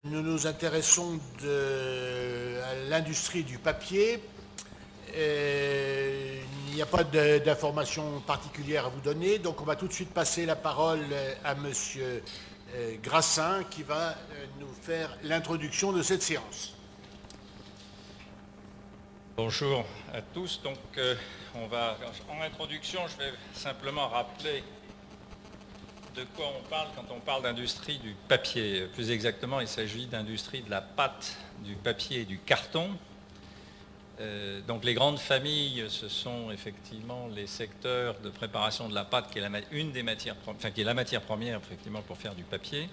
Nous nous intéressons à l'industrie du papier. Il n'y a pas d'informations particulières à vous donner, donc on va tout de suite passer la parole à Monsieur Grassin qui va nous faire l'introduction de cette séance. Bonjour à tous. Donc, en introduction, je vais simplement rappeler de quoi on parle quand on parle d'industrie du papier. Plus exactement, il s'agit d'industrie de la pâte, du papier et du carton. Donc les grandes familles, ce sont effectivement les secteurs de préparation de la pâte, qui est qui est la matière première effectivement pour faire du papier.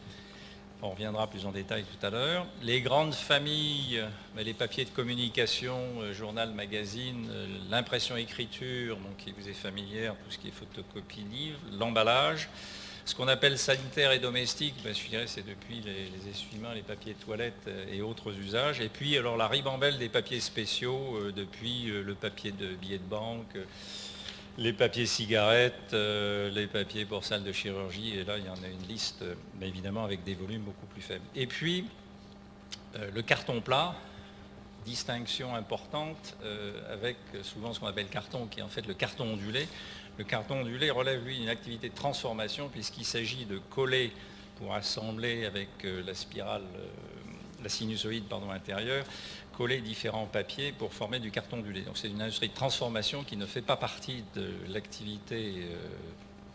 On reviendra plus en détail tout à l'heure. Les grandes familles, les papiers de communication, journal, magazine, l'impression-écriture, donc qui vous est familière, tout ce qui est photocopie, livre, l'emballage. Ce qu'on appelle sanitaire et domestique, je dirais c'est depuis les essuie-mains, les papiers de toilette et autres usages. Et puis alors la ribambelle des papiers spéciaux, depuis le papier de billets de banque, les papiers cigarettes, les papiers pour salle de chirurgie, et là il y en a une liste, mais évidemment avec des volumes beaucoup plus faibles. Et puis le carton plat, distinction importante avec souvent ce qu'on appelle carton, qui est en fait le carton ondulé. Le carton ondulé relève, lui, d'une activité de transformation, puisqu'il s'agit de coller pour assembler avec la spirale, la sinusoïde intérieure, coller différents papiers pour former du carton ondulé. Donc c'est une industrie de transformation qui ne fait pas partie de l'activité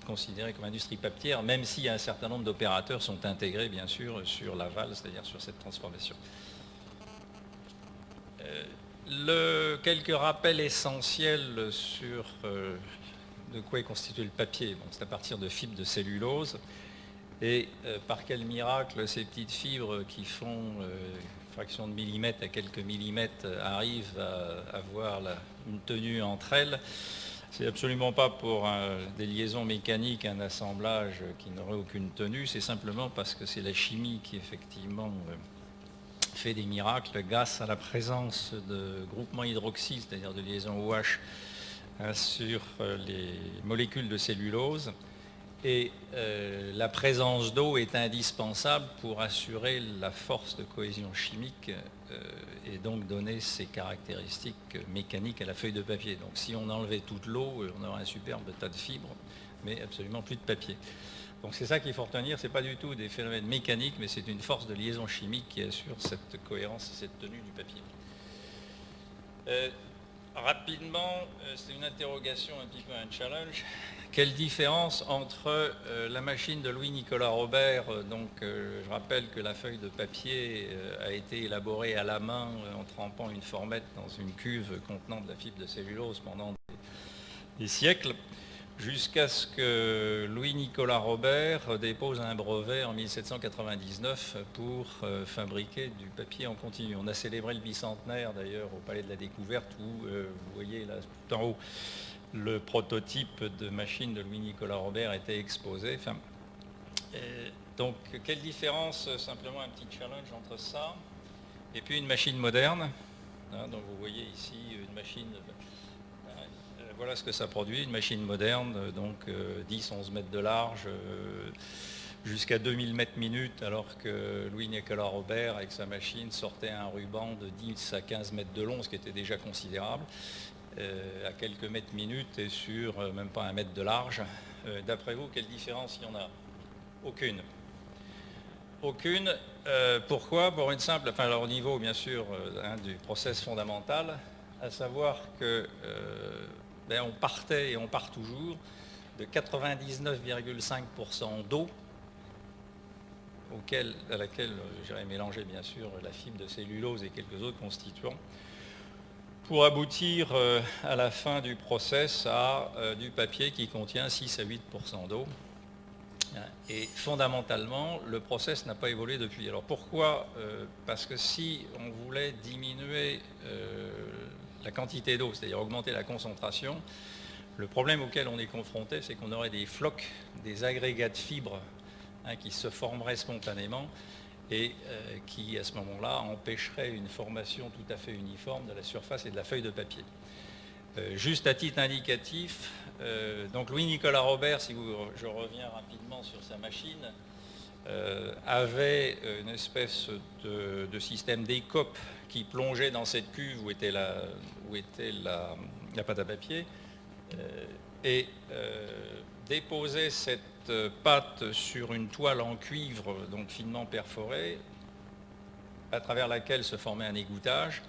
considérée comme industrie papière, même si un certain nombre d'opérateurs sont intégrés, bien sûr, sur l'aval, c'est-à-dire sur cette transformation. Quelques rappels essentiels sur de quoi est constitué le papier. Bon, c'est à partir de fibres de cellulose. Et par quel miracle ces petites fibres qui font fraction de millimètre à quelques millimètres arrivent à avoir une tenue entre elles. C'est absolument pas pour des liaisons mécaniques, un assemblage qui n'aurait aucune tenue, c'est simplement parce que c'est la chimie qui effectivement fait des miracles grâce à la présence de groupements hydroxyles, c'est-à-dire de liaisons OH sur les molécules de cellulose. Et la présence d'eau est indispensable pour assurer la force de cohésion chimique et donc donner ses caractéristiques mécaniques à la feuille de papier. Donc si on enlevait toute l'eau, on aurait un superbe tas de fibres, mais absolument plus de papier. Donc c'est ça qu'il faut retenir, ce n'est pas du tout des phénomènes mécaniques, mais c'est une force de liaison chimique qui assure cette cohérence et cette tenue du papier. Rapidement, c'est une interrogation, un petit peu un challenge. Quelle différence entre la machine de Louis-Nicolas Robert, je rappelle que la feuille de papier a été élaborée à la main en trempant une formette dans une cuve contenant de la fibre de cellulose pendant des siècles, jusqu'à ce que Louis-Nicolas Robert dépose un brevet en 1799 pour fabriquer du papier en continu. On a célébré le bicentenaire d'ailleurs au Palais de la Découverte où vous voyez là tout en haut le prototype de machine de Louis-Nicolas Robert était exposé. Donc quelle différence, simplement un petit challenge entre ça et puis une machine moderne. Donc vous voyez ici une machine... Voilà ce que ça produit, une machine moderne, donc 10-11 mètres de large, jusqu'à 2000 mètres minutes, alors que Louis-Nicolas Robert, avec sa machine, sortait un ruban de 10 à 15 mètres de long, ce qui était déjà considérable, à quelques mètres minutes et sur même pas un mètre de large. D'après vous, quelle différence il y en a? Aucune. Aucune. Pourquoi? Pour une simple, au niveau bien sûr du process fondamental, à savoir que on partait et on part toujours de 99,5% d'eau à laquelle j'aurais mélangé bien sûr la fibre de cellulose et quelques autres constituants pour aboutir à la fin du process à du papier qui contient 6 à 8% d'eau. Et fondamentalement, le process n'a pas évolué depuis. Alors pourquoi? Parce que si on voulait diminuer la quantité d'eau, c'est-à-dire augmenter la concentration, le problème auquel on est confronté, c'est qu'on aurait des flocs, des agrégats de fibres qui se formeraient spontanément et qui, à ce moment-là, empêcheraient une formation tout à fait uniforme de la surface et de la feuille de papier. Juste à titre indicatif, donc Louis-Nicolas Robert, je reviens rapidement sur sa machine, avait une espèce de système d'écope qui plongeait dans cette cuve où était la pâte à papier et déposait cette pâte sur une toile en cuivre, donc finement perforée, à travers laquelle se formait un égouttage,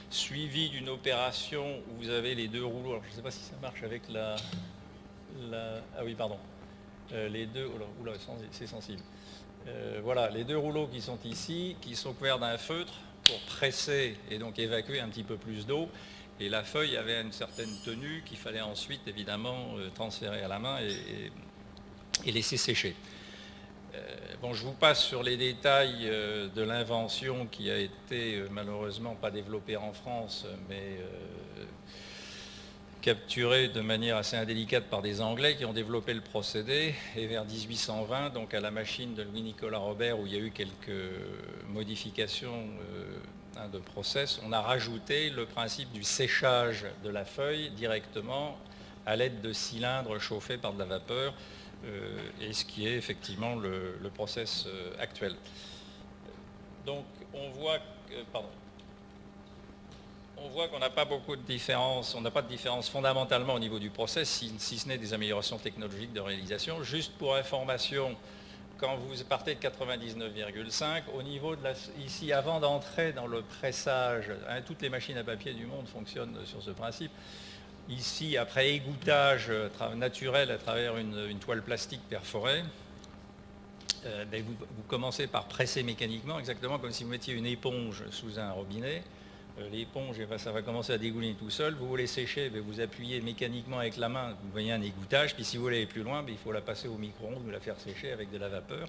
suivi d'une opération où vous avez les deux rouleaux. Alors, je ne sais pas si ça marche avec ah oui, pardon. Les deux... Oula, c'est sensible. Voilà, les deux rouleaux qui sont ici, qui sont couverts d'un feutre pour presser et donc évacuer un petit peu plus d'eau. Et la feuille avait une certaine tenue qu'il fallait ensuite évidemment transférer à la main et laisser sécher. Bon, je vous passe sur les détails de l'invention qui a été malheureusement pas développée en France, mais capturée de manière assez indélicate par des Anglais qui ont développé le procédé. Et vers 1820, donc à la machine de Louis-Nicolas Robert, où il y a eu quelques modifications de process, on a rajouté le principe du séchage de la feuille directement à l'aide de cylindres chauffés par de la vapeur, et ce qui est effectivement le process actuel. Donc on voit qu'on n'a pas beaucoup de différence, on n'a pas de différence fondamentalement au niveau du process, si ce n'est des améliorations technologiques de réalisation. Juste pour information, quand vous partez de 99,5, au niveau de ici, avant d'entrer dans le pressage, toutes les machines à papier du monde fonctionnent sur ce principe. Ici, après égouttage naturel à travers une toile plastique perforée, vous commencez par presser mécaniquement, exactement comme si vous mettiez une éponge sous un robinet. L'éponge, ça va commencer à dégouliner tout seul. Vous voulez sécher, vous appuyez mécaniquement avec la main, vous voyez un égouttage. Puis si vous voulez aller plus loin, il faut la passer au micro-ondes ou la faire sécher avec de la vapeur.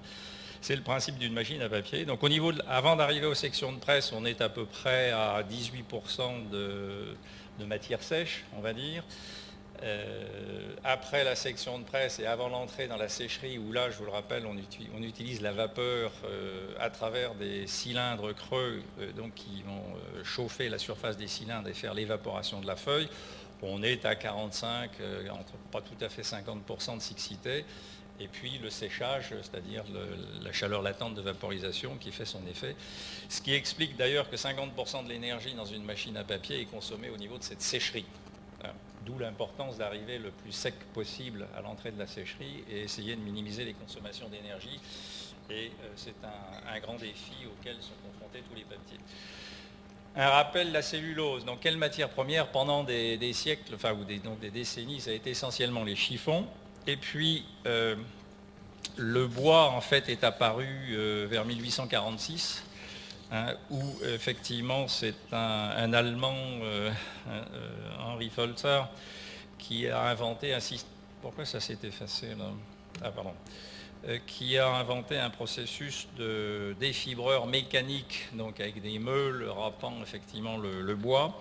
C'est le principe d'une machine à papier. Donc avant d'arriver aux sections de presse, on est à peu près à 18% de matière sèche, on va dire. Après la section de presse et avant l'entrée dans la sécherie, où là, je vous le rappelle, on utilise la vapeur à travers des cylindres creux donc qui vont chauffer la surface des cylindres et faire l'évaporation de la feuille. On est à 45, entre pas tout à fait 50% de siccité. Et puis le séchage, c'est-à-dire la chaleur latente de vaporisation qui fait son effet. Ce qui explique d'ailleurs que 50% de l'énergie dans une machine à papier est consommée au niveau de cette sécherie. D'où l'importance d'arriver le plus sec possible à l'entrée de la sécherie et essayer de minimiser les consommations d'énergie. Et c'est un grand défi auquel sont confrontés tous les papiers. Un rappel, la cellulose. Donc, quelle matière première pendant des siècles, donc des décennies, ça a été essentiellement les chiffons. Et puis, le bois, en fait, est apparu vers 1846. Où effectivement c'est un Allemand, Henri Folzer, qui a inventé un système. Pourquoi ça s'est effacé là ? Ah pardon. Qui a inventé un processus de défibreur mécanique, donc avec des meules râpant effectivement le bois,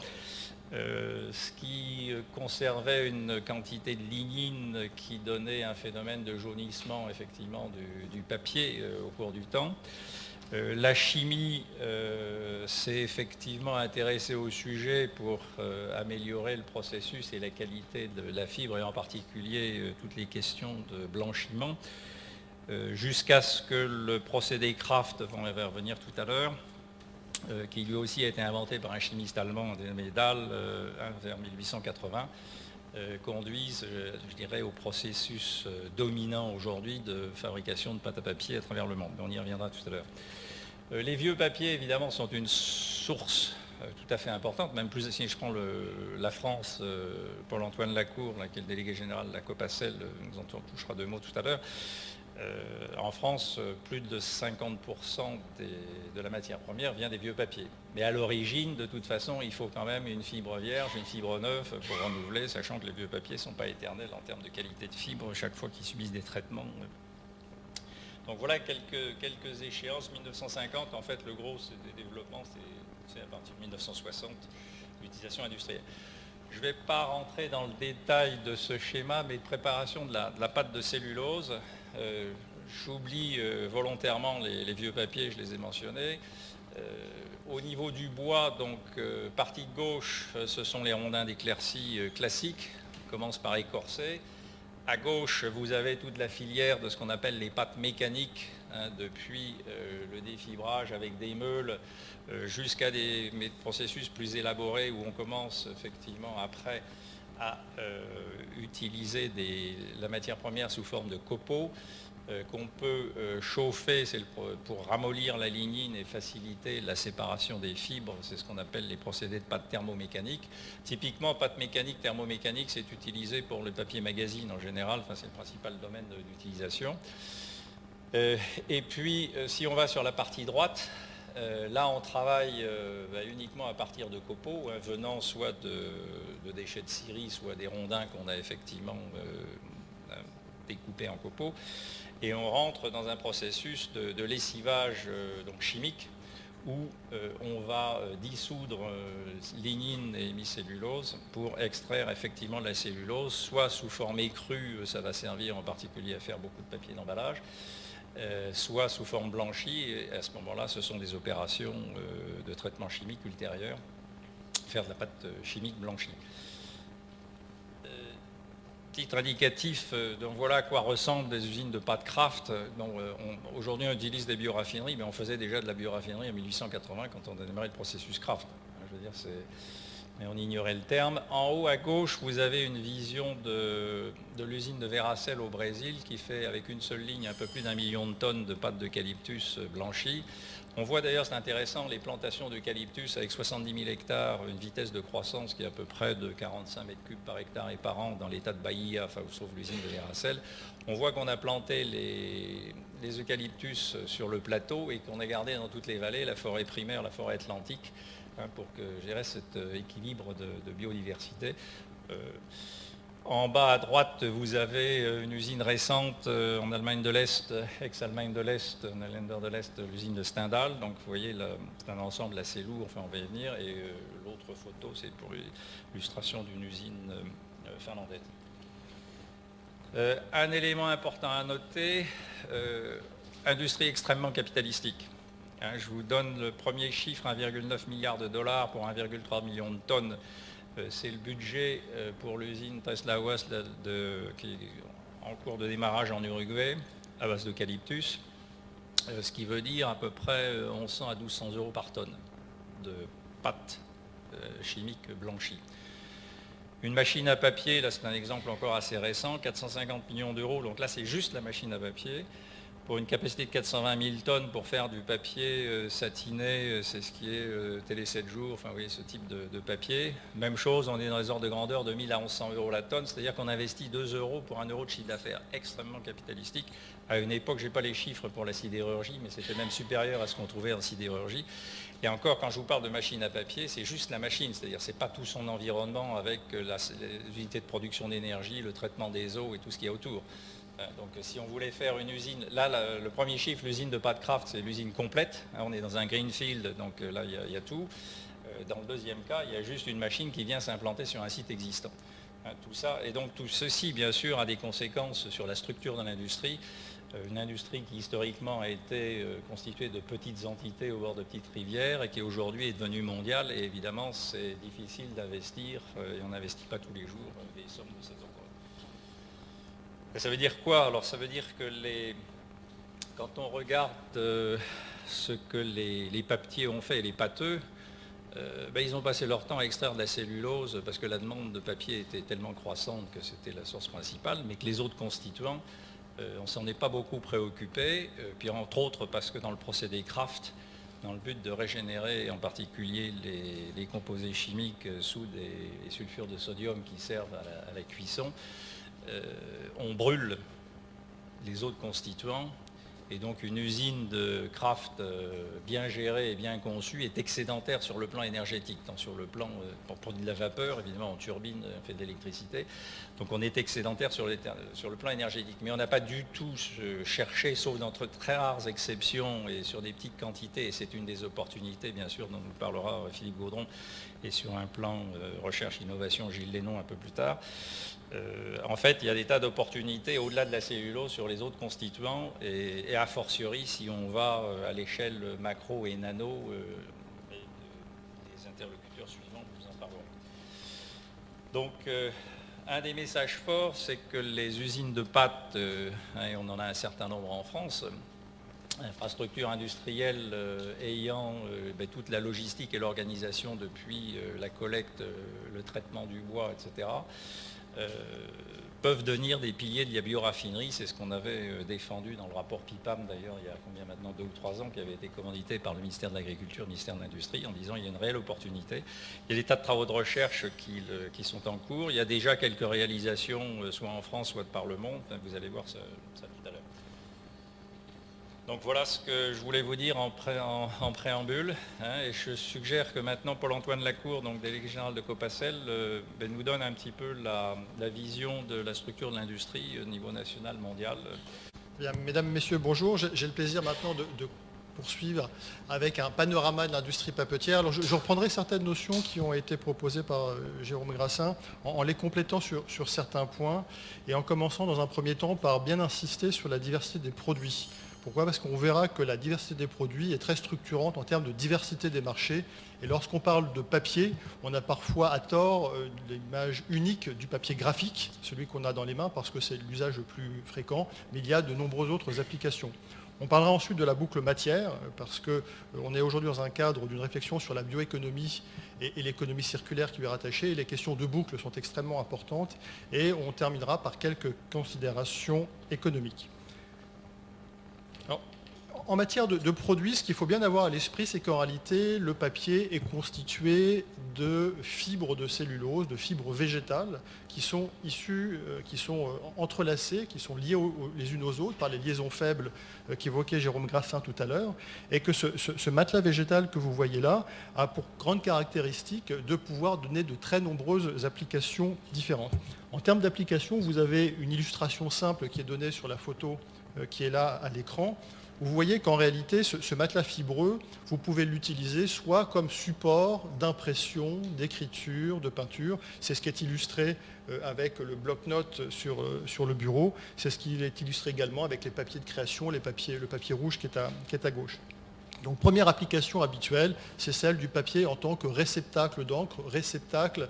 ce qui conservait une quantité de lignine qui donnait un phénomène de jaunissement effectivement du papier au cours du temps. La chimie s'est effectivement intéressée au sujet pour améliorer le processus et la qualité de la fibre, et en particulier toutes les questions de blanchiment, jusqu'à ce que le procédé Kraft, on va revenir tout à l'heure, qui lui aussi a été inventé par un chimiste allemand dénommé Dahl vers 1880, conduisent, je dirais, au processus dominant aujourd'hui de fabrication de pâte à papier à travers le monde. Mais on y reviendra tout à l'heure. Les vieux papiers, évidemment, sont une source tout à fait importante, même plus si je prends la France, Paul-Antoine Lacour, qui est le délégué général de la Copacel, nous en touchera deux mots tout à l'heure. En France, plus de 50% de la matière première vient des vieux papiers. Mais à l'origine, de toute façon, il faut quand même une fibre vierge, une fibre neuve pour renouveler, sachant que les vieux papiers ne sont pas éternels en termes de qualité de fibre chaque fois qu'ils subissent des traitements. Donc voilà quelques échéances. 1950, en fait, le gros des développements, c'est à partir de 1960, l'utilisation industrielle. Je ne vais pas rentrer dans le détail de ce schéma, mais de préparation de la pâte de cellulose. J'oublie volontairement les vieux papiers, je les ai mentionnés. Au niveau du bois, donc partie de gauche, ce sont les rondins d'éclaircie classiques. On commence par écorcer. À gauche, vous avez toute la filière de ce qu'on appelle les pâtes mécaniques, hein, depuis le défibrage avec des meules jusqu'à des processus plus élaborés où on commence effectivement après à utiliser la matière première sous forme de copeaux qu'on peut chauffer pour ramollir la lignine et faciliter la séparation des fibres. C'est ce qu'on appelle les procédés de pâte thermomécanique. Typiquement, pâte mécanique, thermomécanique, c'est utilisé pour le papier magazine en général. Enfin, c'est le principal domaine d'utilisation. Et puis, si on va sur la partie droite, là, on travaille uniquement à partir de copeaux, hein, venant soit de déchets de scierie, soit des rondins qu'on a effectivement découpés en copeaux. Et on rentre dans un processus de lessivage donc chimique où on va dissoudre lignine et hémicellulose pour extraire effectivement de la cellulose, soit sous forme écrue, ça va servir en particulier à faire beaucoup de papier d'emballage, soit sous forme blanchie, et à ce moment-là, ce sont des opérations de traitement chimique ultérieur, faire de la pâte chimique blanchie. Titre indicatif, donc voilà à quoi ressemblent des usines de pâte Kraft. Aujourd'hui, on utilise des bioraffineries, mais on faisait déjà de la bioraffinerie en 1880 quand on a démarré le processus Kraft. Je veux dire, mais on ignorait le terme. En haut à gauche, vous avez une vision de l'usine de Veracel au Brésil qui fait avec une seule ligne un peu plus d'1 million de tonnes de pâte d'eucalyptus blanchie. On voit d'ailleurs, c'est intéressant, les plantations d'eucalyptus avec 70 000 hectares, une vitesse de croissance qui est à peu près de 45 mètres cubes par hectare et par an dans l'état de Bahia, enfin où se trouve l'usine de Veracel. On voit qu'on a planté les eucalyptus sur le plateau et qu'on a gardé dans toutes les vallées la forêt primaire, la forêt atlantique, hein, pour gérer cet équilibre de biodiversité. En bas à droite, vous avez une usine récente en Allemagne de l'Est, ex-Allemagne de l'Est, en Länder de l'Est, l'usine de Stendhal. Donc vous voyez, c'est un ensemble assez lourd, enfin on va y venir. Et l'autre photo, c'est pour l'illustration d'une usine finlandaise. Un élément important à noter, industrie extrêmement capitalistique. Hein, je vous donne le premier chiffre, 1,9 milliard de dollars pour 1,3 million de tonnes. C'est le budget pour l'usine Tesla-West qui est en cours de démarrage en Uruguay à base d'eucalyptus, ce qui veut dire à peu près 1100 à 1200 euros par tonne de pâte chimique blanchie. Une machine à papier, là c'est un exemple encore assez récent, 450 millions d'euros, donc là c'est juste la machine à papier, pour une capacité de 420 000 tonnes pour faire du papier satiné, c'est ce qui est Télé 7 jours, enfin vous voyez ce type de papier. Même chose, on est dans les ordres de grandeur de 1000 à 1100 euros la tonne, c'est-à-dire qu'on investit 2 euros pour 1 euro de chiffre d'affaires, extrêmement capitalistique. À une époque, je n'ai pas les chiffres pour la sidérurgie, mais c'était même supérieur à ce qu'on trouvait en sidérurgie. Et encore, quand je vous parle de machine à papier, c'est juste la machine, c'est-à-dire c'est pas tout son environnement avec les unités de production d'énergie, le traitement des eaux et tout ce qu'il y a autour. Donc si on voulait faire une usine, là le premier chiffre, l'usine de pâte Kraft, c'est l'usine complète. On est dans un greenfield, donc là il y a tout. Dans le deuxième cas, il y a juste une machine qui vient s'implanter sur un site existant. Tout ça, et donc tout ceci, bien sûr, a des conséquences sur la structure de l'industrie. Une industrie qui historiquement a été constituée de petites entités au bord de petites rivières et qui aujourd'hui est devenue mondiale. Et évidemment, c'est difficile d'investir, et on n'investit pas tous les jours des sommes de cette ordre. Ça veut dire quoi? Alors ça veut dire que quand on regarde ce que les papetiers ont fait, les pâteux, ils ont passé leur temps à extraire de la cellulose parce que la demande de papier était tellement croissante que c'était la source principale, mais que les autres constituants, on ne s'en est pas beaucoup préoccupé, puis entre autres parce que dans le procédé Kraft, dans le but de régénérer en particulier les composés chimiques soude et sulfure de sodium qui servent à la cuisson, on brûle les autres constituants et donc une usine de Kraft bien gérée et bien conçue est excédentaire sur le plan énergétique, tant sur le plan pour produire de la vapeur, évidemment en turbine, on fait de l'électricité, donc on est excédentaire sur le plan énergétique, mais on n'a pas du tout cherché, sauf dans très rares exceptions et sur des petites quantités, et c'est une des opportunités bien sûr dont nous parlera Philippe Gaudron, et sur un plan recherche-innovation Gilles Lénon un peu plus tard. En fait, il y a des tas d'opportunités au-delà de la cellulose sur les autres constituants et a fortiori si on va à l'échelle macro et nano, les interlocuteurs suivants vous en parleront. Donc, un des messages forts, c'est que les usines de pâtes, et on en a un certain nombre en France, infrastructures industrielles ayant toute la logistique et l'organisation depuis la collecte, le traitement du bois, etc., peuvent devenir des piliers de la bioraffinerie. C'est ce qu'on avait défendu dans le rapport PIPAM, d'ailleurs, il y a combien maintenant, 2 ou 3 ans, qui avait été commandité par le ministère de l'Agriculture, le ministère de l'Industrie, en disant il y a une réelle opportunité. Il y a des tas de travaux de recherche qui sont en cours. Il y a déjà quelques réalisations, soit en France, soit de par le monde. Vous allez voir ça tout à l'heure. Donc voilà ce que je voulais vous dire en préambule, et je suggère que maintenant Paul-Antoine Lacour, donc délégué général de Copacel, nous donne un petit peu la vision de la structure de l'industrie au niveau national, mondial. Bien, mesdames, messieurs, bonjour. J'ai le plaisir maintenant de poursuivre avec un panorama de l'industrie papetière. Alors, je reprendrai certaines notions qui ont été proposées par Jérôme Grassin en les complétant sur certains points et en commençant dans un premier temps par bien insister sur la diversité des produits. Pourquoi ? Parce qu'on verra que la diversité des produits est très structurante en termes de diversité des marchés. Et lorsqu'on parle de papier, on a parfois à tort l'image unique du papier graphique, celui qu'on a dans les mains, parce que c'est l'usage le plus fréquent, mais il y a de nombreuses autres applications. On parlera ensuite de la boucle matière, parce qu'on est aujourd'hui dans un cadre d'une réflexion sur la bioéconomie et l'économie circulaire qui lui est rattachée. Et les questions de boucle sont extrêmement importantes. Et on terminera par quelques considérations économiques. Alors, en matière de produits, ce qu'il faut bien avoir à l'esprit, c'est qu'en réalité, le papier est constitué de fibres de cellulose, de fibres végétales, qui sont issues, qui sont entrelacées, qui sont liées les unes aux autres par les liaisons faibles qu'évoquait Jérôme Grassin tout à l'heure, et que ce matelas végétal que vous voyez là a pour grande caractéristique de pouvoir donner de très nombreuses applications différentes. En termes d'applications, vous avez une illustration simple qui est donnée sur la photo qui est là à l'écran. Vous voyez qu'en réalité, ce matelas fibreux, vous pouvez l'utiliser soit comme support d'impression, d'écriture, de peinture. C'est ce qui est illustré avec le bloc-notes sur le bureau. C'est ce qui est illustré également avec les papiers de création, le papier rouge qui est à gauche. Donc première application habituelle, c'est celle du papier en tant que réceptacle d'encre, réceptacle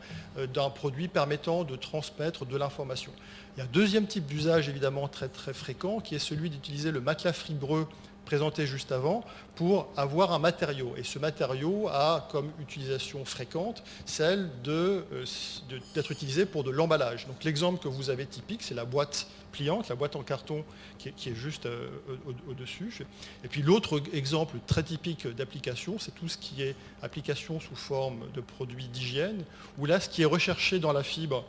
d'un produit permettant de transmettre de l'information. Il y a un deuxième type d'usage évidemment très très fréquent qui est celui d'utiliser le matelas fibreux présenté juste avant pour avoir un matériau. Et ce matériau a comme utilisation fréquente celle d'être utilisé pour de l'emballage. Donc l'exemple que vous avez typique, c'est la boîte pliante, la boîte en carton qui est juste au-dessus. Et puis l'autre exemple très typique d'application, c'est tout ce qui est application sous forme de produits d'hygiène, où là, ce qui est recherché dans la fibre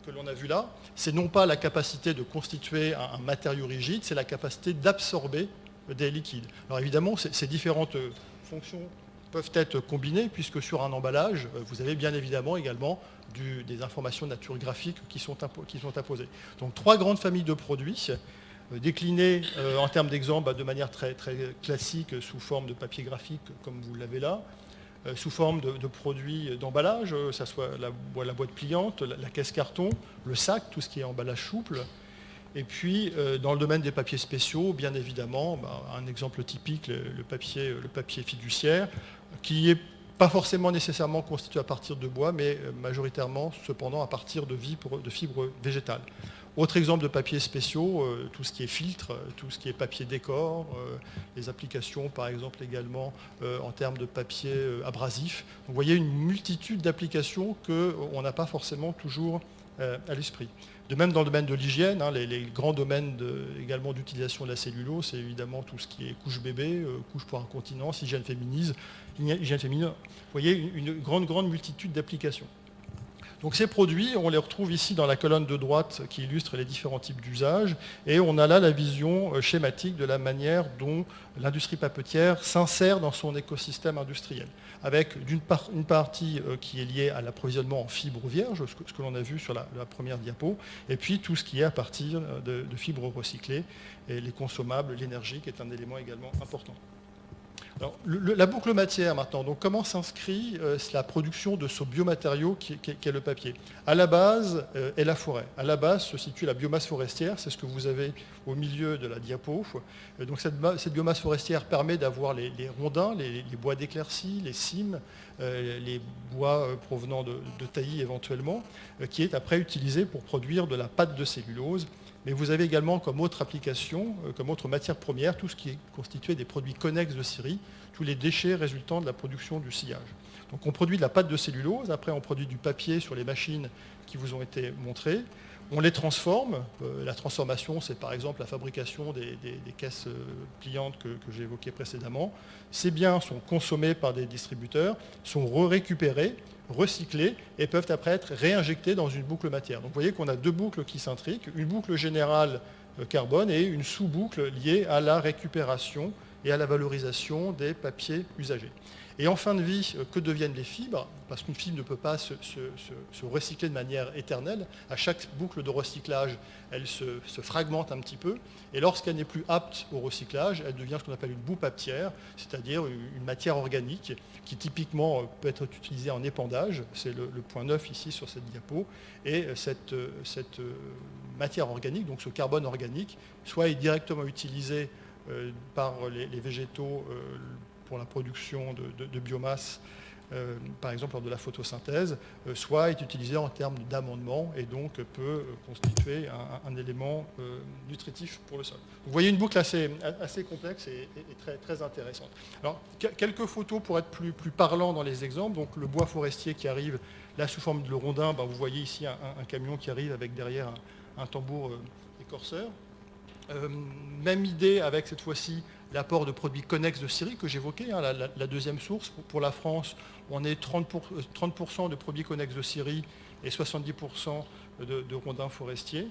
que l'on a vu là, c'est non pas la capacité de constituer un matériau rigide, c'est la capacité d'absorber des liquides. Alors évidemment, ces différentes fonctions peuvent être combinées, puisque sur un emballage, vous avez bien évidemment également des informations de nature graphique qui sont imposées. Donc 3 grandes familles de produits, déclinées en termes d'exemple de manière très, très classique sous forme de papier graphique, comme vous l'avez là, sous forme de produits d'emballage, que ce soit la boîte pliante, la caisse carton, le sac, tout ce qui est emballage souple. Et puis, dans le domaine des papiers spéciaux, bien évidemment, un exemple typique, le papier fiduciaire, qui n'est pas forcément nécessairement constitué à partir de bois, mais majoritairement, cependant, à partir de fibres végétales. Autre exemple de papiers spéciaux, tout ce qui est filtre, tout ce qui est papier décor, les applications par exemple également en termes de papier abrasif. Donc, vous voyez une multitude d'applications qu'on n'a pas forcément toujours à l'esprit. De même dans le domaine de l'hygiène, les grands domaines également d'utilisation de la cellulose, c'est évidemment tout ce qui est couche bébé, couche pour incontinence, hygiène féminine. Vous voyez une grande multitude d'applications. Donc ces produits, on les retrouve ici dans la colonne de droite qui illustre les différents types d'usages, et on a là la vision schématique de la manière dont l'industrie papetière s'insère dans son écosystème industriel, avec une partie qui est liée à l'approvisionnement en fibres vierges, ce que l'on a vu sur la première diapo, et puis tout ce qui est à partir de fibres recyclées, et les consommables, l'énergie qui est un élément également important. Alors, la boucle matière maintenant, donc comment s'inscrit la production de ce biomatériau qui est le papier? À la base est la forêt. À la base se situe la biomasse forestière, c'est ce que vous avez au milieu de la diapo. Donc cette biomasse forestière permet d'avoir les rondins, les bois d'éclaircie, les cimes, les bois provenant de taillis éventuellement, qui est après utilisé pour produire de la pâte de cellulose. Mais vous avez également comme autre application, comme autre matière première, tout ce qui est constitué des produits connexes de scierie, tous les déchets résultant de la production du sciage. Donc on produit de la pâte de cellulose, après on produit du papier sur les machines qui vous ont été montrées, on les transforme. La transformation, c'est par exemple la fabrication des caisses pliantes que j'ai évoquées précédemment. Ces biens sont consommés par des distributeurs, sont récupérés, recyclés et peuvent après être réinjectés dans une boucle matière. Donc vous voyez qu'on a deux boucles qui s'intriquent, une boucle générale carbone et une sous-boucle liée à la récupération et à la valorisation des papiers usagés. Et en fin de vie, que deviennent les fibres? Parce qu'une fibre ne peut pas se recycler de manière éternelle. À chaque boucle de recyclage, elle se fragmente un petit peu. Et lorsqu'elle n'est plus apte au recyclage, elle devient ce qu'on appelle une boue papetière, c'est-à-dire une matière organique qui typiquement peut être utilisée en épandage. C'est le point 9 ici sur cette diapo. Et cette matière organique, donc ce carbone organique, soit est directement utilisé par les végétaux pour la production de biomasse, par exemple lors de la photosynthèse, soit est utilisé en termes d'amendement et donc peut constituer un élément nutritif pour le sol. Vous voyez une boucle assez complexe et très, très intéressante. Alors, quelques photos pour être plus parlant dans les exemples. Donc le bois forestier qui arrive là sous forme de rondin, vous voyez ici un camion qui arrive avec derrière un tambour écorceur. Même idée avec cette fois-ci l'apport de produits connexes de scierie que j'évoquais, la deuxième source. Pour la France, on est 30% de produits connexes de scierie et 70% de rondins forestiers.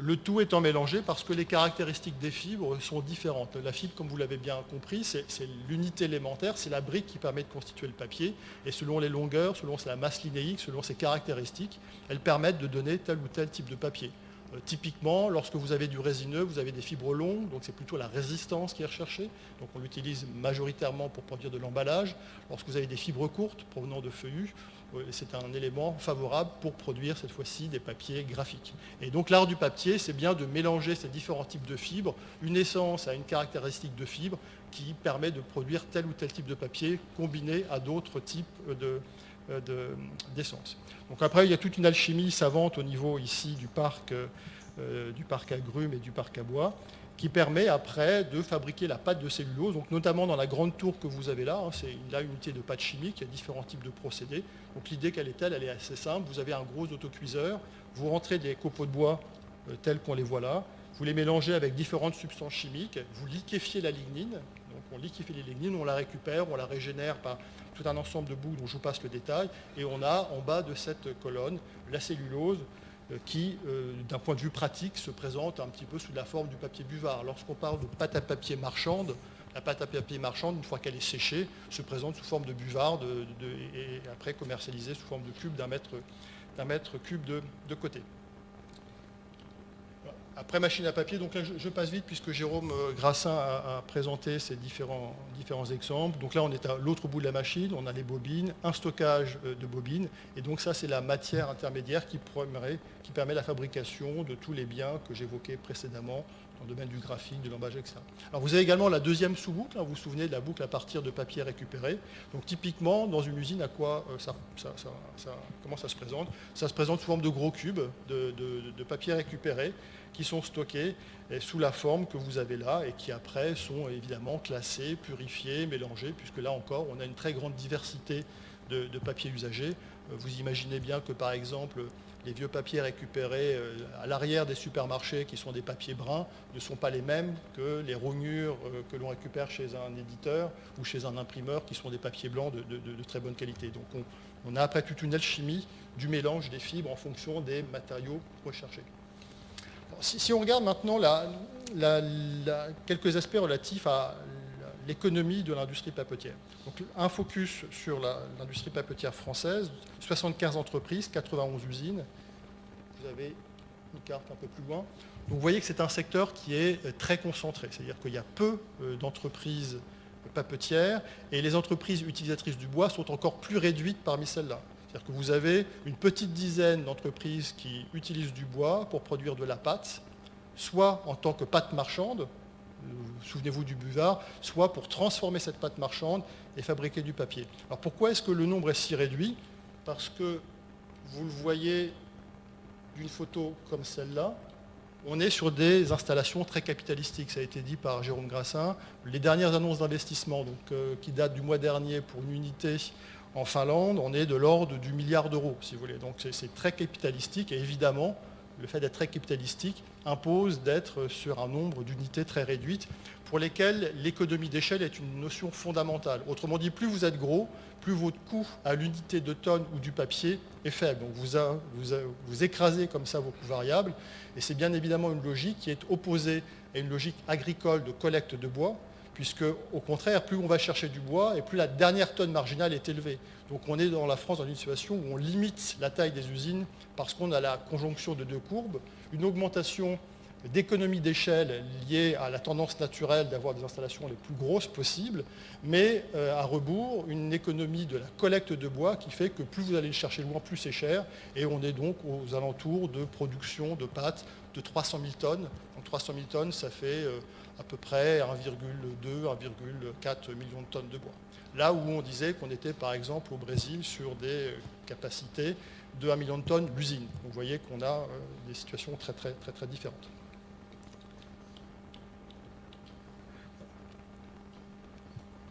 Le tout étant mélangé parce que les caractéristiques des fibres sont différentes. La fibre, comme vous l'avez bien compris, c'est l'unité élémentaire, c'est la brique qui permet de constituer le papier. Et selon les longueurs, selon la masse linéique, selon ses caractéristiques, elles permettent de donner tel ou tel type de papier. Typiquement, lorsque vous avez du résineux, vous avez des fibres longues, donc c'est plutôt la résistance qui est recherchée. Donc on l'utilise majoritairement pour produire de l'emballage. Lorsque vous avez des fibres courtes provenant de feuillus, c'est un élément favorable pour produire cette fois-ci des papiers graphiques. Et donc l'art du papier, c'est bien de mélanger ces différents types de fibres. Une essence a une caractéristique de fibre qui permet de produire tel ou tel type de papier combiné à d'autres types d'essence. Donc après, il y a toute une alchimie savante au niveau ici du parc agrumes et du parc à bois qui permet après de fabriquer la pâte de cellulose, donc notamment dans la grande tour que vous avez là, c'est là une unité de pâte chimique, il y a différents types de procédés. Donc l'idée quelle est-elle? Elle est assez simple, vous avez un gros autocuiseur, vous rentrez des copeaux de bois tels qu'on les voit là, vous les mélangez avec différentes substances chimiques, vous liquéfiez la lignine, donc on liquéfie les lignines, on la récupère, on la régénère par tout un ensemble de bouts dont je vous passe le détail, et on a en bas de cette colonne la cellulose qui, d'un point de vue pratique, se présente un petit peu sous la forme du papier buvard. Lorsqu'on parle de pâte à papier marchande, la pâte à papier marchande, une fois qu'elle est séchée, se présente sous forme de buvard et après commercialisée sous forme de cube d'un mètre cube de côté. Après machine à papier, donc là je passe vite puisque Jérôme Grassin a présenté ces différents exemples. Donc là on est à l'autre bout de la machine, on a les bobines, un stockage de bobines, et donc ça c'est la matière intermédiaire qui permet la fabrication de tous les biens que j'évoquais précédemment dans le domaine du graphique, de l'emballage, etc. Alors vous avez également la deuxième sous-boucle, vous vous souvenez de la boucle à partir de papier récupéré. Donc typiquement dans une usine, à quoi comment ça se présente? Ça se présente sous forme de gros cubes de papier récupéré qui sont stockés sous la forme que vous avez là et qui après sont évidemment classés, purifiés, mélangés, puisque là encore on a une très grande diversité de papiers usagés. Vous imaginez bien que par exemple les vieux papiers récupérés à l'arrière des supermarchés qui sont des papiers bruns ne sont pas les mêmes que les rognures que l'on récupère chez un éditeur ou chez un imprimeur qui sont des papiers blancs de très bonne qualité. Donc on a après toute une alchimie du mélange des fibres en fonction des matériaux recherchés. Si on regarde maintenant quelques aspects relatifs à l'économie de l'industrie papetière. Donc, un focus sur l'industrie papetière française, 75 entreprises, 91 usines. Vous avez une carte un peu plus loin. Donc, vous voyez que c'est un secteur qui est très concentré, c'est-à-dire qu'il y a peu d'entreprises papetières, et les entreprises utilisatrices du bois sont encore plus réduites parmi celles-là. C'est-à-dire que vous avez une petite dizaine d'entreprises qui utilisent du bois pour produire de la pâte, soit en tant que pâte marchande, souvenez-vous du buvard, soit pour transformer cette pâte marchande et fabriquer du papier. Alors pourquoi est-ce que le nombre est si réduit? Parce que, vous le voyez d'une photo comme celle-là, on est sur des installations très capitalistiques, ça a été dit par Jérôme Grassin. Les dernières annonces d'investissement qui datent du mois dernier pour une unité en Finlande, on est de l'ordre du milliard d'euros, si vous voulez. Donc c'est très capitalistique et évidemment, le fait d'être très capitalistique impose d'être sur un nombre d'unités très réduites pour lesquelles l'économie d'échelle est une notion fondamentale. Autrement dit, plus vous êtes gros, plus votre coût à l'unité de tonne ou du papier est faible. Donc vous écrasez comme ça vos coûts variables et c'est bien évidemment une logique qui est opposée à une logique agricole de collecte de bois, puisque au contraire, plus on va chercher du bois et plus la dernière tonne marginale est élevée. Donc on est dans la France dans une situation où on limite la taille des usines parce qu'on a la conjonction de deux courbes, une augmentation d'économie d'échelle liée à la tendance naturelle d'avoir des installations les plus grosses possibles, mais à rebours, une économie de la collecte de bois qui fait que plus vous allez chercher loin, plus c'est cher, et on est donc aux alentours de production de pâtes de 300 000 tonnes. Donc 300 000 tonnes, ça fait à peu près 1,2, 1,4 million de tonnes de bois. Là où on disait qu'on était par exemple au Brésil sur des capacités de 1 million de tonnes l'usine. Donc vous voyez qu'on a des situations très différentes.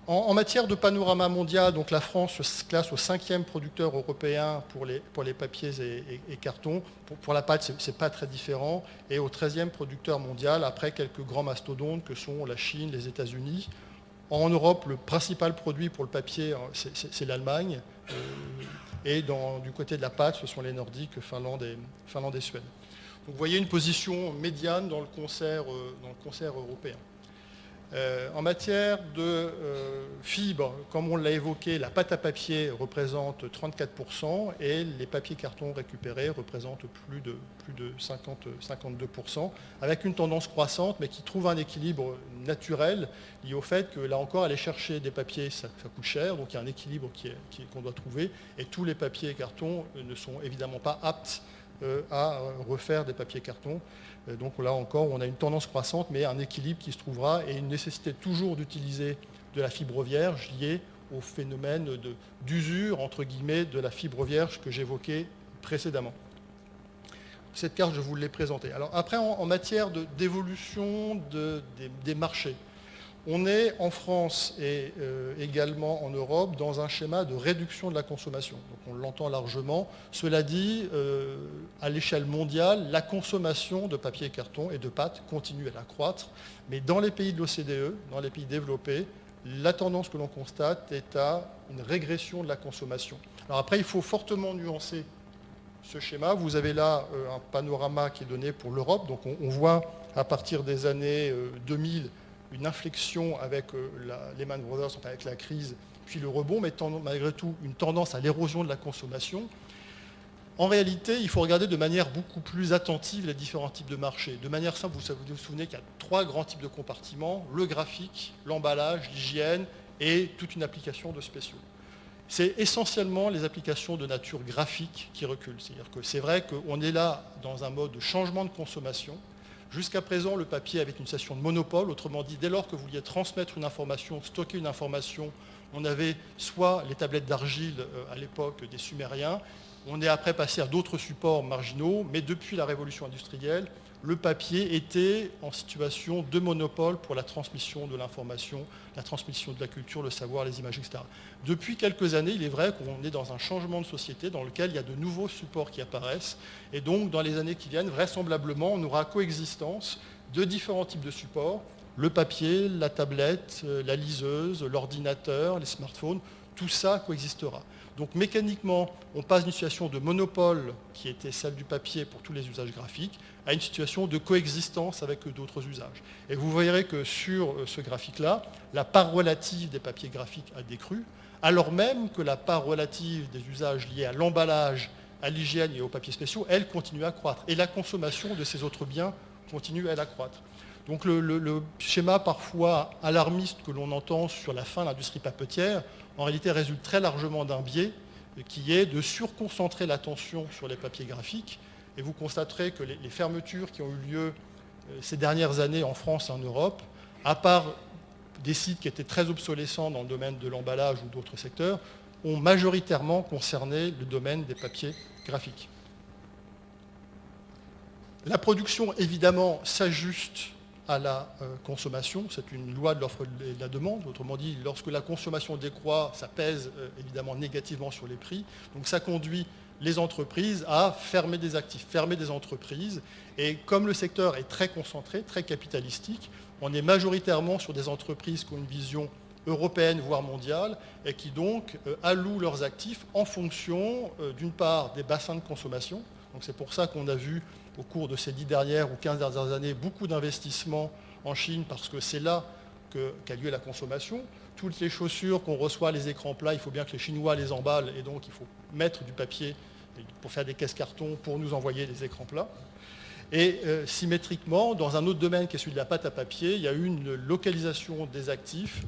En matière de panorama mondial, donc la France se classe au 5e producteur européen pour les papiers et cartons. Pour la pâte, ce n'est pas très différent. Et au 13e producteur mondial, après quelques grands mastodontes que sont la Chine, les États-Unis. En Europe, le principal produit pour le papier, c'est l'Allemagne. Et du côté de la pâte, ce sont les Nordiques, Finlande et Suède. Donc vous voyez une position médiane dans le concert européen. En matière de fibres, comme on l'a évoqué, la pâte à papier représente 34% et les papiers cartons récupérés représentent plus de 52%, avec une tendance croissante, mais qui trouve un équilibre naturel lié au fait que, là encore, aller chercher des papiers, ça coûte cher, donc il y a un équilibre qu'on doit trouver, et tous les papiers et cartons ne sont évidemment pas aptes à refaire des papiers cartons. Donc là encore, on a une tendance croissante, mais un équilibre qui se trouvera et une nécessité toujours d'utiliser de la fibre vierge liée au phénomène d'usure, entre guillemets, de la fibre vierge que j'évoquais précédemment. Cette carte, je vous l'ai présentée. Alors après, en matière d'évolution des marchés, on est en France et également en Europe dans un schéma de réduction de la consommation. Donc on l'entend largement. Cela dit, à l'échelle mondiale, la consommation de papier et carton et de pâte continue à accroître. Mais dans les pays de l'OCDE, dans les pays développés, la tendance que l'on constate est à une régression de la consommation. Alors après, il faut fortement nuancer ce schéma. Vous avez là un panorama qui est donné pour l'Europe. Donc on voit à partir des années 2000 une inflexion avec Lehman Brothers, avec la crise, puis le rebond, mais malgré tout une tendance à l'érosion de la consommation. En réalité, il faut regarder de manière beaucoup plus attentive les différents types de marchés. De manière simple, vous vous souvenez qu'il y a 3 grands types de compartiments, le graphique, l'emballage, l'hygiène et toute une application de spéciaux. C'est essentiellement les applications de nature graphique qui reculent. C'est-à-dire que c'est vrai qu'on est là dans un mode de changement de consommation. Jusqu'à présent, le papier avait une situation de monopole, autrement dit, dès lors que vous vouliez transmettre une information, stocker une information, on avait soit les tablettes d'argile à l'époque des Sumériens, on est après passé à d'autres supports marginaux, mais depuis la révolution industrielle, le papier était en situation de monopole pour la transmission de l'information, la transmission de la culture, le savoir, les images, etc. Depuis quelques années, il est vrai qu'on est dans un changement de société dans lequel il y a de nouveaux supports qui apparaissent. Et donc, dans les années qui viennent, vraisemblablement, on aura coexistence de différents types de supports, le papier, la tablette, la liseuse, l'ordinateur, les smartphones, tout ça coexistera. Donc mécaniquement, on passe d'une situation de monopole, qui était celle du papier pour tous les usages graphiques, à une situation de coexistence avec d'autres usages. Et vous verrez que sur ce graphique-là, la part relative des papiers graphiques a décru, alors même que la part relative des usages liés à l'emballage, à l'hygiène et aux papiers spéciaux, elle continue à croître. Et la consommation de ces autres biens continue, elle, à croître. Donc le schéma parfois alarmiste que l'on entend sur la fin de l'industrie papetière, en réalité résulte très largement d'un biais qui est de surconcentrer l'attention sur les papiers graphiques. Et vous constaterez que les fermetures qui ont eu lieu ces dernières années en France et en Europe, à part des sites qui étaient très obsolescents dans le domaine de l'emballage ou d'autres secteurs, ont majoritairement concerné le domaine des papiers graphiques. La production, évidemment, s'ajuste à la consommation. C'est une loi de l'offre et de la demande. Autrement dit, lorsque la consommation décroît, ça pèse évidemment négativement sur les prix. Donc ça conduit les entreprises à fermer des actifs, fermer des entreprises. Et comme le secteur est très concentré, très capitalistique, on est majoritairement sur des entreprises qui ont une vision européenne, voire mondiale, et qui donc allouent leurs actifs en fonction, d'une part, des bassins de consommation. Donc c'est pour ça qu'on a vu, au cours de ces 10 dernières ou 15 dernières années, beaucoup d'investissements en Chine, parce que c'est là qu'a lieu la consommation. Toutes les chaussures qu'on reçoit, les écrans plats, il faut bien que les Chinois les emballent, et donc il faut mettre du papier pour faire des caisses carton pour nous envoyer des écrans plats. Et symétriquement, dans un autre domaine qui est celui de la pâte à papier, il y a eu une localisation des actifs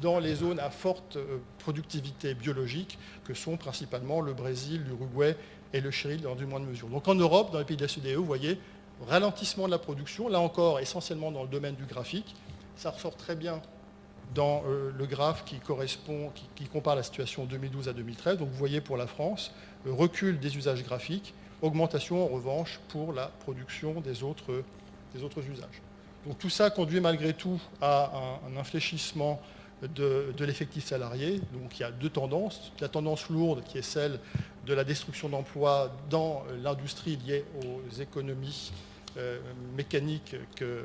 dans les zones à forte productivité biologique, que sont principalement le Brésil, l'Uruguay et le Chili dans une moindre mesure. Donc en Europe, dans les pays de la CDE, vous voyez, ralentissement de la production, là encore essentiellement dans le domaine du graphique. Ça ressort très bien dans le graphe qui compare la situation 2012 à 2013. Donc vous voyez pour la France, recul des usages graphiques, augmentation en revanche pour la production des autres usages. Donc tout ça conduit malgré tout à un infléchissement de l'effectif salarié. Donc il y a deux tendances. La tendance lourde qui est celle de la destruction d'emplois dans l'industrie liée aux économies mécaniques que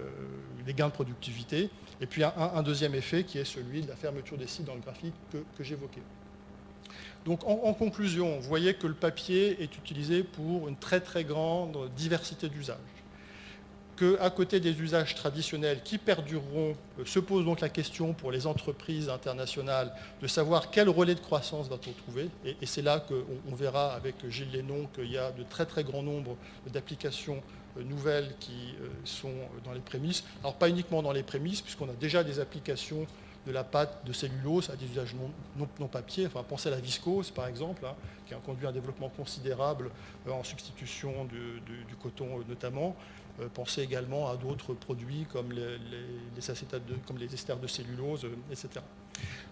les gains de productivité. Et puis un deuxième effet qui est celui de la fermeture des sites dans le graphique que j'évoquais. Donc en conclusion, vous voyez que le papier est utilisé pour une très très grande diversité d'usages. Qu'à côté des usages traditionnels qui perdureront, se pose donc la question pour les entreprises internationales de savoir quel relais de croissance va-t-on trouver. Et c'est là qu'on verra avec Gilles Lénon qu'il y a de très très grands nombres d'applications nouvelles qui sont dans les prémices. Alors pas uniquement dans les prémices, puisqu'on a déjà des applications de la pâte de cellulose à des usages non papier. Enfin, pensez à la viscose, par exemple, hein, qui a conduit à un développement considérable en substitution du coton notamment. Pensez également à d'autres produits comme les acétates comme les esters de cellulose, etc.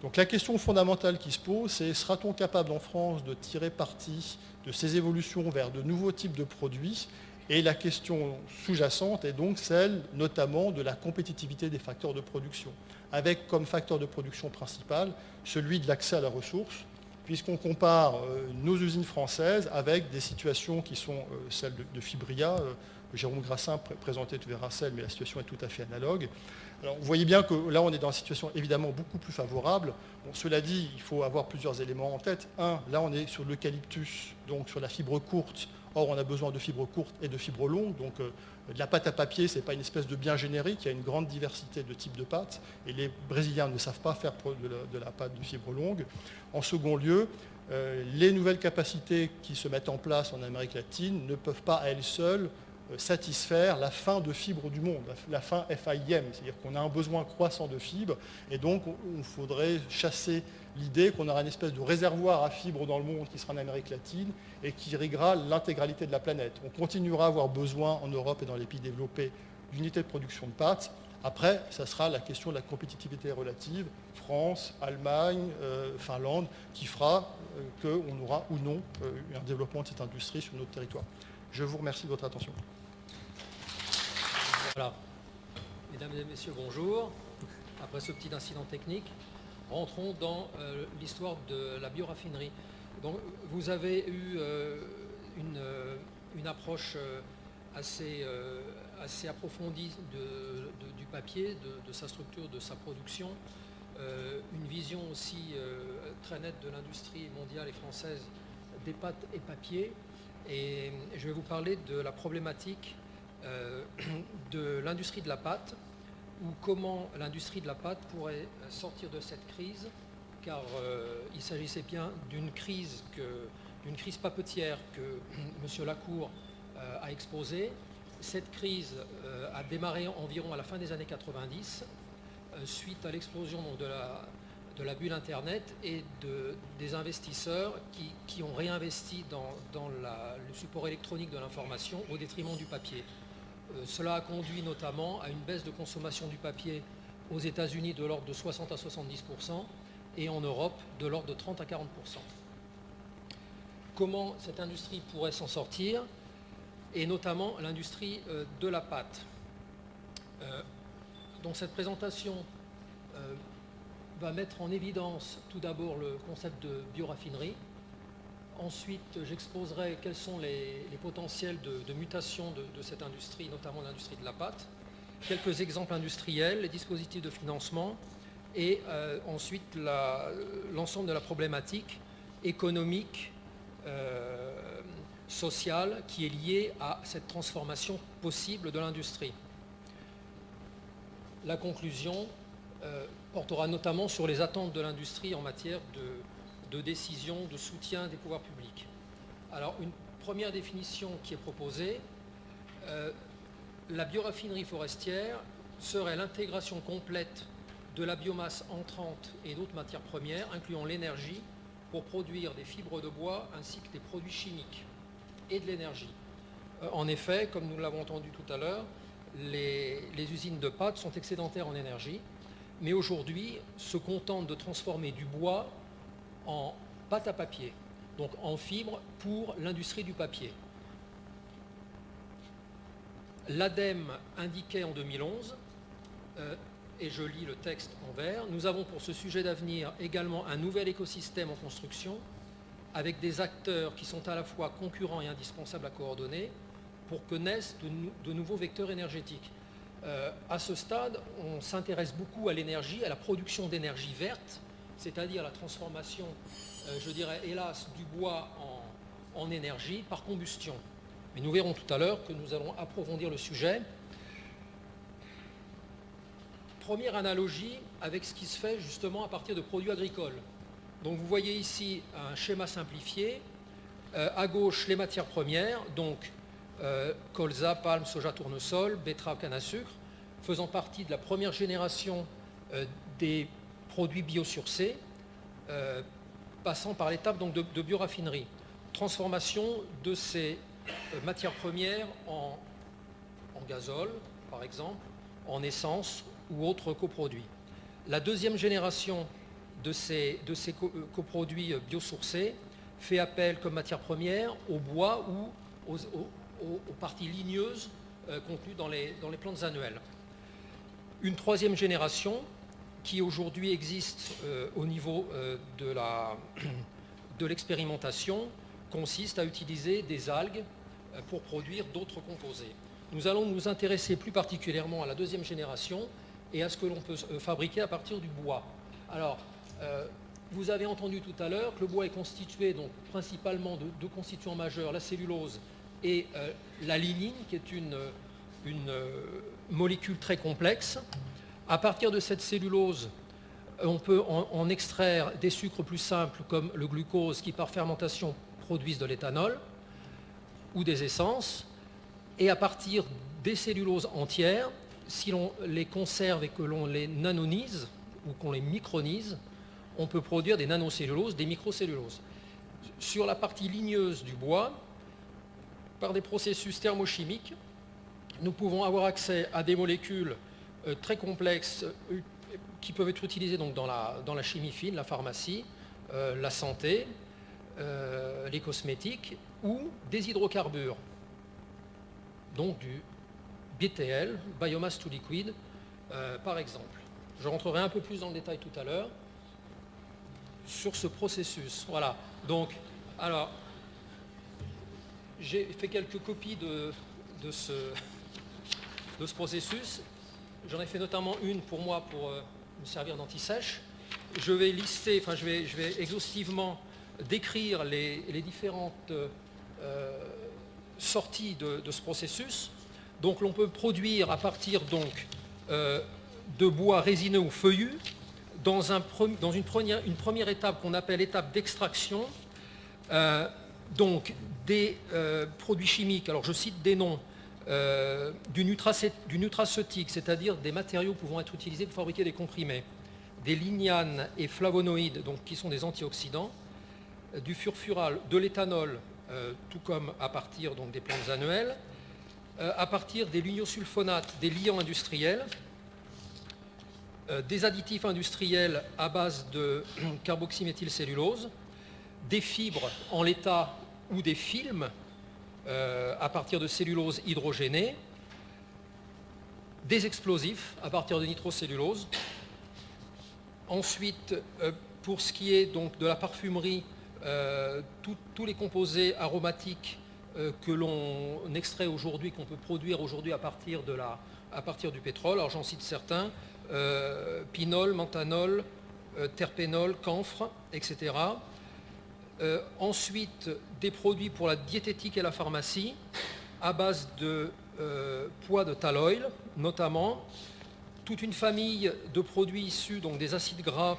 Donc la question fondamentale qui se pose, c'est sera-t-on capable en France de tirer parti de ces évolutions vers de nouveaux types de produits? Et la question sous-jacente est donc celle notamment de la compétitivité des facteurs de production, avec comme facteur de production principal celui de l'accès à la ressource, puisqu'on compare nos usines françaises avec des situations qui sont celles de Fibria. Jérôme Grassin présentait Veracel, mais la situation est tout à fait analogue. Alors, vous voyez bien que là, on est dans une situation évidemment beaucoup plus favorable. Bon, cela dit, il faut avoir plusieurs éléments en tête. Un, là, on est sur l'eucalyptus, donc sur la fibre courte. Or, on a besoin de fibres courtes et de fibres longues. Donc, de la pâte à papier, ce n'est pas une espèce de bien générique. Il y a une grande diversité de types de pâtes. Et les Brésiliens ne savent pas faire de la pâte de fibre longue. En second lieu, les nouvelles capacités qui se mettent en place en Amérique latine ne peuvent pas à elles seules satisfaire la faim de fibres du monde, la faim FIM, c'est-à-dire qu'on a un besoin croissant de fibres, et donc il faudrait chasser l'idée qu'on aura une espèce de réservoir à fibres dans le monde qui sera en Amérique latine et qui irriguera l'intégralité de la planète. On continuera à avoir besoin en Europe et dans les pays développés d'unités de production de pâtes. Après, ça sera la question de la compétitivité relative, France, Allemagne, Finlande, qui fera qu'on aura ou non un développement de cette industrie sur notre territoire. Je vous remercie de votre attention. Voilà. Mesdames et messieurs, bonjour. Après ce petit incident technique, rentrons dans l'histoire de la bioraffinerie. Donc, vous avez eu une approche assez approfondie du papier, de sa structure, de sa production, une vision aussi très nette de l'industrie mondiale et française des pâtes et papier. Et je vais vous parler de la problématique de l'industrie de la pâte, ou comment l'industrie de la pâte pourrait sortir de cette crise, car il s'agissait bien d'une crise papetière que M. Lacour a exposée, Cette crise a démarré environ à la fin des années 90, suite à l'explosion donc, de la bulle Internet et des investisseurs qui ont réinvesti dans le support électronique de l'information au détriment du papier. Cela a conduit notamment à une baisse de consommation du papier aux États-Unis de l'ordre de 60 à 70% et en Europe de l'ordre de 30 à 40%. Comment cette industrie pourrait s'en sortir, et notamment l'industrie de la pâte. Donc cette présentation va mettre en évidence tout d'abord le concept de bioraffinerie. Ensuite, j'exposerai quels sont les potentiels de mutation de cette industrie, notamment l'industrie de la pâte, quelques exemples industriels, les dispositifs de financement, et ensuite l'ensemble de la problématique économique, sociale, qui est liée à cette transformation possible de l'industrie. La conclusion portera notamment sur les attentes de l'industrie en matière de décision, de soutien des pouvoirs publics. Alors, une première définition qui est proposée, la bioraffinerie forestière serait l'intégration complète de la biomasse entrante et d'autres matières premières, incluant l'énergie, pour produire des fibres de bois ainsi que des produits chimiques et de l'énergie. En effet, comme nous l'avons entendu tout à l'heure, les usines de pâte sont excédentaires en énergie, mais aujourd'hui se contentent de transformer du bois en pâte à papier, donc en fibre pour l'industrie du papier. L'ADEME indiquait en 2011, et je lis le texte en vert, nous avons pour ce sujet d'avenir également un nouvel écosystème en construction avec des acteurs qui sont à la fois concurrents et indispensables à coordonner pour que naissent de nouveaux vecteurs énergétiques. À ce stade, on s'intéresse beaucoup à l'énergie, à la production d'énergie verte, c'est-à-dire la transformation, je dirais hélas, du bois en énergie par combustion. Mais nous verrons tout à l'heure que nous allons approfondir le sujet. Première analogie avec ce qui se fait justement à partir de produits agricoles. Donc vous voyez ici un schéma simplifié. À gauche, les matières premières, donc colza, palme, soja, tournesol, betterave, canne à sucre, faisant partie de la première génération des produits biosourcés, passant par l'étape donc de bioraffinerie. Transformation de ces matières premières en gazole, par exemple, en essence ou autres coproduits. La deuxième génération de ces coproduits biosourcés fait appel comme matière première au bois ou aux parties ligneuses contenues dans les plantes annuelles. Une troisième génération qui aujourd'hui existe au niveau de l'expérimentation consiste à utiliser des algues pour produire d'autres composés. Nous allons nous intéresser plus particulièrement à la deuxième génération et à ce que l'on peut fabriquer à partir du bois. Alors, vous avez entendu tout à l'heure que le bois est constitué donc, principalement de deux constituants majeurs, la cellulose et la lignine, qui est une molécule très complexe. À partir de cette cellulose, on peut en extraire des sucres plus simples comme le glucose qui par fermentation produisent de l'éthanol ou des essences. Et à partir des celluloses entières, si l'on les conserve et que l'on les nanonise ou qu'on les micronise, on peut produire des nanocelluloses, des microcelluloses. Sur la partie ligneuse du bois, par des processus thermochimiques, nous pouvons avoir accès à des molécules très complexes qui peuvent être utilisées donc, dans la chimie fine, la pharmacie, la santé, les cosmétiques ou des hydrocarbures, donc du BTL, Biomass to Liquid, par exemple. Je rentrerai un peu plus dans le détail tout à l'heure sur ce processus. Voilà. Donc, alors, j'ai fait quelques copies de ce processus. J'en ai fait notamment une pour moi pour me servir d'anti-sèche. Je vais lister, enfin, je vais exhaustivement décrire les différentes sorties de ce processus. Donc, l'on peut produire à partir donc de bois résineux ou feuillus dans une première étape qu'on appelle étape d'extraction. Donc des produits chimiques, alors je cite des noms, du nutraceutique, c'est-à-dire des matériaux pouvant être utilisés pour fabriquer des comprimés, des lignanes et flavonoïdes, donc qui sont des antioxydants, du furfural, de l'éthanol, tout comme à partir donc, des plantes annuelles, à partir des lignosulfonates, des liants industriels, des additifs industriels à base de carboxyméthylcellulose, des fibres en l'état ou des films à partir de cellulose hydrogénée, des explosifs à partir de nitrocellulose. Ensuite, pour ce qui est donc de la parfumerie, tous les composés aromatiques que l'on extrait aujourd'hui, qu'on peut produire aujourd'hui à partir du pétrole. Alors j'en cite certains, pinol, menthanol, terpénol, camphre, etc. Ensuite, des produits pour la diététique et la pharmacie à base de pois de tall oil, notamment. Toute une famille de produits issus donc, des acides gras,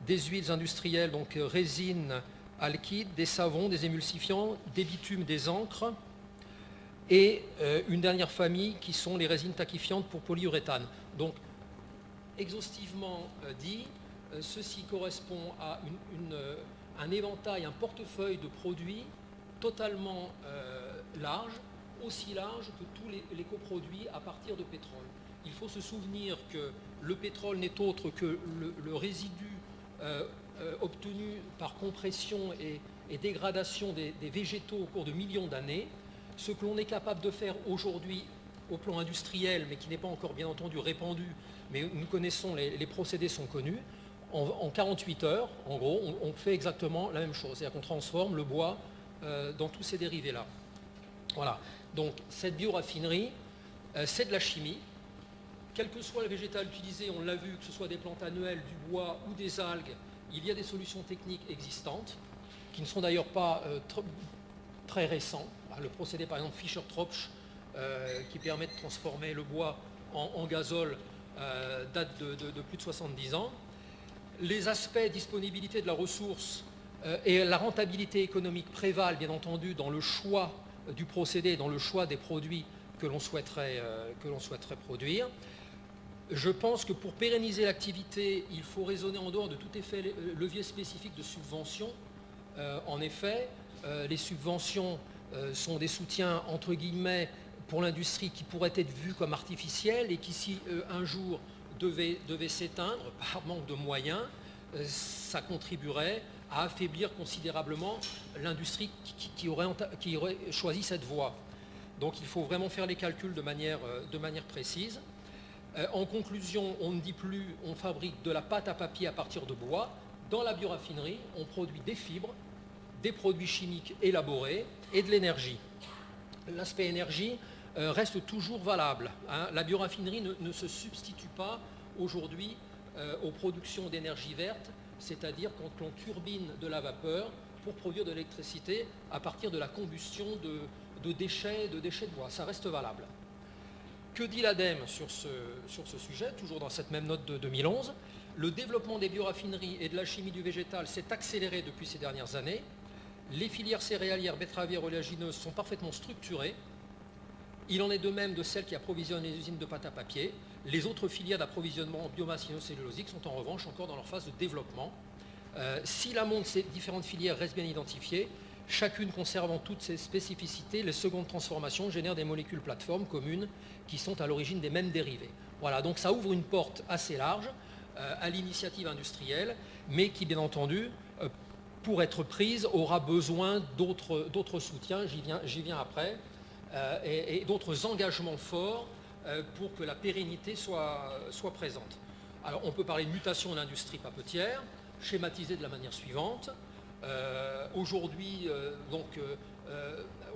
des huiles industrielles, donc résines, alkydes, des savons, des émulsifiants, des bitumes, des encres, et une dernière famille qui sont les résines taquifiantes pour polyuréthane. Donc, exhaustivement dit, ceci correspond à un éventail, un portefeuille de produits totalement large, aussi large que tous les coproduits à partir de pétrole. Il faut se souvenir que le pétrole n'est autre que le résidu obtenu par compression et dégradation des végétaux au cours de millions d'années. Ce que l'on est capable de faire aujourd'hui au plan industriel, mais qui n'est pas encore bien entendu répandu, mais nous connaissons, les procédés sont connus, en 48 heures, en gros, on fait exactement la même chose. C'est-à-dire qu'on transforme le bois dans tous ces dérivés-là. Voilà. Donc cette bioraffinerie, c'est de la chimie. Quel que soit le végétal utilisé, on l'a vu, que ce soit des plantes annuelles, du bois ou des algues, il y a des solutions techniques existantes, qui ne sont d'ailleurs pas très récents. Le procédé par exemple Fischer-Tropsch, qui permet de transformer le bois en gazole, date de plus de 70 ans. Les aspects disponibilité de la ressource et la rentabilité économique prévalent bien entendu dans le choix du procédé, dans le choix des produits que l'on souhaiterait produire. Je pense que pour pérenniser l'activité, il faut raisonner en dehors de tout effet levier spécifique de subvention. En effet, les subventions sont des soutiens entre guillemets pour l'industrie qui pourraient être vus comme artificiels et qui, si un jour devait s'éteindre par manque de moyens, ça contribuerait à affaiblir considérablement l'industrie qui aurait choisi cette voie. Donc il faut vraiment faire les calculs de manière précise. En conclusion, on ne dit plus on fabrique de la pâte à papier à partir de bois. Dans la bioraffinerie, on produit des fibres, des produits chimiques élaborés et de l'énergie. L'aspect énergie reste toujours valable. La bioraffinerie ne se substitue pas aujourd'hui aux productions d'énergie verte, c'est-à-dire quand on turbine de la vapeur pour produire de l'électricité à partir de la combustion de déchets de bois. Ça reste valable. Que dit l'ADEME sur ce sujet, toujours dans cette même note de 2011 ? Le développement des bioraffineries et de la chimie du végétal s'est accéléré depuis ces dernières années. Les filières céréalières, betteravières, oléagineuses sont parfaitement structurées. Il en est de même de celles qui approvisionnent les usines de pâte à papier. Les autres filières d'approvisionnement en biomasse inocellulosique sont en revanche encore dans leur phase de développement. Si l'amont de ces différentes filières reste bien identifiée, chacune conservant toutes ses spécificités, les secondes transformations génèrent des molécules plateformes communes qui sont à l'origine des mêmes dérivés. Voilà, donc ça ouvre une porte assez large à l'initiative industrielle, mais qui, bien entendu, pour être prise, aura besoin d'autres soutiens, j'y viens après, et d'autres engagements forts pour que la pérennité soit présente. Alors, on peut parler de mutation de l'industrie papetière, schématisée de la manière suivante. Aujourd'hui,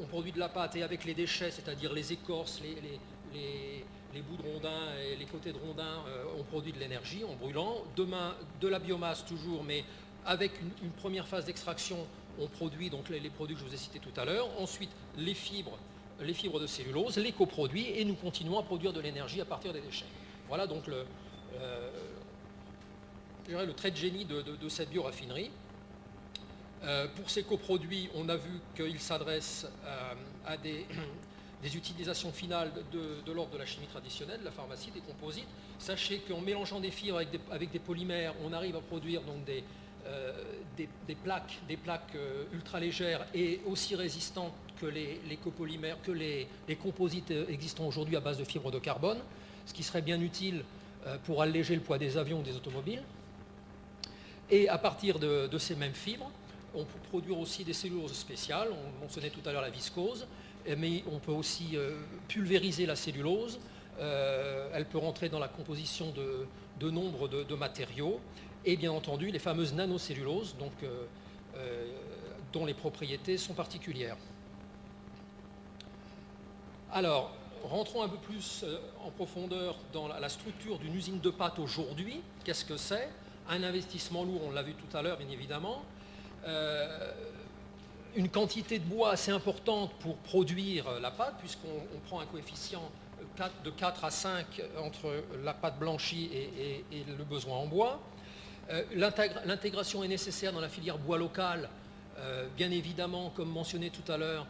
on produit de la pâte et avec les déchets, c'est-à-dire les écorces, les bouts de rondins et les côtés de rondins, on produit de l'énergie en brûlant. Demain, de la biomasse toujours, mais avec une première phase d'extraction, on produit donc les produits que je vous ai cités tout à l'heure. Ensuite, les fibres de cellulose, les coproduits, et nous continuons à produire de l'énergie à partir des déchets. Voilà donc le trait de génie de cette bioraffinerie. Pour ces coproduits, on a vu qu'ils s'adressent à des des utilisations finales de l'ordre de la chimie traditionnelle, de la pharmacie, des composites. Sachez qu'en mélangeant des fibres avec des polymères, on arrive à produire donc des plaques ultra légères et aussi résistantes que les copolymères, que les composites existants aujourd'hui à base de fibres de carbone, ce qui serait bien utile pour alléger le poids des avions ou des automobiles. Et à partir de ces mêmes fibres, on peut produire aussi des celluloses spéciales. On mentionnait tout à l'heure la viscose, mais on peut aussi pulvériser la cellulose. Elle peut rentrer dans la composition de nombre de matériaux. Et bien entendu, les fameuses nanocelluloses, donc, dont les propriétés sont particulières. Alors, rentrons un peu plus en profondeur dans la structure d'une usine de pâte aujourd'hui. Qu'est-ce que c'est? Un investissement lourd, on l'a vu tout à l'heure, bien évidemment. Une quantité de bois assez importante pour produire la pâte, puisqu'on prend un coefficient de 4 à 5 entre la pâte blanchie et le besoin en bois. L'intégration est nécessaire dans la filière bois local. Bien évidemment, comme mentionné tout à l'heure,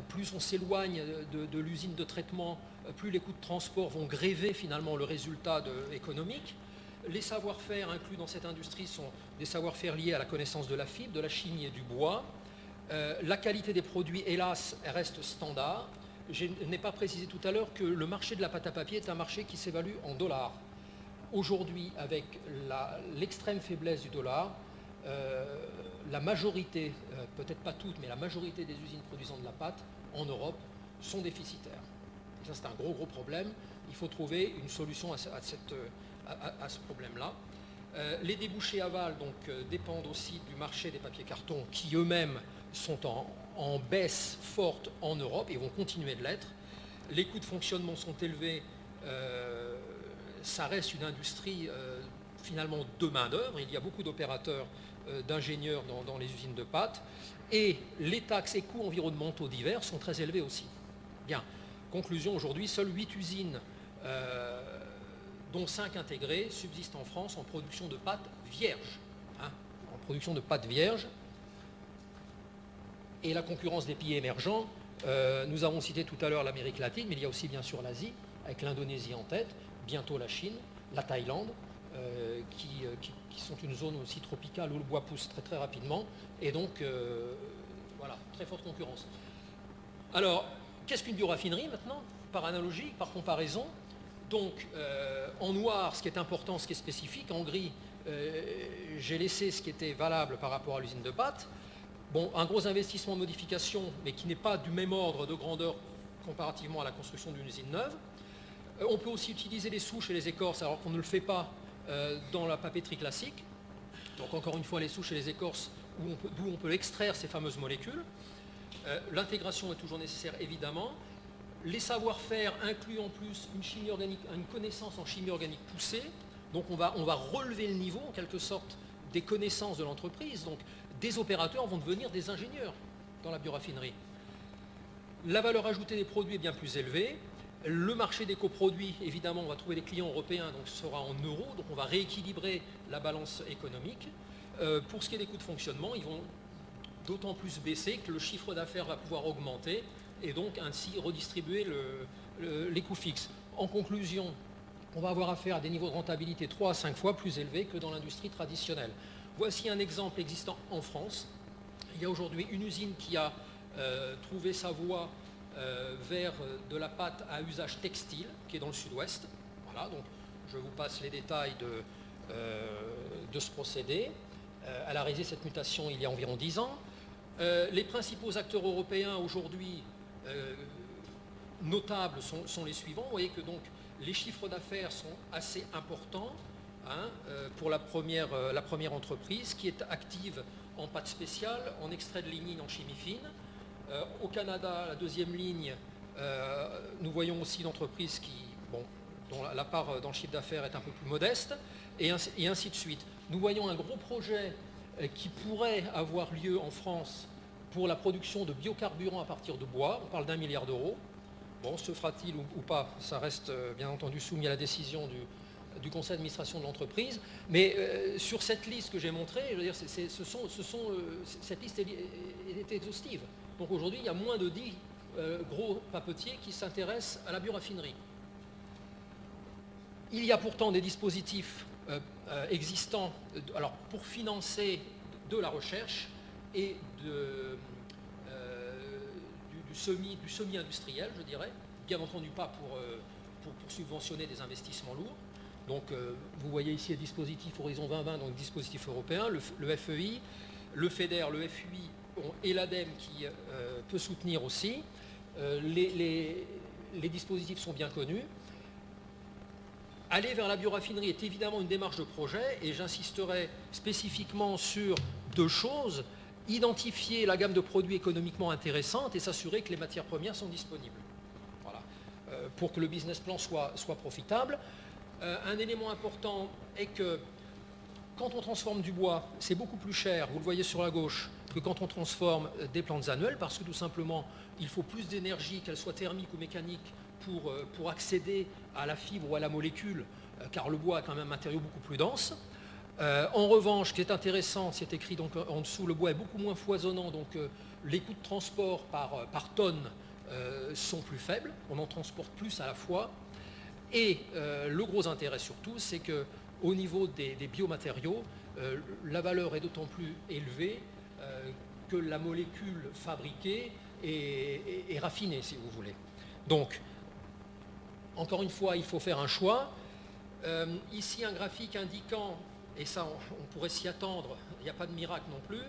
plus on s'éloigne de l'usine de traitement, plus les coûts de transport vont gréver finalement le résultat économique. Les savoir-faire inclus dans cette industrie sont des savoir-faire liés à la connaissance de la fibre, de la chimie et du bois. La qualité des produits, hélas, reste standard. Je n'ai pas précisé tout à l'heure que le marché de la pâte à papier est un marché qui s'évalue en dollars. Aujourd'hui, avec l'extrême faiblesse du dollar, la majorité, peut-être pas toutes, mais la majorité des usines produisant de la pâte en Europe sont déficitaires. Et ça, c'est un gros problème. Il faut trouver une solution à ce problème-là. Les débouchés aval dépendent aussi du marché des papiers cartons qui eux-mêmes sont en baisse forte en Europe et vont continuer de l'être. Les coûts de fonctionnement sont élevés. Ça reste une industrie finalement de main-d'œuvre. Il y a beaucoup d'opérateurs, d'ingénieurs dans les usines de pâte. Et les taxes et coûts environnementaux divers sont très élevés aussi. Bien. Conclusion, aujourd'hui, seules 8 usines, dont 5 intégrées, subsistent en France en production de pâte vierge. En production de pâte vierge. Et la concurrence des pays émergents, nous avons cité tout à l'heure l'Amérique latine, mais il y a aussi bien sûr l'Asie, avec l'Indonésie en tête, bientôt la Chine, la Thaïlande, qui sont une zone aussi tropicale où le bois pousse très rapidement. Et donc, voilà, très forte concurrence. Alors, qu'est-ce qu'une bioraffinerie maintenant? Par analogie, par comparaison. Donc, en noir, ce qui est important, ce qui est spécifique. En gris, j'ai laissé ce qui était valable par rapport à l'usine de pâte. Bon, un gros investissement en modification, mais qui n'est pas du même ordre de grandeur comparativement à la construction d'une usine neuve. On peut aussi utiliser les souches et les écorces, alors qu'on ne le fait pas dans la papeterie classique. Donc, encore une fois, les souches et les écorces, d'où on peut extraire ces fameuses molécules. L'intégration est toujours nécessaire, évidemment. Les savoir-faire incluent en plus une chimie organique, une connaissance en chimie organique poussée. Donc on va relever le niveau, en quelque sorte, des connaissances de l'entreprise. Donc des opérateurs vont devenir des ingénieurs dans la bioraffinerie. La valeur ajoutée des produits est bien plus élevée. Le marché des coproduits, évidemment, on va trouver des clients européens, donc ce sera en euros. Donc on va rééquilibrer la balance économique. Pour ce qui est des coûts de fonctionnement, ils vont d'autant plus baisser que le chiffre d'affaires va pouvoir augmenter et donc ainsi redistribuer les coûts fixes. En conclusion, on va avoir affaire à des niveaux de rentabilité 3 à 5 fois plus élevés que dans l'industrie traditionnelle. Voici un exemple existant en France. Il y a aujourd'hui une usine qui a trouvé sa voie vers de la pâte à usage textile, qui est dans le sud-ouest. Voilà, donc je vous passe les détails de ce procédé. Elle a réalisé cette mutation il y a environ 10 ans. Les principaux acteurs européens aujourd'hui notables sont les suivants. Vous voyez que donc les chiffres d'affaires sont assez importants pour la première entreprise qui est active en pâte spéciale, en extrait de lignine, en chimie fine. Au Canada, la deuxième ligne, nous voyons aussi une entreprise dont la part dans le chiffre d'affaires est un peu plus modeste, et ainsi de suite. Nous voyons un gros projet qui pourrait avoir lieu en France pour la production de biocarburants à partir de bois. On parle d'1 milliard d'euros. Bon, se fera-t-il ou pas? Ça reste bien entendu soumis à la décision du conseil d'administration de l'entreprise. Mais sur cette liste que j'ai montrée, je veux dire, cette liste est exhaustive. Donc aujourd'hui, il y a moins de 10 gros papetiers qui s'intéressent à la bioraffinerie. Il y a pourtant des dispositifs existants alors, pour financer de la recherche et du semi-industriel, je dirais, bien entendu pas pour subventionner des investissements lourds. Donc vous voyez ici les dispositifs Horizon 2020, donc dispositifs européens, le FEI, le FEDER, le FUI et l'ADEME qui peut soutenir aussi. Les dispositifs sont bien connus. Aller vers la bioraffinerie est évidemment une démarche de projet et j'insisterai spécifiquement sur deux choses. Identifier la gamme de produits économiquement intéressante et s'assurer que les matières premières sont disponibles. Voilà. Pour que le business plan soit profitable. Un élément important est que quand on transforme du bois, c'est beaucoup plus cher, vous le voyez sur la gauche, que quand on transforme des plantes annuelles, parce que tout simplement, il faut plus d'énergie, qu'elle soit thermique ou mécanique, pour accéder à la fibre ou à la molécule, car le bois est quand même un matériau beaucoup plus dense. En revanche, ce qui est intéressant, c'est écrit donc en dessous, le bois est beaucoup moins foisonnant, donc les coûts de transport par tonne sont plus faibles, on en transporte plus à la fois. Et le gros intérêt surtout, c'est qu'au niveau des biomatériaux, la valeur est d'autant plus élevée que la molécule fabriquée est raffinée, si vous voulez. Donc, encore une fois, il faut faire un choix. Ici, un graphique indiquant, et ça on pourrait s'y attendre, il n'y a pas de miracle non plus,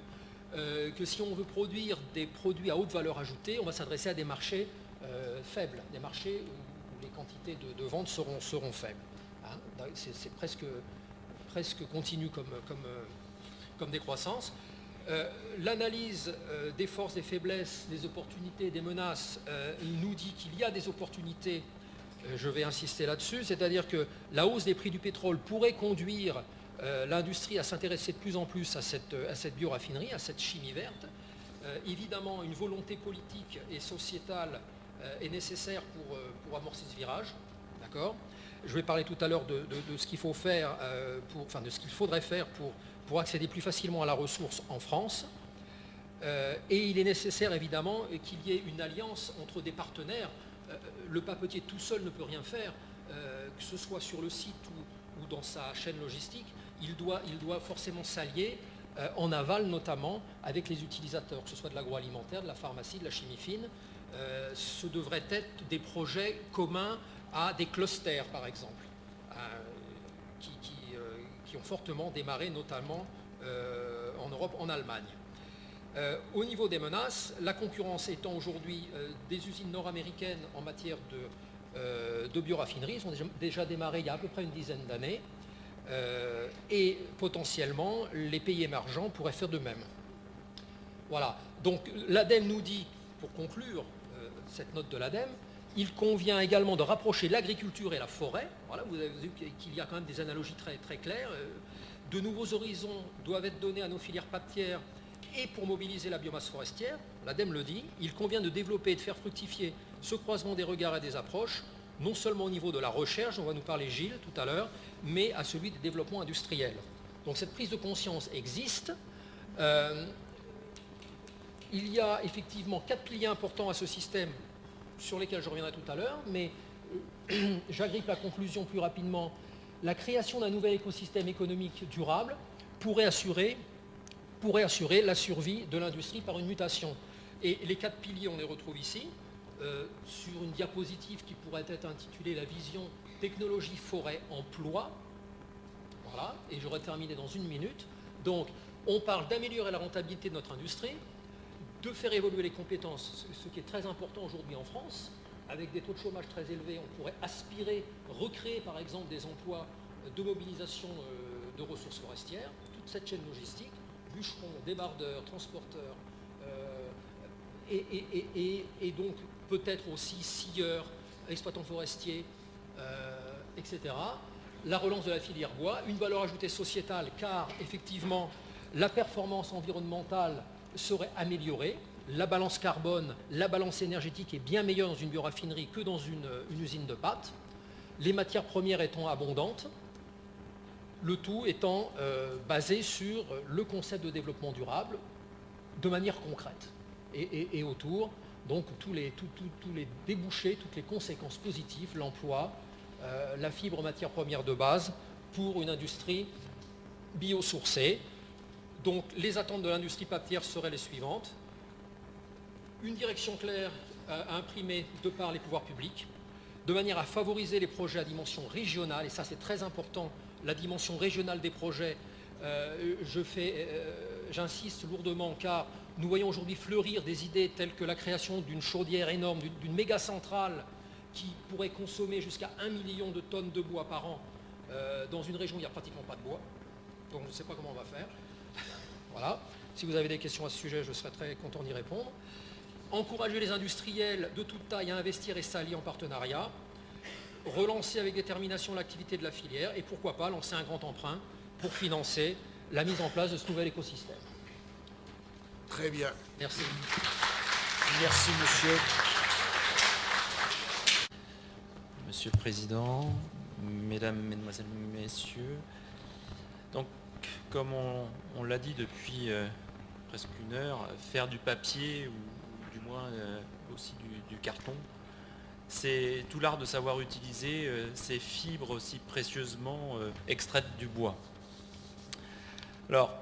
que si on veut produire des produits à haute valeur ajoutée, on va s'adresser à des marchés faibles, des marchés où les quantités de vente seront faibles. Hein, c'est presque continu comme décroissance. L'analyse des forces, des faiblesses, des opportunités, des menaces nous dit qu'il y a des opportunités, je vais insister là-dessus, c'est-à-dire que la hausse des prix du pétrole pourrait conduire l'industrie à s'intéresser de plus en plus à cette bioraffinerie, à cette chimie verte. Évidemment, une volonté politique et sociétale est nécessaire pour amorcer ce virage. D'accord ? Je vais parler tout à l'heure de ce qu'il faut faire, de ce qu'il faudrait faire pour accéder plus facilement à la ressource en France. Et il est nécessaire évidemment qu'il y ait une alliance entre des partenaires. Le papetier tout seul ne peut rien faire, que ce soit sur le site ou dans sa chaîne logistique. Il doit forcément s'allier en aval notamment avec les utilisateurs, que ce soit de l'agroalimentaire, de la pharmacie, de la chimie fine. Ce devraient être des projets communs à des clusters par exemple, qui ont fortement démarré notamment en Europe, en Allemagne. Au niveau des menaces, la concurrence étant aujourd'hui des usines nord-américaines en matière de bioraffinerie, sont déjà démarrées il y a à peu près une dizaine d'années, et potentiellement les pays émergents pourraient faire de même. Voilà, donc l'ADEME nous dit, pour conclure cette note de l'ADEME, il convient également de rapprocher l'agriculture et la forêt. Voilà, vous avez vu qu'il y a quand même des analogies très, très claires. De nouveaux horizons doivent être donnés à nos filières papetières et pour mobiliser la biomasse forestière. L'ADEME le dit, il convient de développer et de faire fructifier ce croisement des regards et des approches, non seulement au niveau de la recherche, dont va nous parler Gilles tout à l'heure, mais à celui des développements industriels. Donc cette prise de conscience existe. Il y a effectivement 4 piliers importants à ce système sur lesquels je reviendrai tout à l'heure, mais j'agrippe la conclusion plus rapidement. La création d'un nouvel écosystème économique durable pourrait assurer la survie de l'industrie par une mutation. Et les 4 piliers, on les retrouve ici, sur une diapositive qui pourrait être intitulée « La vision technologie, forêt, emploi ». Voilà, et j'aurai terminé dans 1 minute. Donc, on parle d'améliorer la rentabilité de notre industrie, de faire évoluer les compétences, ce qui est très important aujourd'hui en France. Avec des taux de chômage très élevés, on pourrait aspirer, recréer par exemple des emplois de mobilisation de ressources forestières, toute cette chaîne logistique, bûcherons, débardeurs, transporteurs, et donc peut-être aussi scieurs, exploitants forestiers, etc. La relance de la filière bois, une valeur ajoutée sociétale, car effectivement la performance environnementale serait améliorée. La balance carbone, la balance énergétique est bien meilleure dans une bioraffinerie que dans une usine de pâtes. Les matières premières étant abondantes, le tout étant basé sur le concept de développement durable de manière concrète. Et autour, Donc tous les débouchés, toutes les conséquences positives, l'emploi, la fibre matière première de base pour une industrie biosourcée. Donc les attentes de l'industrie papier seraient les suivantes. Une direction claire à imprimer de par les pouvoirs publics, de manière à favoriser les projets à dimension régionale, et ça c'est très important, la dimension régionale des projets, j'insiste lourdement car nous voyons aujourd'hui fleurir des idées telles que la création d'une chaudière énorme, d'une méga centrale qui pourrait consommer jusqu'à 1 million de tonnes de bois par an dans une région où il n'y a pratiquement pas de bois. Donc je ne sais pas comment on va faire. Voilà. Si vous avez des questions à ce sujet, je serai très content d'y répondre. Encourager les industriels de toute taille à investir et s'allier en partenariat. Relancer avec détermination l'activité de la filière et pourquoi pas lancer un grand emprunt pour financer la mise en place de ce nouvel écosystème. Très bien. Merci. Merci, monsieur. Monsieur le Président, Mesdames, Mesdemoiselles, Messieurs, donc comme on l'a dit depuis presque une heure, faire du papier ou du moins aussi du carton, c'est tout l'art de savoir utiliser ces fibres aussi précieusement extraites du bois. Alors,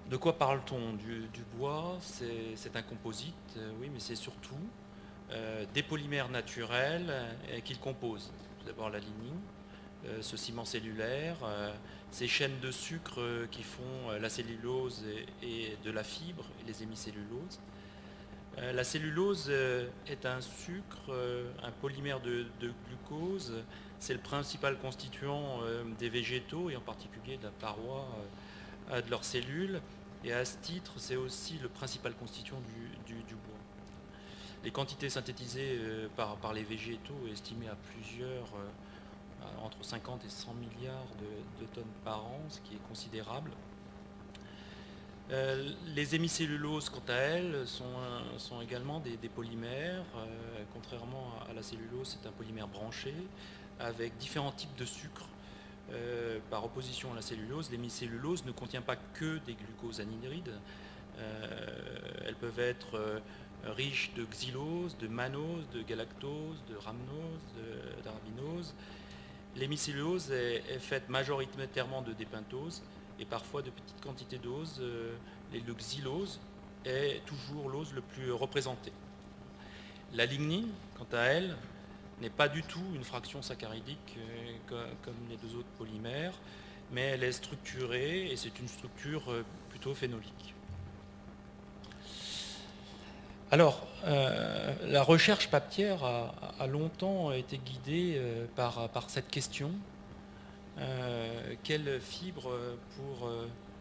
de quoi parle-t-on? Du bois, c'est un composite, oui, mais c'est surtout des polymères naturels qu'il compose. Tout d'abord la lignine, ce ciment cellulaire, ces chaînes de sucre qui font la cellulose et de la fibre et les hémicelluloses. La cellulose est un sucre, un polymère de glucose. C'est le principal constituant des végétaux et en particulier de la paroi de leurs cellules. Et à ce titre, c'est aussi le principal constituant du bois. Les quantités synthétisées par les végétaux estimées à plusieurs, entre 50 et 100 milliards de tonnes par an, ce qui est considérable. Les hémicelluloses, quant à elles, sont également des polymères. Contrairement à la cellulose, c'est un polymère branché avec différents types de sucres. Par opposition à la cellulose, l'hémicellulose ne contient pas que des glucosanhydrides. Elles peuvent être riches de xylose, de mannose, de galactose, de rhamnose, d'arabinose. L'hémicellulose est faite majoritairement de dépentose et parfois de petites quantités d'ose. Le xylose est toujours l'ose le plus représenté. La lignine, quant à elle, n'est pas du tout une fraction saccharidique comme les deux autres polymères, mais elle est structurée et c'est une structure plutôt phénolique. Alors, la recherche papière a longtemps été guidée par cette question. Quelle fibre pour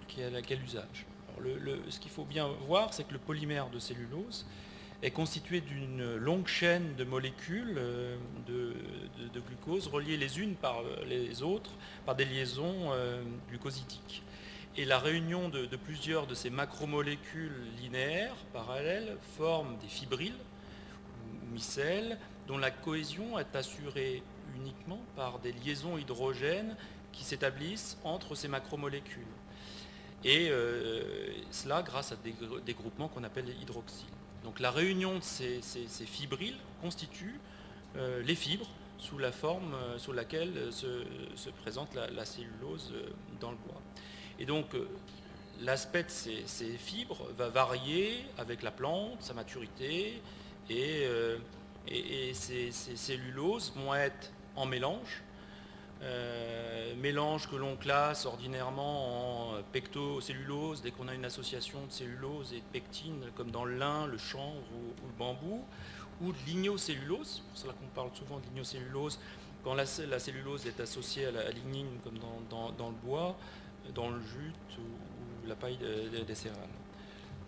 quel usage? Alors, ce qu'il faut bien voir, c'est que le polymère de cellulose est constitué d'une longue chaîne de molécules de glucose reliées les unes par les autres par des liaisons glucositiques. Et la réunion de plusieurs de ces macromolécules linéaires parallèles forme des fibrilles ou micelles dont la cohésion est assurée uniquement par des liaisons hydrogènes qui s'établissent entre ces macromolécules. Et cela grâce à des groupements qu'on appelle les hydroxyles. Donc la réunion de ces fibrilles constitue les fibres sous la forme sous laquelle se présente la cellulose dans le bois. Et donc l'aspect de ces fibres va varier avec la plante, sa maturité, et ces celluloses vont être en mélange. Mélange que l'on classe ordinairement en pectocellulose dès qu'on a une association de cellulose et de pectine comme dans le lin, le chanvre ou le bambou, ou de lignocellulose, c'est pour cela qu'on parle souvent de lignocellulose quand la cellulose est associée à la lignine comme dans le bois, dans le jute ou la paille des céréales.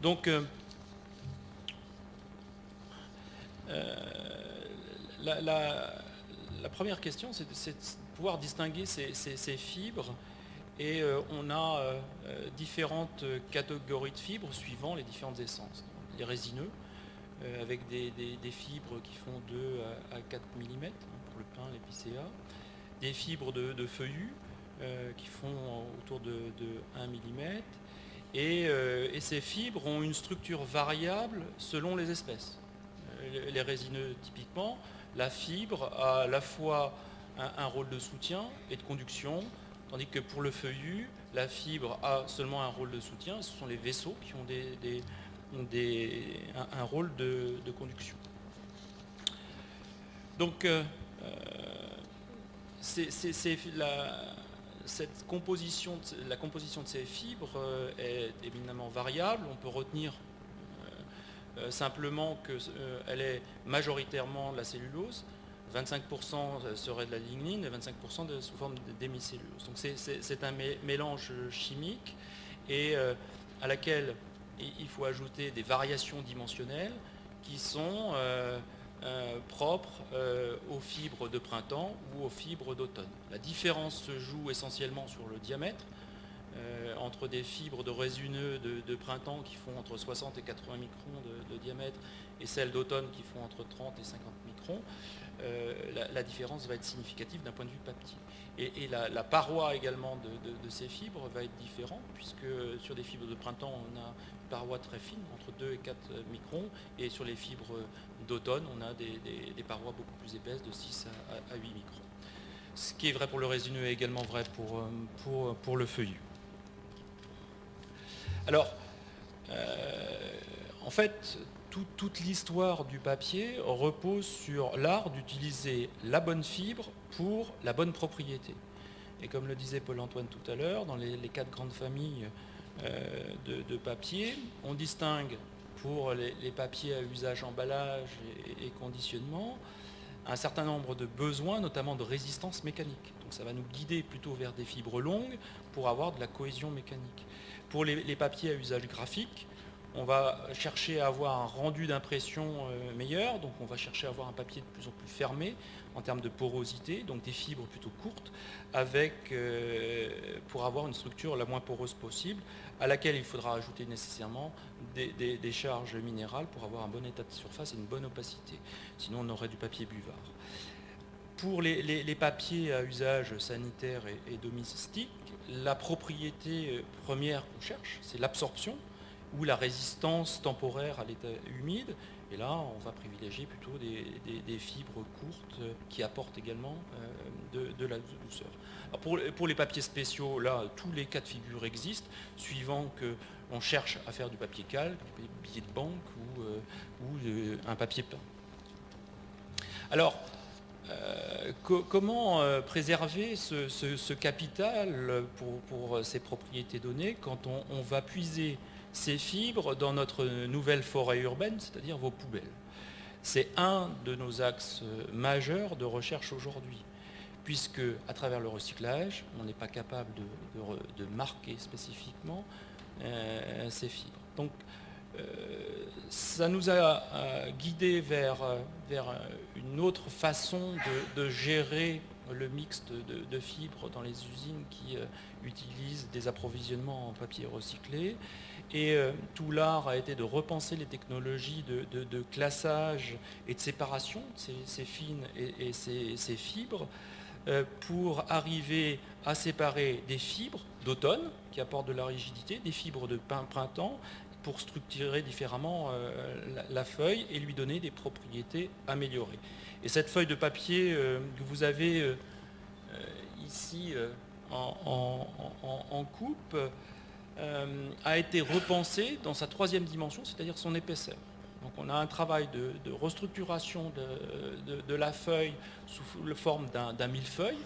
Donc la première question, c'est de pouvoir distinguer ces fibres et on a différentes catégories de fibres suivant les différentes essences. Les résineux, avec des fibres qui font 2 à 4 mm pour le pin, l'épicéa, des fibres de feuillus qui font autour de 1 mm, et ces fibres ont une structure variable selon les espèces. les résineux typiquement, la fibre a à la fois un rôle de soutien et de conduction, tandis que pour le feuillu, la fibre a seulement un rôle de soutien, ce sont les vaisseaux qui ont un rôle de conduction. Donc la composition de ces fibres est éminemment variable. On peut retenir simplement qu'elle est majoritairement de la cellulose, 25% serait de la lignine et 25% sous forme d'hémicellulose. Donc c'est un mélange chimique et à laquelle il faut ajouter des variations dimensionnelles qui sont propres aux fibres de printemps ou aux fibres d'automne. La différence se joue essentiellement sur le diamètre, entre des fibres de résineux de printemps qui font entre 60 et 80 microns de diamètre et celles d'automne qui font entre 30 et 50 microns. La différence va être significative d'un point de vue papier. Et la paroi également de ces fibres va être différente, puisque sur des fibres de printemps, on a une paroi très fine, entre 2 et 4 microns, et sur les fibres d'automne, on a des parois beaucoup plus épaisses, de 6 à 8 microns. Ce qui est vrai pour le résineux est également vrai pour le feuillu. Alors, en fait, toute l'histoire du papier repose sur l'art d'utiliser la bonne fibre pour la bonne propriété. Et comme le disait Paul-Antoine tout à l'heure, dans les 4 grandes familles de papier, on distingue pour les papiers à usage emballage et conditionnement un certain nombre de besoins, notamment de résistance mécanique. Donc ça va nous guider plutôt vers des fibres longues pour avoir de la cohésion mécanique. Pour les papiers à usage graphique, on va chercher à avoir un rendu d'impression meilleur, donc on va chercher à avoir un papier de plus en plus fermé en termes de porosité, donc des fibres plutôt courtes, pour avoir une structure la moins poreuse possible, à laquelle il faudra ajouter nécessairement des charges minérales pour avoir un bon état de surface et une bonne opacité. Sinon on aurait du papier buvard. Pour les papiers à usage sanitaire et domestique, la propriété première qu'on cherche, c'est l'absorption ou la résistance temporaire à l'état humide. Et là, on va privilégier plutôt des fibres courtes qui apportent également de la douceur. Alors pour les papiers spéciaux, là, tous les cas de figure existent, suivant qu'on cherche à faire du papier calque, du billet de banque ou un papier peint. Alors, comment préserver ce capital pour ses propriétés données quand on va puiser ces fibres dans notre nouvelle forêt urbaine, c'est-à-dire vos poubelles? C'est un de nos axes majeurs de recherche aujourd'hui, puisque à travers le recyclage, on n'est pas capable de marquer spécifiquement ces fibres. Donc, ça nous a guidés vers une autre façon de gérer le mix de fibres dans les usines qui utilisent des approvisionnements en papier recyclé. Et tout l'art a été de repenser les technologies de classage et de séparation de ces fines et ces fibres pour arriver à séparer des fibres d'automne qui apportent de la rigidité, des fibres de printemps, pour structurer différemment la feuille et lui donner des propriétés améliorées. Et cette feuille de papier que vous avez ici en coupe a été repensée dans sa 3e dimension, c'est-à-dire son épaisseur. Donc on a un travail de restructuration de la feuille sous la forme d'un millefeuille,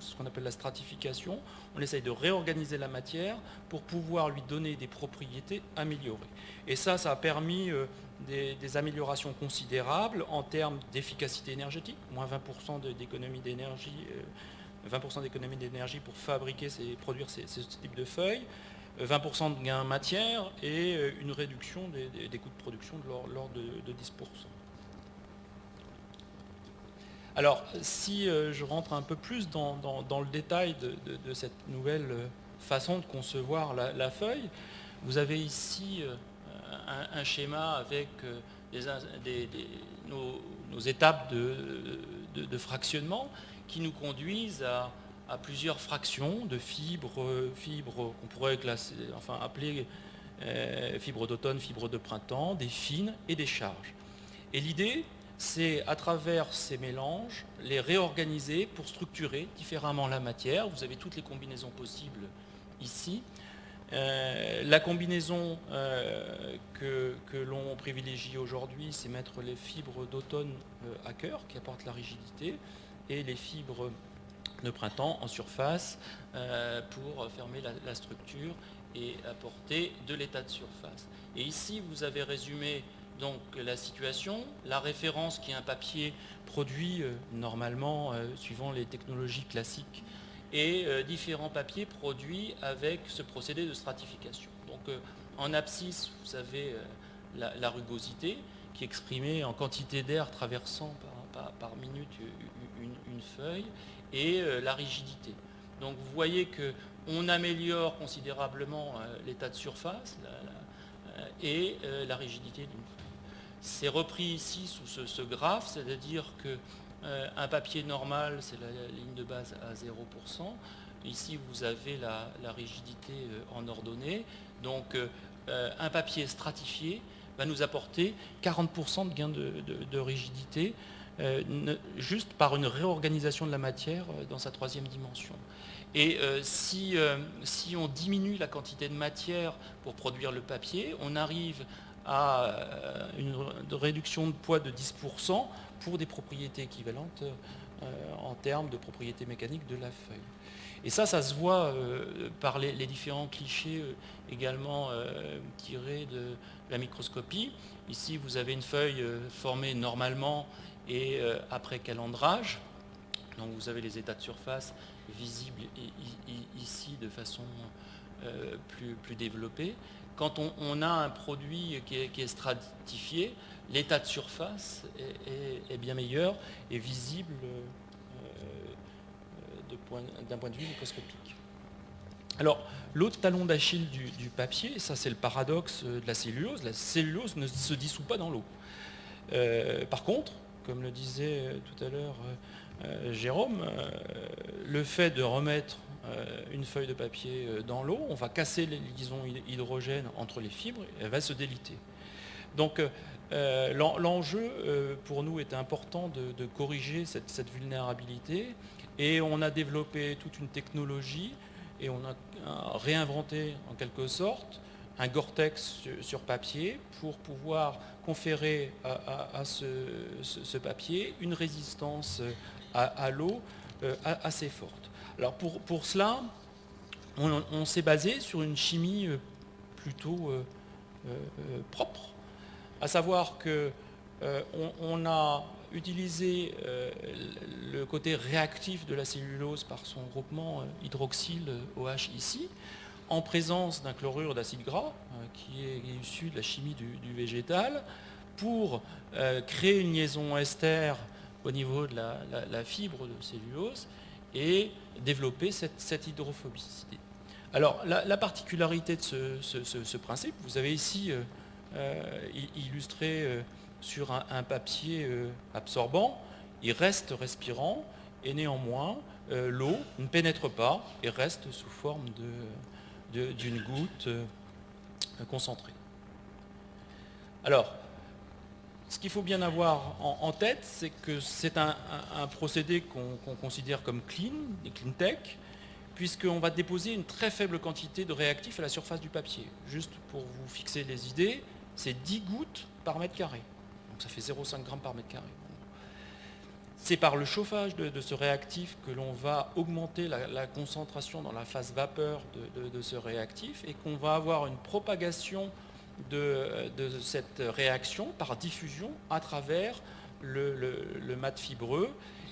ce qu'on appelle la stratification. On essaye de réorganiser la matière pour pouvoir lui donner des propriétés améliorées. Et ça a permis des améliorations considérables en termes d'efficacité énergétique, moins 20% d'économie d'énergie, 20% d'économie d'énergie pour fabriquer, produire ce type de feuilles, 20% de gain en matière et une réduction des coûts de production de l'ordre de 10%. Alors, si je rentre un peu plus dans le détail de cette nouvelle façon de concevoir la feuille, vous avez ici un schéma avec nos étapes de fractionnement qui nous conduisent à plusieurs fractions de fibres qu'on pourrait appeler fibres d'automne, fibres de printemps, des fines et des charges. Et l'idée, c'est à travers ces mélanges, les réorganiser pour structurer différemment la matière. Vous avez toutes les combinaisons possibles ici. La combinaison que l'on privilégie aujourd'hui, c'est mettre les fibres d'automne à cœur qui apportent la rigidité et les fibres de printemps en surface pour fermer la structure et apporter de l'état de surface. Et ici, vous avez résumé donc la situation, la référence qui est un papier produit normalement suivant les technologies classiques et différents papiers produits avec ce procédé de stratification. Donc en abscisse, vous avez la rugosité qui est exprimée en quantité d'air traversant par minute une feuille et la rigidité. Donc vous voyez qu'on améliore considérablement l'état de surface et la rigidité d'une feuille. C'est repris ici sous ce graphe, c'est-à-dire que un papier normal, c'est la ligne de base à 0%. Ici, vous avez la rigidité en ordonnée. Donc, un papier stratifié va nous apporter 40% de gain de rigidité, juste par une réorganisation de la matière dans sa troisième dimension. Et si on diminue la quantité de matière pour produire le papier, on arrive à une réduction de poids de 10% pour des propriétés équivalentes en termes de propriétés mécaniques de la feuille. Et ça se voit par les différents clichés également tirés de la microscopie. Ici, vous avez une feuille formée normalement et après calendrage. Donc vous avez les états de surface visibles ici de façon plus développée. Quand on a un produit qui est stratifié, l'état de surface est bien meilleur et visible d'un point de vue microscopique. Alors, l'autre talon d'Achille du papier, ça c'est le paradoxe de la cellulose ne se dissout pas dans l'eau. Par contre, comme le disait tout à l'heure Jérôme, le fait de remettre une feuille de papier dans l'eau, on va casser les liaisons hydrogènes entre les fibres et elle va se déliter. Donc l'enjeu pour nous était important de corriger cette vulnérabilité et on a développé toute une technologie et on a réinventé en quelque sorte un Gore-Tex sur papier pour pouvoir conférer à ce papier une résistance à l'eau assez forte. Alors pour cela, on s'est basé sur une chimie plutôt propre, à savoir qu'on a utilisé le côté réactif de la cellulose par son groupement hydroxyle OH ici, en présence d'un chlorure d'acide gras qui est issu de la chimie du végétal, pour créer une liaison ester au niveau de la fibre de cellulose et développer cette hydrophobicité. Alors la particularité de ce principe, vous avez ici illustré sur un papier absorbant, il reste respirant et néanmoins l'eau ne pénètre pas et reste sous forme d'une goutte concentrée. Alors, ce qu'il faut bien avoir en tête, c'est que c'est un procédé qu'on considère comme clean, des clean tech, puisqu'on va déposer une très faible quantité de réactifs à la surface du papier. Juste pour vous fixer les idées, c'est 10 gouttes par mètre carré. Donc ça fait 0,5 g par mètre carré. C'est par le chauffage de ce réactif que l'on va augmenter la concentration dans la phase vapeur de ce réactif et qu'on va avoir une propagation de cette réaction par diffusion à travers le mat fibreux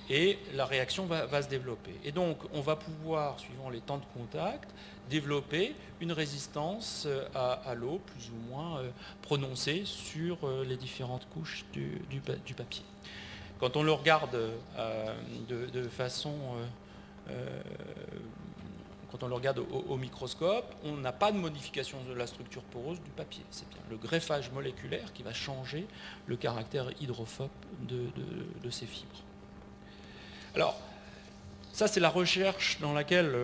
et la réaction va se développer. Et donc on va pouvoir, suivant les temps de contact, développer une résistance à l'eau plus ou moins prononcée sur les différentes couches du papier. Quand on le regarde de façon... quand on le regarde au microscope, on n'a pas de modification de la structure poreuse du papier. C'est bien le greffage moléculaire qui va changer le caractère hydrophobe de ces fibres. Alors, ça c'est la recherche dans laquelle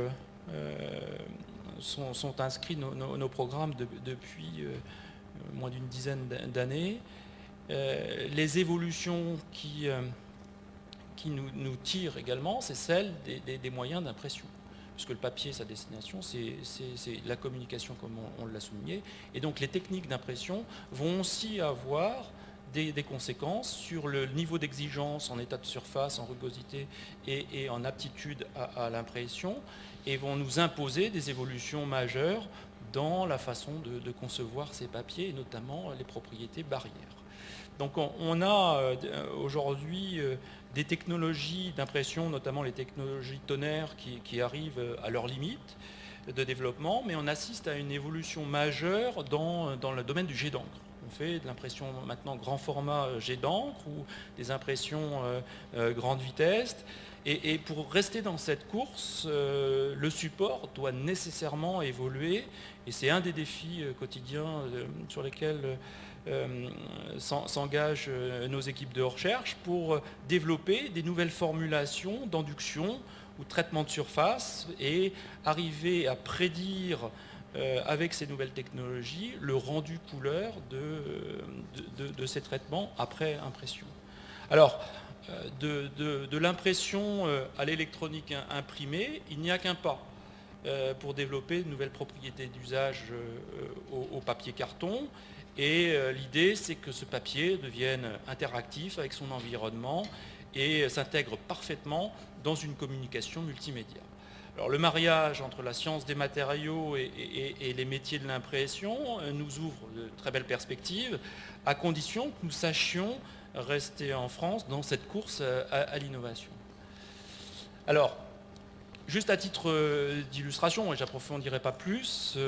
sont inscrits nos programmes depuis moins d'une dizaine d'années. Les évolutions qui nous tirent également, c'est celle des moyens d'impression. Puisque le papier, sa destination, c'est la communication, comme on l'a souligné. Et donc les techniques d'impression vont aussi avoir des conséquences sur le niveau d'exigence en état de surface, en rugosité et en aptitude à l'impression, et vont nous imposer des évolutions majeures dans la façon de concevoir ces papiers, et notamment les propriétés barrières. Donc on a aujourd'hui des technologies d'impression, notamment les technologies tonnerre qui arrivent à leurs limites de développement, mais on assiste à une évolution majeure dans le domaine du jet d'encre. On fait de l'impression maintenant grand format jet d'encre ou des impressions grande vitesse. Et pour rester dans cette course, le support doit nécessairement évoluer. Et c'est un des défis quotidiens sur lesquels s'engagent nos équipes de recherche pour développer des nouvelles formulations d'induction ou de traitement de surface et arriver à prédire avec ces nouvelles technologies le rendu couleur de ces traitements après impression. Alors, de l'impression à l'électronique imprimée, il n'y a qu'un pas pour développer de nouvelles propriétés d'usage au papier carton. Et l'idée, c'est que ce papier devienne interactif avec son environnement et s'intègre parfaitement dans une communication multimédia. Alors, le mariage entre la science des matériaux et les métiers de l'impression nous ouvre de très belles perspectives, à condition que nous sachions rester en France dans cette course à l'innovation. Alors, juste à titre d'illustration, et j'approfondirai pas plus,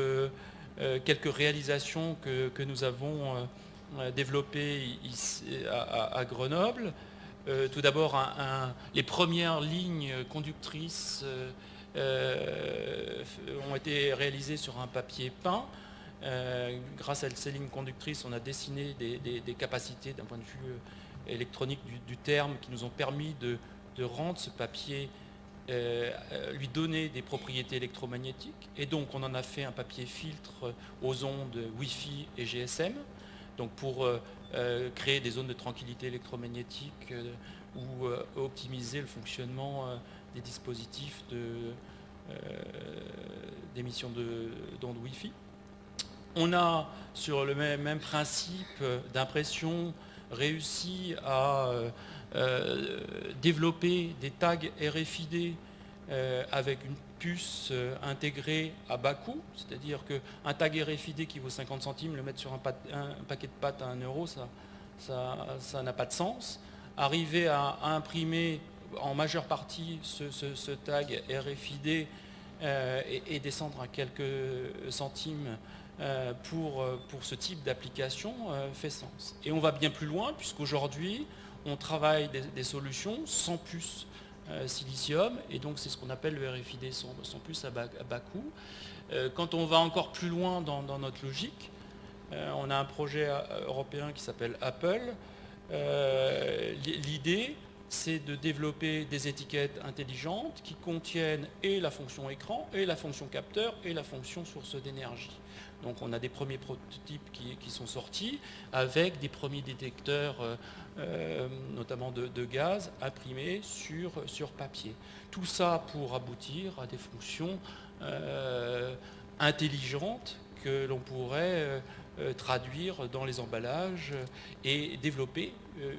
quelques réalisations que nous avons développées ici à Grenoble. Tout d'abord, les premières lignes conductrices ont été réalisées sur un papier peint. Grâce à ces lignes conductrices, on a dessiné des capacités d'un point de vue électronique du terme qui nous ont permis de rendre ce papier, lui donner des propriétés électromagnétiques. Et donc on en a fait un papier filtre aux ondes Wi-Fi et GSM, donc pour créer des zones de tranquillité électromagnétique ou optimiser le fonctionnement des dispositifs d'émission d'ondes Wi-Fi. On a, sur le même principe d'impression, réussi à développer des tags RFID avec une puce intégrée à bas coût, c'est-à-dire qu'un tag RFID qui vaut 50 centimes, le mettre sur un paquet de pâtes à 1 euro, ça n'a pas de sens. Arriver à imprimer en majeure partie ce tag RFID et descendre à quelques centimes pour ce type d'application fait sens. Et on va bien plus loin, puisqu'aujourd'hui, on travaille des solutions sans puce silicium, et donc c'est ce qu'on appelle le RFID sans puce à bas coût. Quand on va encore plus loin dans notre logique, on a un projet européen qui s'appelle Apple. L'idée, c'est de développer des étiquettes intelligentes qui contiennent et la fonction écran, et la fonction capteur, et la fonction source d'énergie. Donc on a des premiers prototypes qui sont sortis avec des premiers détecteurs, notamment de gaz, imprimés sur papier. Tout ça pour aboutir à des fonctions intelligentes que l'on pourrait traduire dans les emballages et développer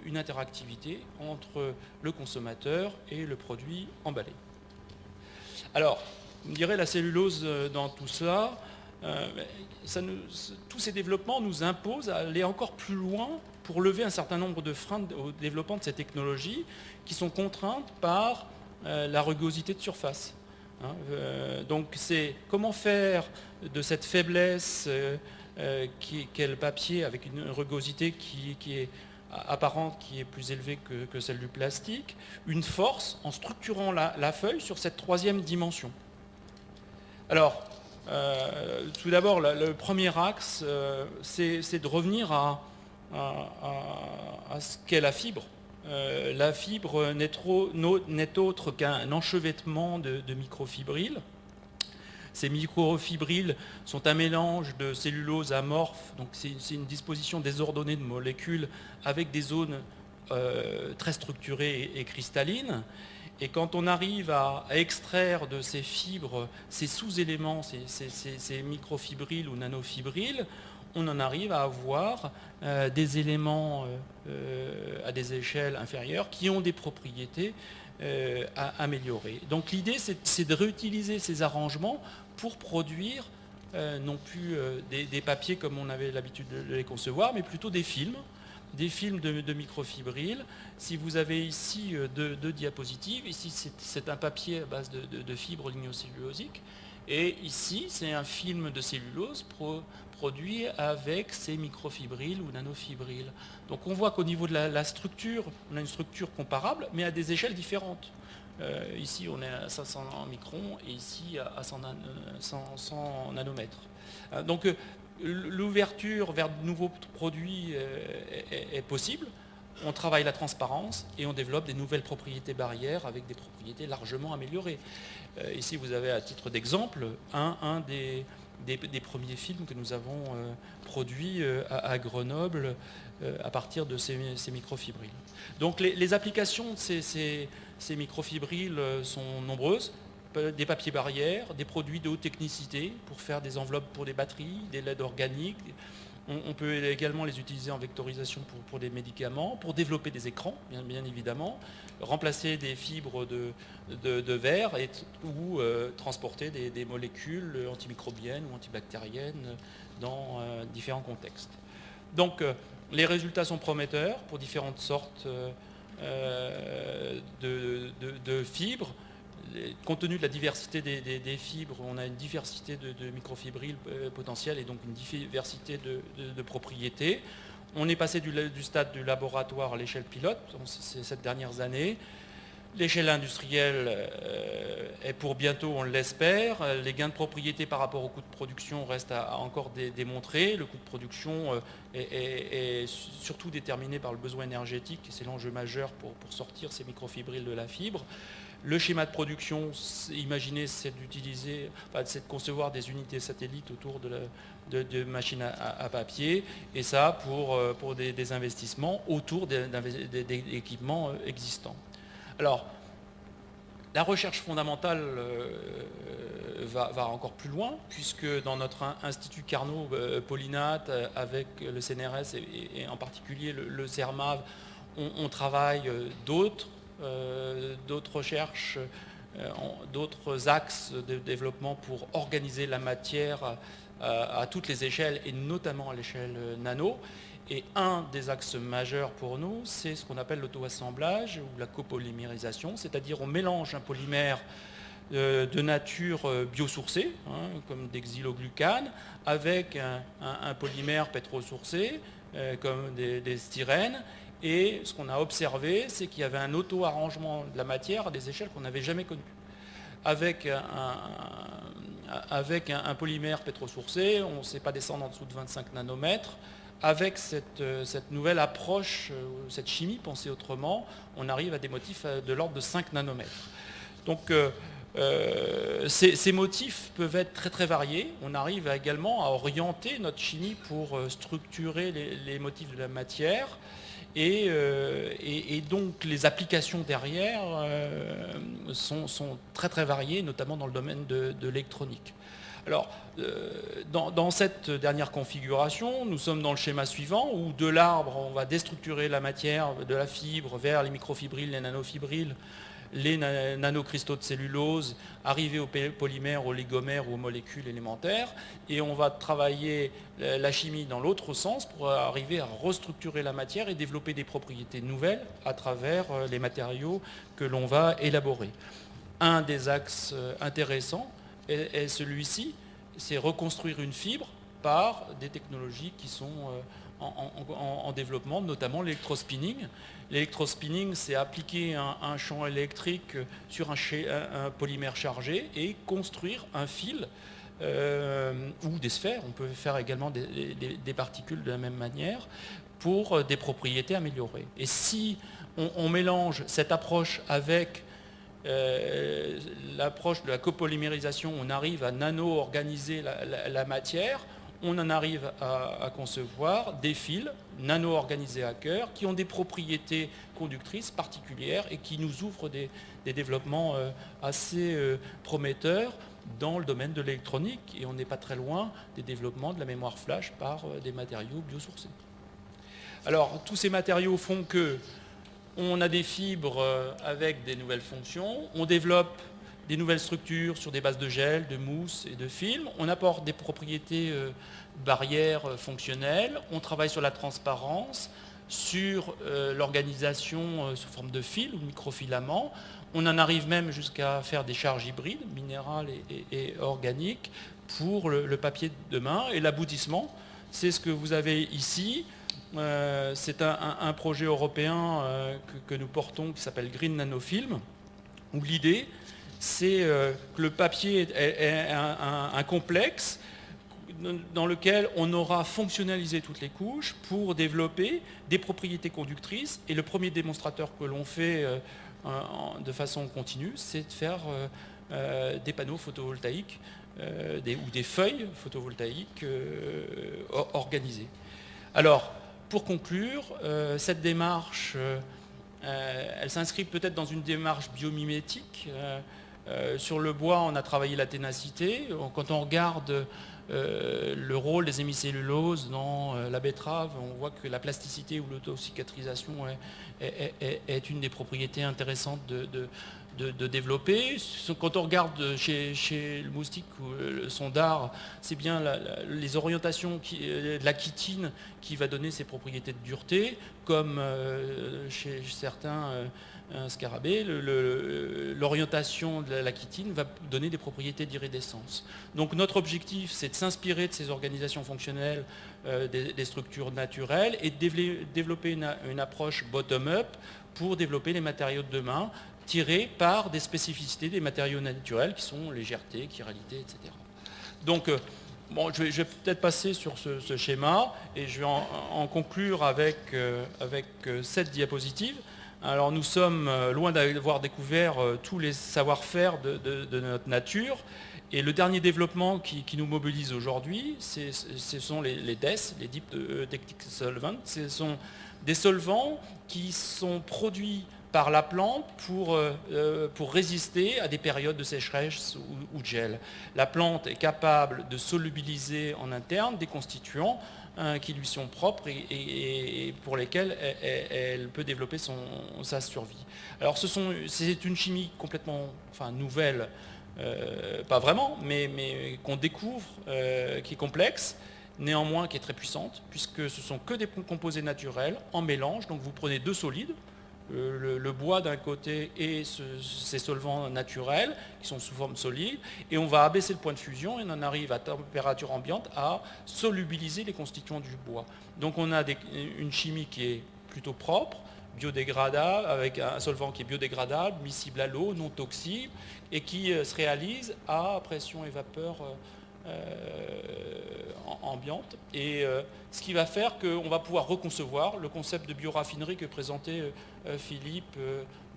une interactivité entre le consommateur et le produit emballé. Alors, vous me direz, la cellulose dans tout ça, tous ces développements nous imposent d'aller encore plus loin pour lever un certain nombre de freins au développement de ces technologies qui sont contraintes par la rugosité de surface. Donc c'est comment faire de cette faiblesse qu'est le papier avec une rugosité qui est apparente, qui est plus élevée que celle du plastique, une force en structurant la feuille sur cette troisième dimension. Alors, tout d'abord, le premier axe, c'est de revenir à ce qu'est la fibre. La fibre n'est autre qu'un enchevêtrement de microfibrilles Ces microfibrilles sont un mélange de cellulose amorphe, donc c'est une disposition désordonnée de molécules avec des zones très structurées et cristallines. Et quand on arrive à extraire de ces fibres ces sous-éléments, ces microfibrilles ou nanofibrilles, on en arrive à avoir des éléments à des échelles inférieures qui ont des propriétés à améliorer. Donc l'idée, c'est de réutiliser ces arrangements pour produire non plus des papiers comme on avait l'habitude de les concevoir, mais plutôt des films de microfibrilles. Si vous avez ici deux diapositives, ici c'est un papier à base de fibres lignocellulosiques, et ici c'est un film de cellulose produit avec ces microfibrilles ou nanofibrilles. Donc on voit qu'au niveau de la structure, on a une structure comparable, mais à des échelles différentes. Ici on est à 500 microns et ici à 100 nanomètres. Donc l'ouverture vers de nouveaux produits est possible. On travaille la transparence et on développe des nouvelles propriétés barrières avec des propriétés largement améliorées. Ici, vous avez à titre d'exemple un des premiers films que nous avons produits à Grenoble à partir de ces microfibrilles. Donc les applications de ces microfibrilles sont nombreuses. Des papiers barrières, des produits de haute technicité pour faire des enveloppes pour des batteries, des LED organiques. On peut également les utiliser en vectorisation pour des médicaments, pour développer des écrans, bien évidemment, remplacer des fibres de verre ou transporter des molécules antimicrobiennes ou antibactériennes dans différents contextes. Donc les résultats sont prometteurs pour différentes sortes de fibres. Compte tenu de la diversité des fibres, on a une diversité de microfibrilles potentielles et donc une diversité de propriétés. On est passé du stade du laboratoire à l'échelle pilote ces dernières années. L'échelle industrielle est pour bientôt, on l'espère. Les gains de propriété par rapport au coût de production restent à encore démontrer. Le coût de production est surtout déterminé par le besoin énergétique et c'est l'enjeu majeur pour sortir ces microfibrilles de la fibre. Le schéma de production, imaginez, c'est de concevoir des unités satellites autour de machines à papier, et ça pour des investissements autour des équipements existants. Alors, la recherche fondamentale va encore plus loin, puisque dans notre institut Carnot Polynath, avec le CNRS et en particulier le CERMAV, on travaille d'autres recherches, d'autres axes de développement pour organiser la matière à toutes les échelles et notamment à l'échelle nano. Et un des axes majeurs pour nous, c'est ce qu'on appelle l'auto-assemblage ou la copolymérisation, c'est-à-dire on mélange un polymère de nature biosourcée, comme des xyloglucanes, avec un polymère pétrosourcé, comme des styrènes. Et ce qu'on a observé, c'est qu'il y avait un auto-arrangement de la matière à des échelles qu'on n'avait jamais connues. Avec un polymère pétrosourcé, on ne sait pas descendre en dessous de 25 nanomètres. Avec cette nouvelle approche, cette chimie pensée autrement, on arrive à des motifs de l'ordre de 5 nanomètres. Donc ces motifs peuvent être très très variés. On arrive également à orienter notre chimie pour structurer les motifs de la matière. Et donc les applications derrière sont très très variées, notamment dans le domaine de l'électronique. Alors, dans cette dernière configuration, nous sommes dans le schéma suivant, où de l'arbre, on va déstructurer la matière de la fibre vers les microfibrilles, les nanofibrilles, les nanocristaux de cellulose, arriver aux polymères, aux oligomères ou aux molécules élémentaires, et on va travailler la chimie dans l'autre sens pour arriver à restructurer la matière et développer des propriétés nouvelles à travers les matériaux que l'on va élaborer. Un des axes intéressants est celui-ci, c'est reconstruire une fibre par des technologies qui sont en développement, notamment l'électrospinning. L'électrospinning, c'est appliquer un champ électrique sur un polymère chargé et construire un fil ou des sphères. On peut faire également des particules de la même manière pour des propriétés améliorées. Et si on mélange cette approche avec l'approche de la copolymérisation, on arrive à nano-organiser la matière, on en arrive à concevoir des fils nano-organisés à cœur qui ont des propriétés conductrices particulières et qui nous ouvrent des développements assez prometteurs dans le domaine de l'électronique, et on n'est pas très loin des développements de la mémoire flash par des matériaux biosourcés. Alors, tous ces matériaux font que on a des fibres avec des nouvelles fonctions, on développe des nouvelles structures sur des bases de gel, de mousse et de film, on apporte des propriétés barrières fonctionnelles, on travaille sur la transparence, sur l'organisation sous forme de fils ou de microfilaments. On en arrive même jusqu'à faire des charges hybrides, minérales et organiques, pour le papier de demain. Et l'aboutissement, c'est ce que vous avez ici. C'est un projet européen que nous portons qui s'appelle Green Nanofilm, où l'idée, c'est que le papier est un complexe dans lequel on aura fonctionnalisé toutes les couches pour développer des propriétés conductrices. Et le premier démonstrateur que l'on fait de façon continue, c'est de faire des panneaux photovoltaïques ou des feuilles photovoltaïques organisées. Alors, pour conclure, cette démarche, elle s'inscrit peut-être dans une démarche biomimétique. Sur le bois, on a travaillé la ténacité. Quand on regarde le rôle des hémicelluloses dans la betterave, on voit que la plasticité ou l'autocicatrisation est une des propriétés intéressantes de développer. Quand on regarde chez le moustique ou son dard, c'est bien les orientations de la chitine qui va donner ses propriétés de dureté, comme chez certains scarabées, l'orientation de la chitine va donner des propriétés d'iridescence. Donc notre objectif, c'est de s'inspirer de ces organisations fonctionnelles des structures naturelles et de développer une approche bottom-up pour développer les matériaux de demain, tirés par des spécificités des matériaux naturels qui sont légèreté, chiralité, etc. Donc, bon, je vais peut-être passer sur ce schéma et je vais en conclure avec 7 diapositives. Alors nous sommes loin d'avoir découvert tous les savoir-faire de notre nature, et le dernier développement qui nous mobilise aujourd'hui, ce sont les DES, les Deep Eutectic Solvents. Ce sont des solvants qui sont produits par la plante pour résister à des périodes de sécheresse ou de gel. La plante est capable de solubiliser en interne des constituants qui lui sont propres et pour lesquels elle peut développer sa survie. Alors c'est une chimie complètement nouvelle, pas vraiment, mais qu'on découvre, qui est complexe, néanmoins qui est très puissante, puisque ce sont que des composés naturels en mélange. Donc vous prenez 2 solides, le bois d'un côté et ces solvants naturels qui sont sous forme solide, et on va abaisser le point de fusion et on en arrive à température ambiante à solubiliser les constituants du bois. Donc on a une chimie qui est plutôt propre, biodégradable, avec un solvant qui est biodégradable, miscible à l'eau, non toxique, et qui se réalise à pression et vapeur ambiante, et ce qui va faire qu'on va pouvoir reconcevoir le concept de bioraffinerie que présentait Philippe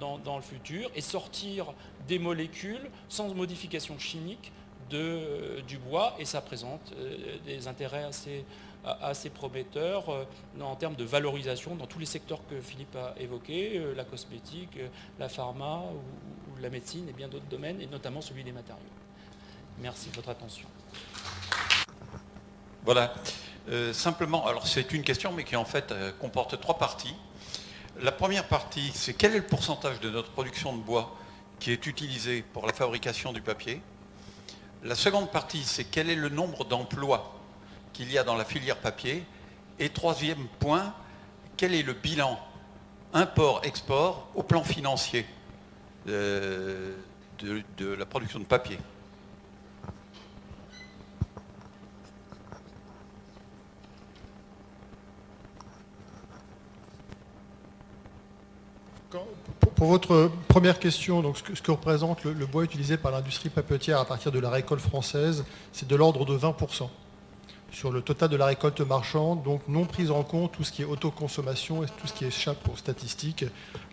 dans le futur, et sortir des molécules sans modification chimique du bois, et ça présente des intérêts assez prometteurs en termes de valorisation dans tous les secteurs que Philippe a évoqués, la cosmétique, la pharma ou la médecine et bien d'autres domaines, et notamment celui des matériaux. Merci de votre attention. Voilà. Simplement, alors c'est une question, mais qui en fait comporte 3 parties. La première partie, c'est quel est le pourcentage de notre production de bois qui est utilisé pour la fabrication du papier. La seconde partie, c'est quel est le nombre d'emplois qu'il y a dans la filière papier. Et troisième point, quel est le bilan import-export au plan financier de la production de papier. Pour votre première question, donc ce que représente le bois utilisé par l'industrie papetière à partir de la récolte française, c'est de l'ordre de 20%. sur le total de la récolte marchande, donc non prise en compte tout ce qui est autoconsommation et tout ce qui échappe aux statistiques.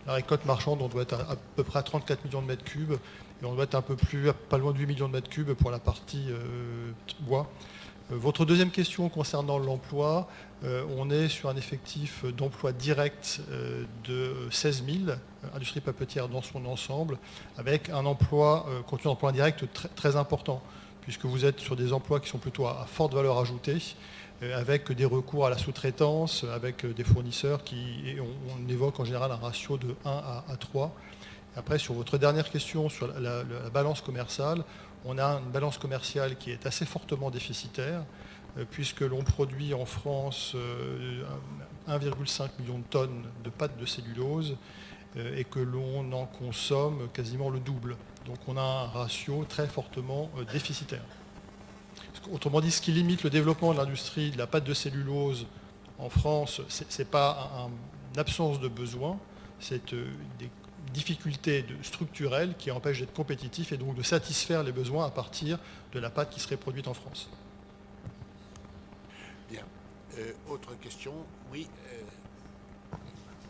La récolte marchande, on doit être à peu près à 34 millions de mètres cubes, et on doit être un peu plus, pas loin de 8 millions de mètres cubes pour la partie bois. Votre deuxième question concernant l'emploi, on est sur un effectif d'emploi direct de 16 000, industrie papetière dans son ensemble, avec un emploi, contenu d'emploi indirect très important, puisque vous êtes sur des emplois qui sont plutôt à forte valeur ajoutée, avec des recours à la sous-traitance, avec des fournisseurs et on évoque en général un ratio de 1 à 3. Après, sur votre dernière question sur la balance commerciale, on a une balance commerciale qui est assez fortement déficitaire, puisque l'on produit en France 1,5 million de tonnes de pâte de cellulose et que l'on en consomme quasiment le double. Donc on a un ratio très fortement déficitaire. Autrement dit, ce qui limite le développement de l'industrie de la pâte de cellulose en France, ce n'est pas une absence de besoin, c'est des difficultés structurelles qui empêchent d'être compétitif et donc de satisfaire les besoins à partir de la pâte qui serait produite en France. Bien. Autre question? Oui.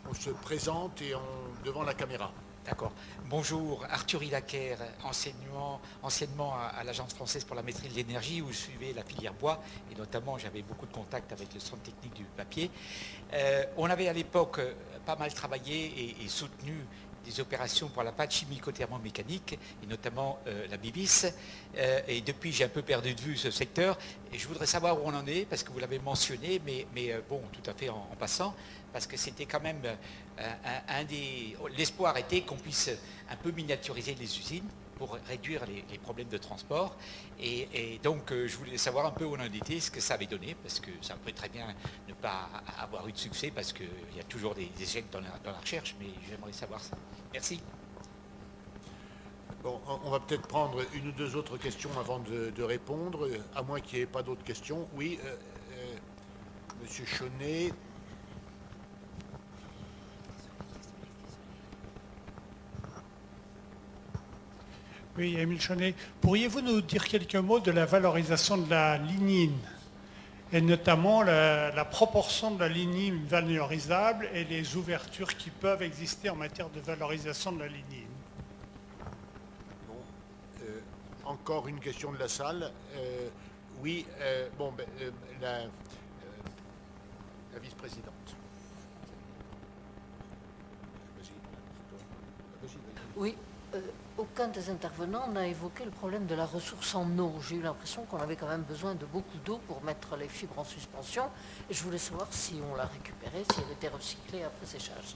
On se présente et devant la caméra. D'accord. Bonjour, Arthur Hilaker, anciennement à l'Agence française pour la maîtrise de l'énergie, où je suivais la filière bois, et notamment j'avais beaucoup de contacts avec le centre technique du papier. On avait à l'époque pas mal travaillé et soutenu des opérations pour la pâte chimico-thermomécanique, et notamment la Bivis. Et depuis, j'ai un peu perdu de vue ce secteur, et je voudrais savoir où on en est, parce que vous l'avez mentionné, mais bon, tout à fait en passant, parce que c'était quand même l'espoir était qu'on puisse un peu miniaturiser les usines pour réduire les problèmes de transport. Et donc, je voulais savoir un peu où on en était, ce que ça avait donné, parce que ça peut très bien ne pas avoir eu de succès, parce qu'il y a toujours des échecs dans la recherche, mais j'aimerais savoir ça. Merci. Bon, on va peut-être prendre une ou deux autres questions avant de répondre, à moins qu'il n'y ait pas d'autres questions. Oui, Monsieur Chaunet. Oui, Émile Chaunet. Pourriez-vous nous dire quelques mots de la valorisation de la lignine, et notamment la proportion de la lignine valorisable et les ouvertures qui peuvent exister en matière de valorisation de la lignine? Bon, encore une question de la salle. Oui, la vice-présidente. Oui, aucun des intervenants n'a évoqué le problème de la ressource en eau. J'ai eu l'impression qu'on avait quand même besoin de beaucoup d'eau pour mettre les fibres en suspension. Et je voulais savoir si on l'a récupérée, si elle était recyclée après séchage.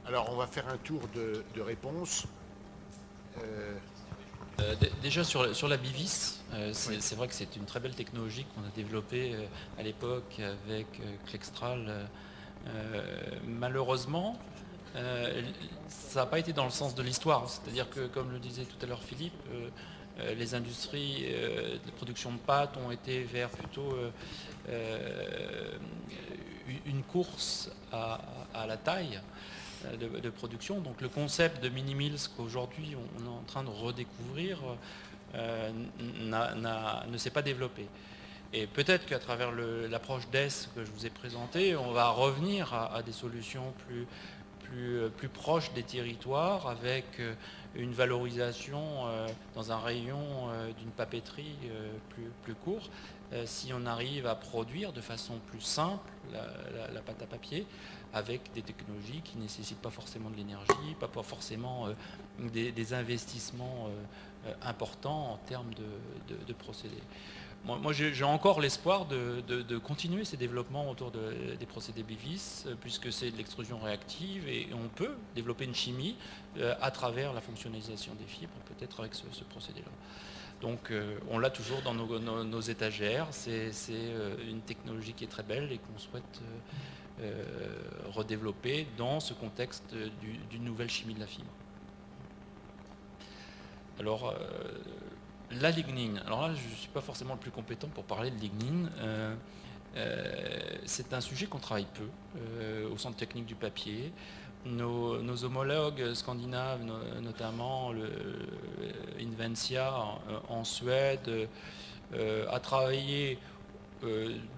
Alors, on va faire un tour de réponse. Déjà sur la Bivis, c'est vrai que c'est une très belle technologie qu'on a développée à l'époque avec Klextral. Malheureusement, ça n'a pas été dans le sens de l'histoire. C'est-à-dire que, comme le disait tout à l'heure Philippe, les industries de production de pâtes ont été vers plutôt une course à la taille de production. Donc le concept de mini-mills qu'aujourd'hui on est en train de redécouvrir ne s'est pas développé. Et peut-être qu'à travers l'approche DES que je vous ai présentée, on va revenir à des solutions plus proches des territoires, avec une valorisation dans un rayon d'une papeterie plus court, si on arrive à produire de façon plus simple la pâte à papier, avec des technologies qui ne nécessitent pas forcément de l'énergie, pas forcément des investissements importants en termes de procédés. Moi j'ai encore l'espoir de continuer ces développements autour des procédés Bivis, puisque c'est de l'extrusion réactive et on peut développer une chimie à travers la fonctionnalisation des fibres, peut-être avec ce procédé-là. Donc on l'a toujours dans nos étagères, c'est une technologie qui est très belle et qu'on souhaite redévelopper dans ce contexte d'une nouvelle chimie de la fibre. Alors, la lignine, alors là je ne suis pas forcément le plus compétent pour parler de lignine. C'est un sujet qu'on travaille peu au Centre technique du papier. Nos homologues scandinaves, notamment le Inventia en Suède, à travailler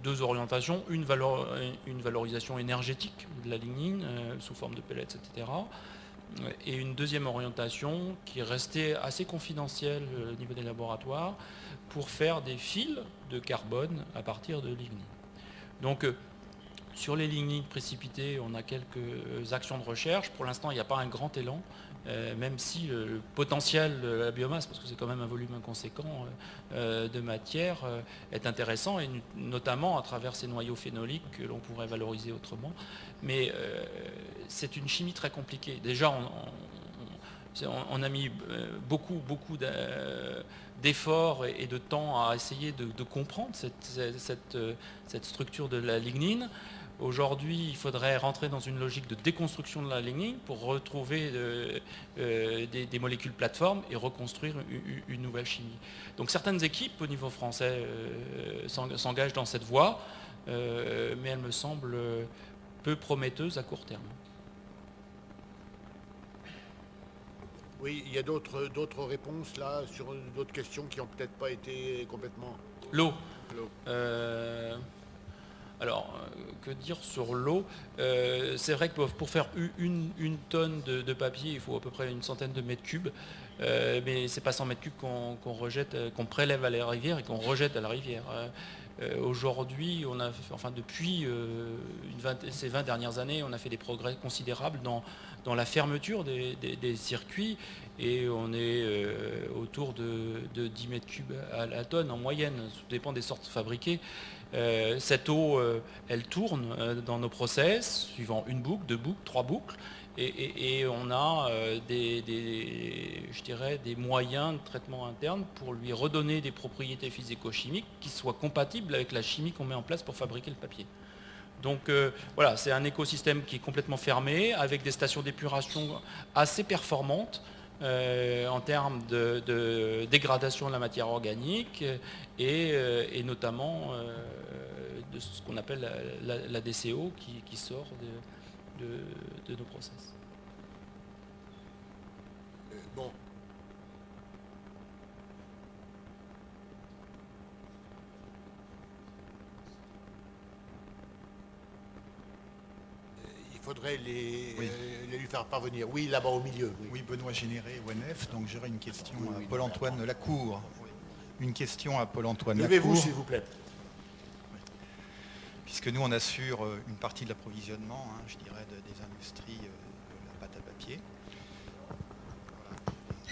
deux orientations, une valorisation énergétique de la lignine sous forme de pellets, etc. Et une deuxième orientation qui est restée assez confidentielle au niveau des laboratoires pour faire des fils de carbone à partir de lignine. Donc sur les lignines précipitées, on a quelques actions de recherche. Pour l'instant, il n'y a pas un grand élan, même si le potentiel de la biomasse, parce que c'est quand même un volume inconséquent de matière, est intéressant, et notamment à travers ces noyaux phénoliques que l'on pourrait valoriser autrement. Mais c'est une chimie très compliquée. Déjà, on a mis beaucoup d'efforts et de temps à essayer de comprendre cette structure de la lignine. Aujourd'hui, il faudrait rentrer dans une logique de déconstruction de la lignine pour retrouver des molécules plateformes et reconstruire une nouvelle chimie. Donc certaines équipes au niveau français s'engagent dans cette voie, mais elle me semble peu prometteuse à court terme. Oui, il y a d'autres réponses là sur d'autres questions qui n'ont peut-être pas été complètement... L'eau. Alors, que dire sur l'eau? C'est vrai que pour faire une tonne de papier, il faut à peu près une centaine de mètres cubes. Mais c'est pas 100 mètres cubes qu'on rejette, qu'on prélève à la rivière et qu'on rejette à la rivière. Aujourd'hui, depuis ces 20 dernières années, on a fait des progrès considérables dans la fermeture des circuits, et on est autour de 10 mètres cubes à la tonne en moyenne, ça dépend des sortes fabriquées. Cette eau, elle tourne dans nos process, suivant une boucle, 2 boucles, 3 boucles, et on a des moyens de traitement interne pour lui redonner des propriétés physico-chimiques qui soient compatibles avec la chimie qu'on met en place pour fabriquer le papier. Donc voilà, c'est un écosystème qui est complètement fermé, avec des stations d'épuration assez performantes en termes de dégradation de la matière organique et notamment de ce qu'on appelle la DCO qui sort de nos process. Bon. Il faudrait les lui faire parvenir. Oui, là-bas au milieu. Oui, Benoît Généré, ONF. Donc j'aurais une question à Paul-Antoine Lacour. Une question à Paul-Antoine Lacour. Levez-vous, s'il vous plaît. Puisque nous, on assure une partie de l'approvisionnement, je dirais, des industries de la pâte à papier. Voilà.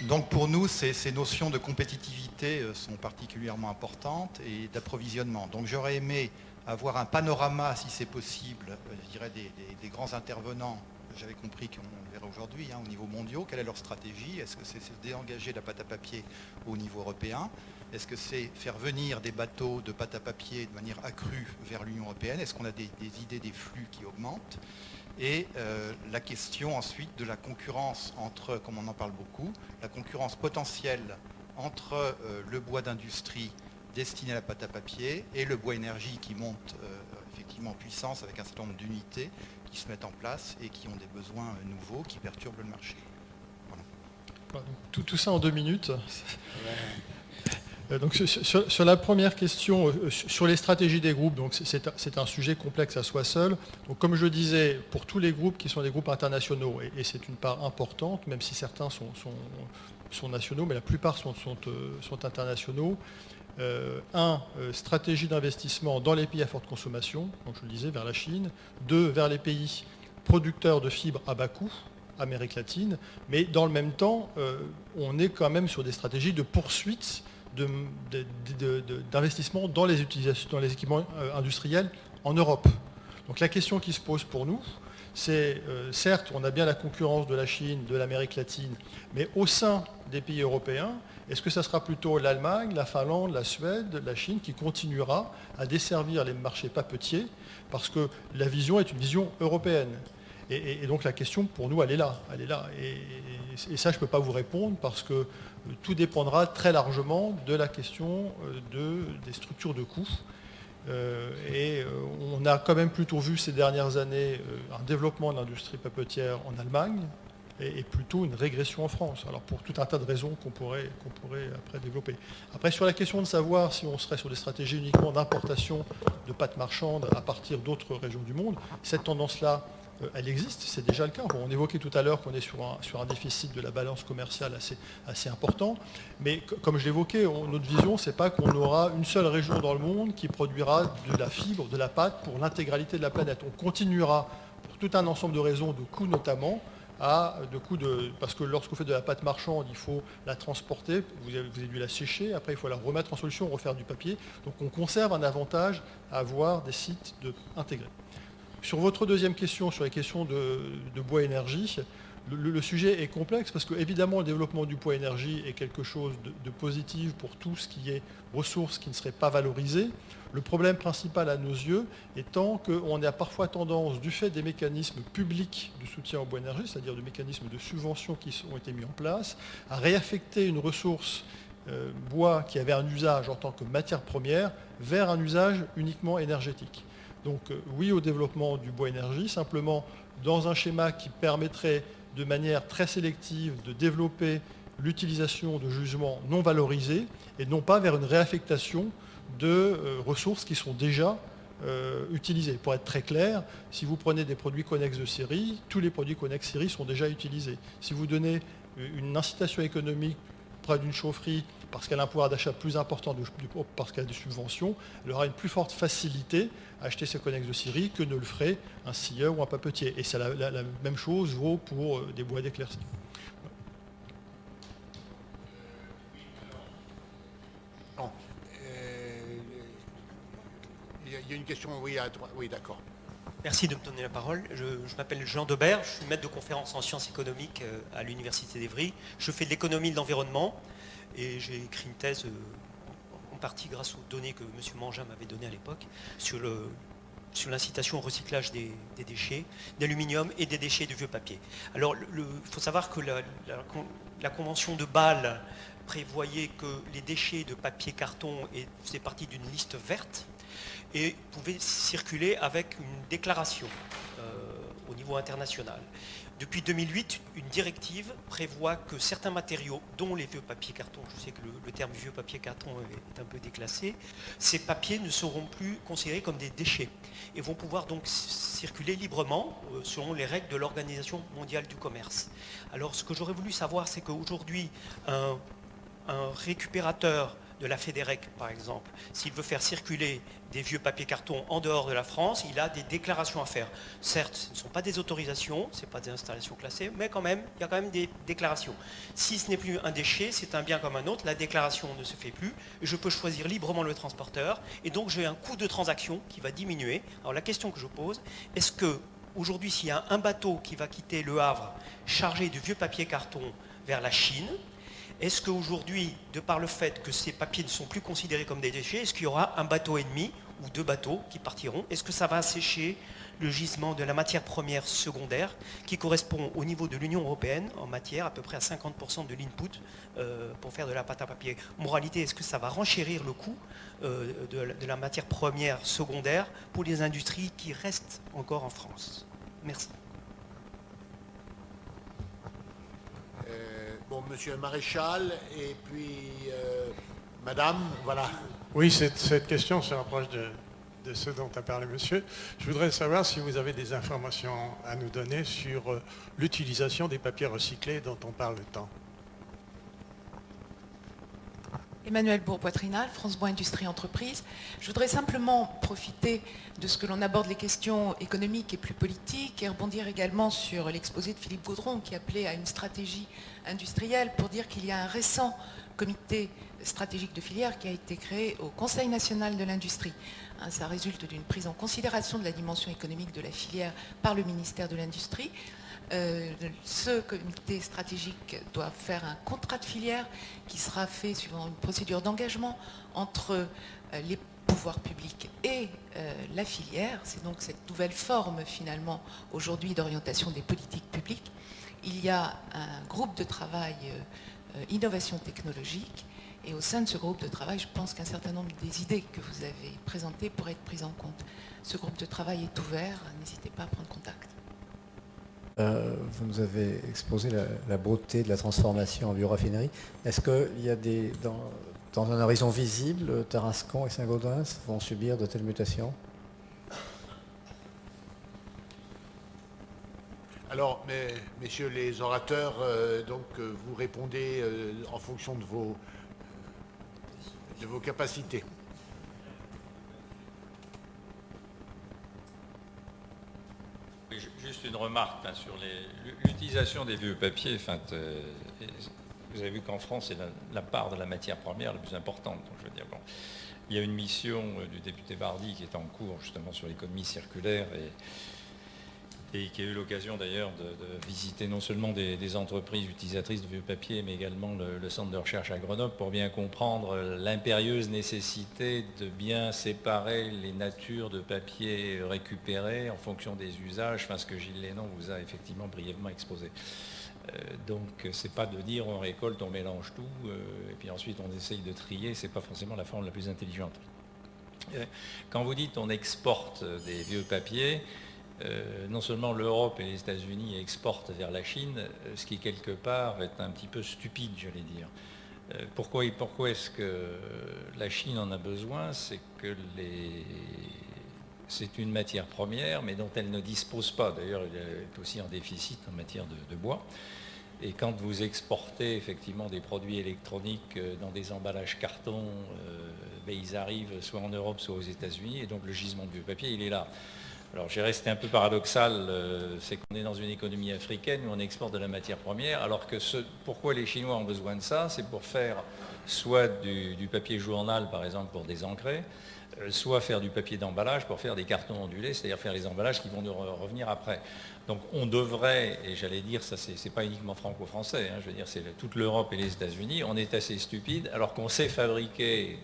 Donc pour nous, ces notions de compétitivité sont particulièrement importantes et d'approvisionnement. Donc j'aurais aimé avoir un panorama, si c'est possible, je dirais, des grands intervenants. J'avais compris qu'on le verra aujourd'hui au niveau mondial. Quelle est leur stratégie? Est-ce que c'est se désengager de la pâte à papier au niveau européen? Est-ce que c'est faire venir des bateaux de pâte à papier de manière accrue vers l'Union européenne? Est-ce qu'on a des idées des flux qui augmentent? Et la question ensuite de la concurrence entre, comme on en parle beaucoup, la concurrence potentielle entre le bois d'industrie destiné à la pâte à papier et le bois énergie qui monte effectivement en puissance avec un certain nombre d'unités qui se mettent en place et qui ont des besoins nouveaux qui perturbent le marché. Voilà. Tout ça en 2 minutes. Donc, sur la première question, sur les stratégies des groupes, donc c'est un sujet complexe à soi seul. Donc, comme je disais, pour tous les groupes qui sont des groupes internationaux, et c'est une part importante, même si certains sont nationaux, mais la plupart sont internationaux. Stratégie d'investissement dans les pays à forte consommation, donc je le disais, vers la Chine. 2, vers les pays producteurs de fibres à bas coût, Amérique latine. Mais dans le même temps, on est quand même sur des stratégies de poursuite d'investissement dans les équipements industriels en Europe. Donc la question qui se pose pour nous, c'est certes, on a bien la concurrence de la Chine, de l'Amérique latine, mais au sein des pays européens, est-ce que ça sera plutôt l'Allemagne, la Finlande, la Suède, la Chine qui continuera à desservir les marchés papetiers? Parce que la vision est une vision européenne. Et donc la question pour nous, elle est là. Et ça, je ne peux pas vous répondre parce que tout dépendra très largement de la question des structures de coûts. On a quand même plutôt vu ces dernières années un développement de l'industrie papetière en Allemagne, est plutôt une régression en France. Alors pour tout un tas de raisons qu'on pourrait après développer. Après, sur la question de savoir si on serait sur des stratégies uniquement d'importation de pâtes marchandes à partir d'autres régions du monde, cette tendance-là, elle existe, c'est déjà le cas. On évoquait tout à l'heure qu'on est sur un déficit de la balance commerciale assez important, mais comme je l'évoquais, notre vision, c'est pas qu'on aura une seule région dans le monde qui produira de la fibre, de la pâte pour l'intégralité de la planète. On continuera, pour tout un ensemble de raisons, de coûts notamment, parce que lorsque vous faites de la pâte marchande, il faut la transporter, vous avez dû la sécher, après il faut la remettre en solution, refaire du papier. Donc on conserve un avantage à avoir des sites intégrés. Sur votre deuxième question, sur les questions de bois énergie, le sujet est complexe parce que évidemment le développement du bois énergie est quelque chose de positif pour tout ce qui est ressources qui ne seraient pas valorisées. Le problème principal à nos yeux étant qu'on a parfois tendance, du fait des mécanismes publics de soutien au bois énergie, c'est-à-dire des mécanismes de subvention qui ont été mis en place, à réaffecter une ressource bois qui avait un usage en tant que matière première vers un usage uniquement énergétique. Donc oui au développement du bois énergie, simplement dans un schéma qui permettrait de manière très sélective de développer l'utilisation de jugements non valorisés et non pas vers une réaffectation de ressources qui sont déjà utilisées. Pour être très clair, si vous prenez des produits connexes de série, tous les produits connexes série sont déjà utilisés. Si vous donnez une incitation économique près d'une chaufferie parce qu'elle a un pouvoir d'achat plus important parce qu'elle a des subventions, elle aura une plus forte facilité à acheter ces connexes de scierie que ne le ferait un scieur ou un papetier. Et c'est la même chose vaut pour des bois d'éclaircie. Non. Il y a une question, oui, à droite. Oui, d'accord. Merci de me donner la parole. Je m'appelle Jean Debert, je suis maître de conférence en sciences économiques à l'Université d'Évry. Je fais de l'économie de l'environnement et j'ai écrit une thèse en partie grâce aux données que M. Mangin m'avait données à l'époque sur l'incitation au recyclage des déchets d'aluminium et des déchets de vieux papier. Alors il faut savoir que la convention de Bâle prévoyait que les déchets de papier carton faisaient partie d'une liste verte et pouvaient circuler avec une déclaration au niveau international. Depuis 2008, une directive prévoit que certains matériaux, dont les vieux papiers carton, je sais que le terme vieux papier carton est un peu déclassé, ces papiers ne seront plus considérés comme des déchets et vont pouvoir donc circuler librement selon les règles de l'Organisation mondiale du commerce. Alors ce que j'aurais voulu savoir, c'est qu'aujourd'hui, un récupérateur de la FEDEREC, par exemple, s'il veut faire circuler des vieux papiers carton en dehors de la France, il a des déclarations à faire. Certes, ce ne sont pas des autorisations, ce n'est pas des installations classées, mais quand même, il y a quand même des déclarations. Si ce n'est plus un déchet, c'est un bien comme un autre, la déclaration ne se fait plus, et je peux choisir librement le transporteur, et donc j'ai un coût de transaction qui va diminuer. Alors la question que je pose, est-ce que aujourd'hui, s'il y a un bateau qui va quitter Le Havre chargé de vieux papiers carton vers la Chine, est-ce qu'aujourd'hui, de par le fait que ces papiers ne sont plus considérés comme des déchets, est-ce qu'il y aura un bateau et demi ou deux bateaux qui partiront? Est-ce que ça va assécher le gisement de la matière première secondaire qui correspond au niveau de l'Union européenne en matière à peu près à 50% de l'input pour faire de la pâte à papier? Moralité, est-ce que ça va renchérir le coût de la matière première secondaire pour les industries qui restent encore en France? Merci. Bon, monsieur Maréchal, et puis madame, voilà. Oui, cette question se rapproche de ce dont a parlé monsieur. Je voudrais savoir si vous avez des informations à nous donner sur l'utilisation des papiers recyclés dont on parle tant. Emmanuel Bourg-Poitrinal, France Bois Industrie Entreprise. Je voudrais simplement profiter de ce que l'on aborde les questions économiques et plus politiques et rebondir également sur l'exposé de Philippe Gaudron qui appelait à une stratégie industrielle pour dire qu'il y a un récent comité stratégique de filière qui a été créé au Conseil national de l'industrie. Ça résulte d'une prise en considération de la dimension économique de la filière par le ministère de l'Industrie. Ce comité stratégique doit faire un contrat de filière qui sera fait suivant une procédure d'engagement entre les pouvoirs publics et la filière. C'est donc cette nouvelle forme finalement aujourd'hui d'orientation des politiques publiques. Il y a un groupe de travail innovation technologique et au sein de ce groupe de travail, je pense qu'un certain nombre des idées que vous avez présentées pourraient être prises en compte. Ce groupe de travail est ouvert, n'hésitez pas à prendre contact. Vous nous avez exposé la beauté de la transformation en bioraffinerie. Est-ce qu'il y a dans un horizon visible, Tarascon et Saint-Gaudens vont subir de telles mutations? Alors, messieurs les orateurs, vous répondez en fonction de vos capacités. Juste une remarque sur l'utilisation des vieux papiers. Vous avez vu qu'en France, c'est la part de la matière première la plus importante. Donc, je veux dire, bon, il y a une mission du député Bardy qui est en cours justement sur l'économie circulaire et qui a eu l'occasion d'ailleurs de visiter non seulement des entreprises utilisatrices de vieux papier, mais également le centre de recherche à Grenoble pour bien comprendre l'impérieuse nécessité de bien séparer les natures de papier récupérés en fonction des usages, ce que Gilles Lénon vous a effectivement brièvement exposé. Donc c'est pas de dire on récolte, on mélange tout, et puis ensuite on essaye de trier, c'est pas forcément la forme la plus intelligente. Quand vous dites on exporte des vieux papiers, non seulement l'Europe et les États-Unis exportent vers la Chine, ce qui quelque part est un petit peu stupide, j'allais dire. Pourquoi est-ce que la Chine en a besoin? C'est que c'est une matière première, mais dont elle ne dispose pas. D'ailleurs, elle est aussi en déficit en matière de bois. Et quand vous exportez effectivement des produits électroniques dans des emballages carton, ils arrivent soit en Europe, soit aux États-Unis, et donc le gisement de vieux papier, il est là. Alors j'ai resté un peu paradoxal, c'est qu'on est dans une économie africaine où on exporte de la matière première, alors que pourquoi les Chinois ont besoin de ça, c'est pour faire soit du papier journal, par exemple, pour désancrer, soit faire du papier d'emballage pour faire des cartons ondulés, c'est-à-dire faire les emballages qui vont nous revenir après. Donc on devrait, et j'allais dire, ça c'est pas uniquement franco-français, je veux dire c'est toute l'Europe et les États-Unis, on est assez stupide, alors qu'on sait fabriquer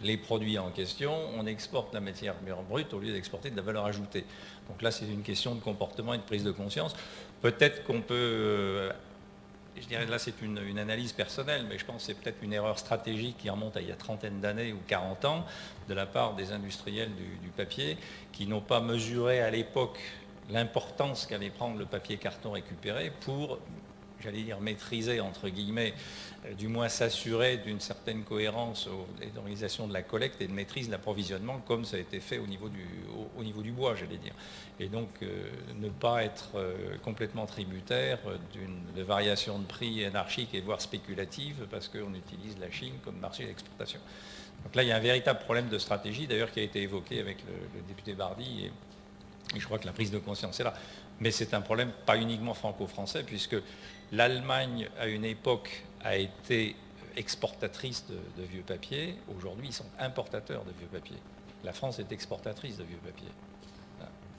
les produits en question, on exporte la matière brute au lieu d'exporter de la valeur ajoutée. Donc là, c'est une question de comportement et de prise de conscience. Peut-être qu'on peut, je dirais là, c'est une analyse personnelle, mais je pense que c'est peut-être une erreur stratégique qui remonte à il y a trentaine d'années ou 40 ans de la part des industriels du papier qui n'ont pas mesuré à l'époque l'importance qu'allait prendre le papier carton récupéré pour, j'allais dire, maîtriser, entre guillemets, du moins s'assurer d'une certaine cohérence et d'organisation de la collecte et de maîtrise de l'approvisionnement, comme ça a été fait au niveau du bois, j'allais dire. Et donc, ne pas être complètement tributaire de variations de prix anarchiques et voire spéculatives, parce qu'on utilise la Chine comme marché d'exportation. Donc là, il y a un véritable problème de stratégie, d'ailleurs, qui a été évoqué avec le député Bardy, et je crois que la prise de conscience est là. Mais c'est un problème pas uniquement franco-français, puisque l'Allemagne, à une époque, a été exportatrice de vieux papier. Aujourd'hui, ils sont importateurs de vieux papier. La France est exportatrice de vieux papier,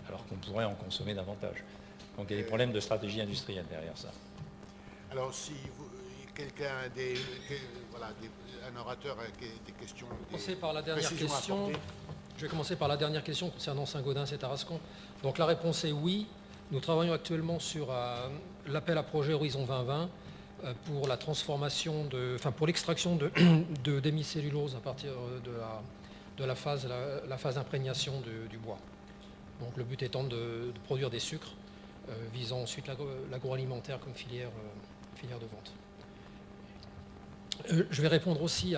alors qu'on pourrait en consommer davantage. Donc il y a des problèmes de stratégie industrielle derrière ça. Alors si quelqu'un, un orateur a des questions... Je vais commencer par la dernière question concernant Saint-Gaudens et Tarascon. Donc la réponse est oui. Nous travaillons actuellement sur l'appel à projet Horizon 2020 pour la transformation pour l'extraction de d'hémicellulose à partir de la phase d'imprégnation du bois. Donc le but étant de produire des sucres visant ensuite l'agroalimentaire comme filière de vente. Je vais répondre aussi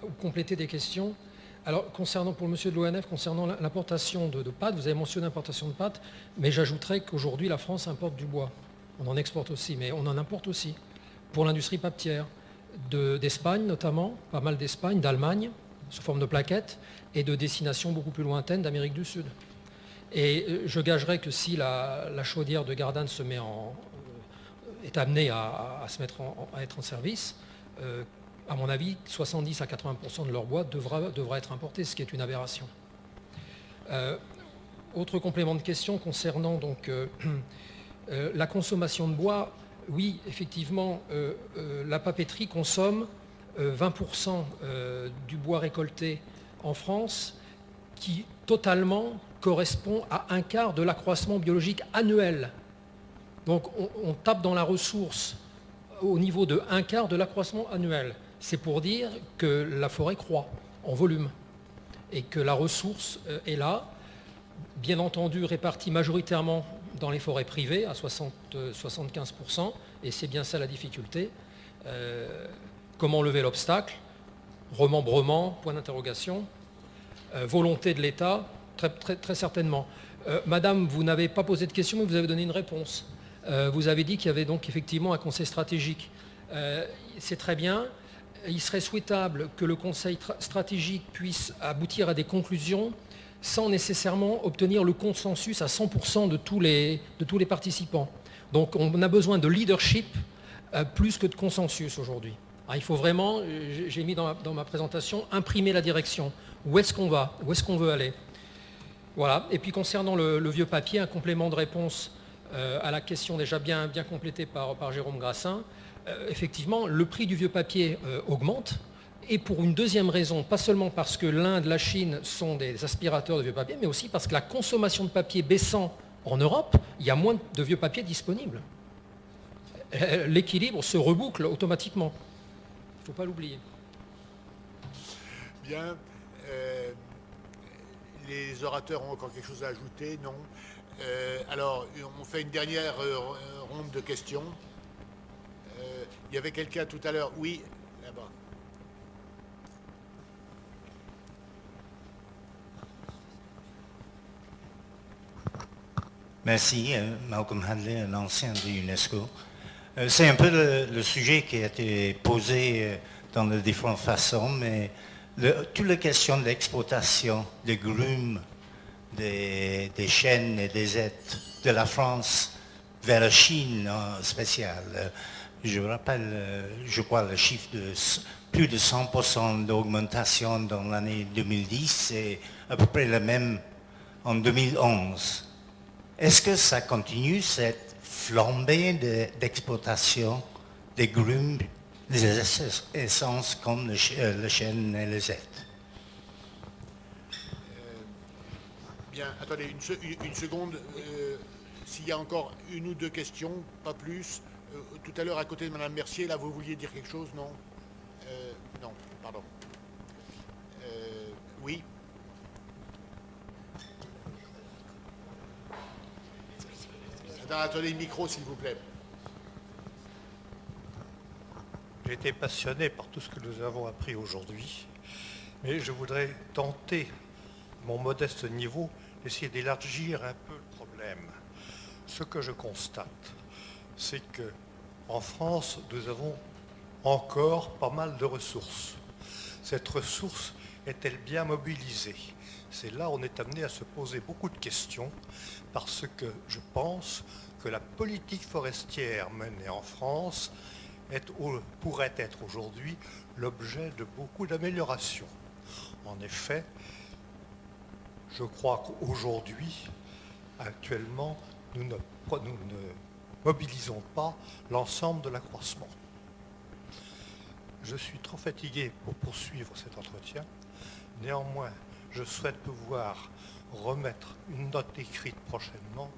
ou compléter des questions. Alors, concernant pour monsieur de l'ONF, concernant l'importation de pâtes, vous avez mentionné l'importation de pâtes, mais j'ajouterais qu'aujourd'hui, la France importe du bois. On en exporte aussi, mais on en importe aussi pour l'industrie papetière, d'Espagne notamment, pas mal d'Espagne, d'Allemagne, sous forme de plaquettes, et de destinations beaucoup plus lointaines d'Amérique du Sud. Et je gagerais que si la chaudière de Gardanne est amenée à être en service, à mon avis, 70 à 80% de leur bois devra être importé, ce qui est une aberration. Autre complément de question concernant donc, la consommation de bois. Oui, effectivement, la papeterie consomme 20% du bois récolté en France, qui totalement correspond à un quart de l'accroissement biologique annuel. Donc on tape dans la ressource au niveau de un quart de l'accroissement annuel. C'est pour dire que la forêt croît en volume et que la ressource est là, bien entendu répartie majoritairement dans les forêts privées à 75%, et c'est bien ça la difficulté. Comment lever l'obstacle? Remembrement, point d'interrogation. Volonté de l'État, très certainement. Madame, vous n'avez pas posé de question, mais vous avez donné une réponse. Vous avez dit qu'il y avait donc effectivement un conseil stratégique. C'est très bien. Il serait souhaitable que le conseil stratégique puisse aboutir à des conclusions sans nécessairement obtenir le consensus à 100% de tous les participants. Donc on a besoin de leadership plus que de consensus aujourd'hui. Il faut vraiment, j'ai mis dans ma présentation, imprimer la direction. Où est-ce qu'on va? Où est-ce qu'on veut aller? Voilà. Et puis concernant le vieux papier, un complément de réponse à la question déjà bien complétée par Jérôme Grassin. Effectivement, le prix du vieux papier augmente, et pour une deuxième raison, pas seulement parce que l'Inde, la Chine sont des aspirateurs de vieux papier, mais aussi parce que la consommation de papier baissant en Europe, il y a moins de vieux papier disponibles. L'équilibre se reboucle automatiquement. Il ne faut pas l'oublier. Bien. Les orateurs ont encore quelque chose à ajouter? Non. Alors, on fait une dernière ronde de questions. Il y avait quelqu'un tout à l'heure. Oui, là-bas. Merci, Malcolm Hadley, l'ancien de l'UNESCO. C'est un peu le sujet qui a été posé dans de différentes façons, mais toutes les questions d'exportation des grumes, des chênes et des êtres de la France vers la Chine en spécial. Je me rappelle, je crois, le chiffre de plus de 100% d'augmentation dans l'année 2010 et à peu près le même en 2011. Est-ce que ça continue, cette flambée d'exportation des grumes, des essences comme le chêne et les êtres? Bien, attendez une seconde. S'il y a encore une ou deux questions, pas plus. Tout à l'heure, à côté de Mme Mercier, là, vous vouliez dire quelque chose, non? Non, pardon. Oui. Attendez le micro, s'il vous plaît. J'ai été passionné par tout ce que nous avons appris aujourd'hui, mais je voudrais tenter, mon modeste niveau, d'essayer d'élargir un peu le problème. Ce que je constate, c'est que en France, nous avons encore pas mal de ressources. Cette ressource est-elle bien mobilisée? C'est là où on est amené à se poser beaucoup de questions, parce que je pense que la politique forestière menée en France pourrait être aujourd'hui l'objet de beaucoup d'améliorations. En effet, je crois qu'aujourd'hui, actuellement, nous ne mobilisons pas l'ensemble de l'accroissement. Je suis trop fatigué pour poursuivre cet entretien. Néanmoins, je souhaite pouvoir remettre une note écrite prochainement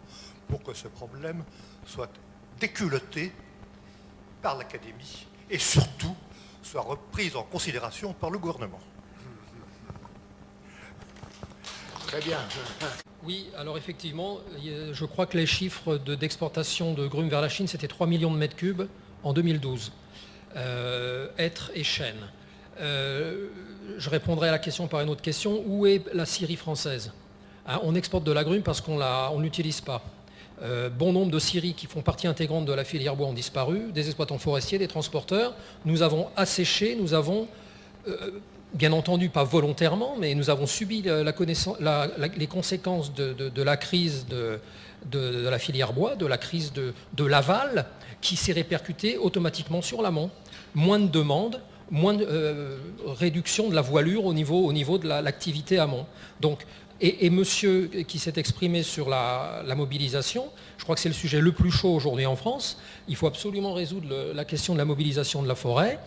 pour que ce problème soit déculotté par l'Académie et surtout soit repris en considération par le gouvernement. Très bien. Oui, alors effectivement, je crois que les chiffres d'exportation de grumes vers la Chine, c'était 3 millions de mètres cubes en 2012. Hêtres et chênes. Je répondrai à la question par une autre question. Où est la scierie française? On exporte de la grume parce qu'on ne l'utilise pas. Bon nombre de scieries qui font partie intégrante de la filière bois ont disparu, des exploitants forestiers, des transporteurs. Nous avons asséché, nous avons, bien entendu pas volontairement, mais nous avons subi les conséquences de la crise de la filière bois, de la crise de l'aval, qui s'est répercutée automatiquement sur l'amont. Moins de demandes, moins de réduction de la voilure au niveau de l'activité amont. Donc, et monsieur qui s'est exprimé sur la mobilisation, je crois que c'est le sujet le plus chaud aujourd'hui en France. Il faut absolument résoudre la question de la mobilisation de la forêt.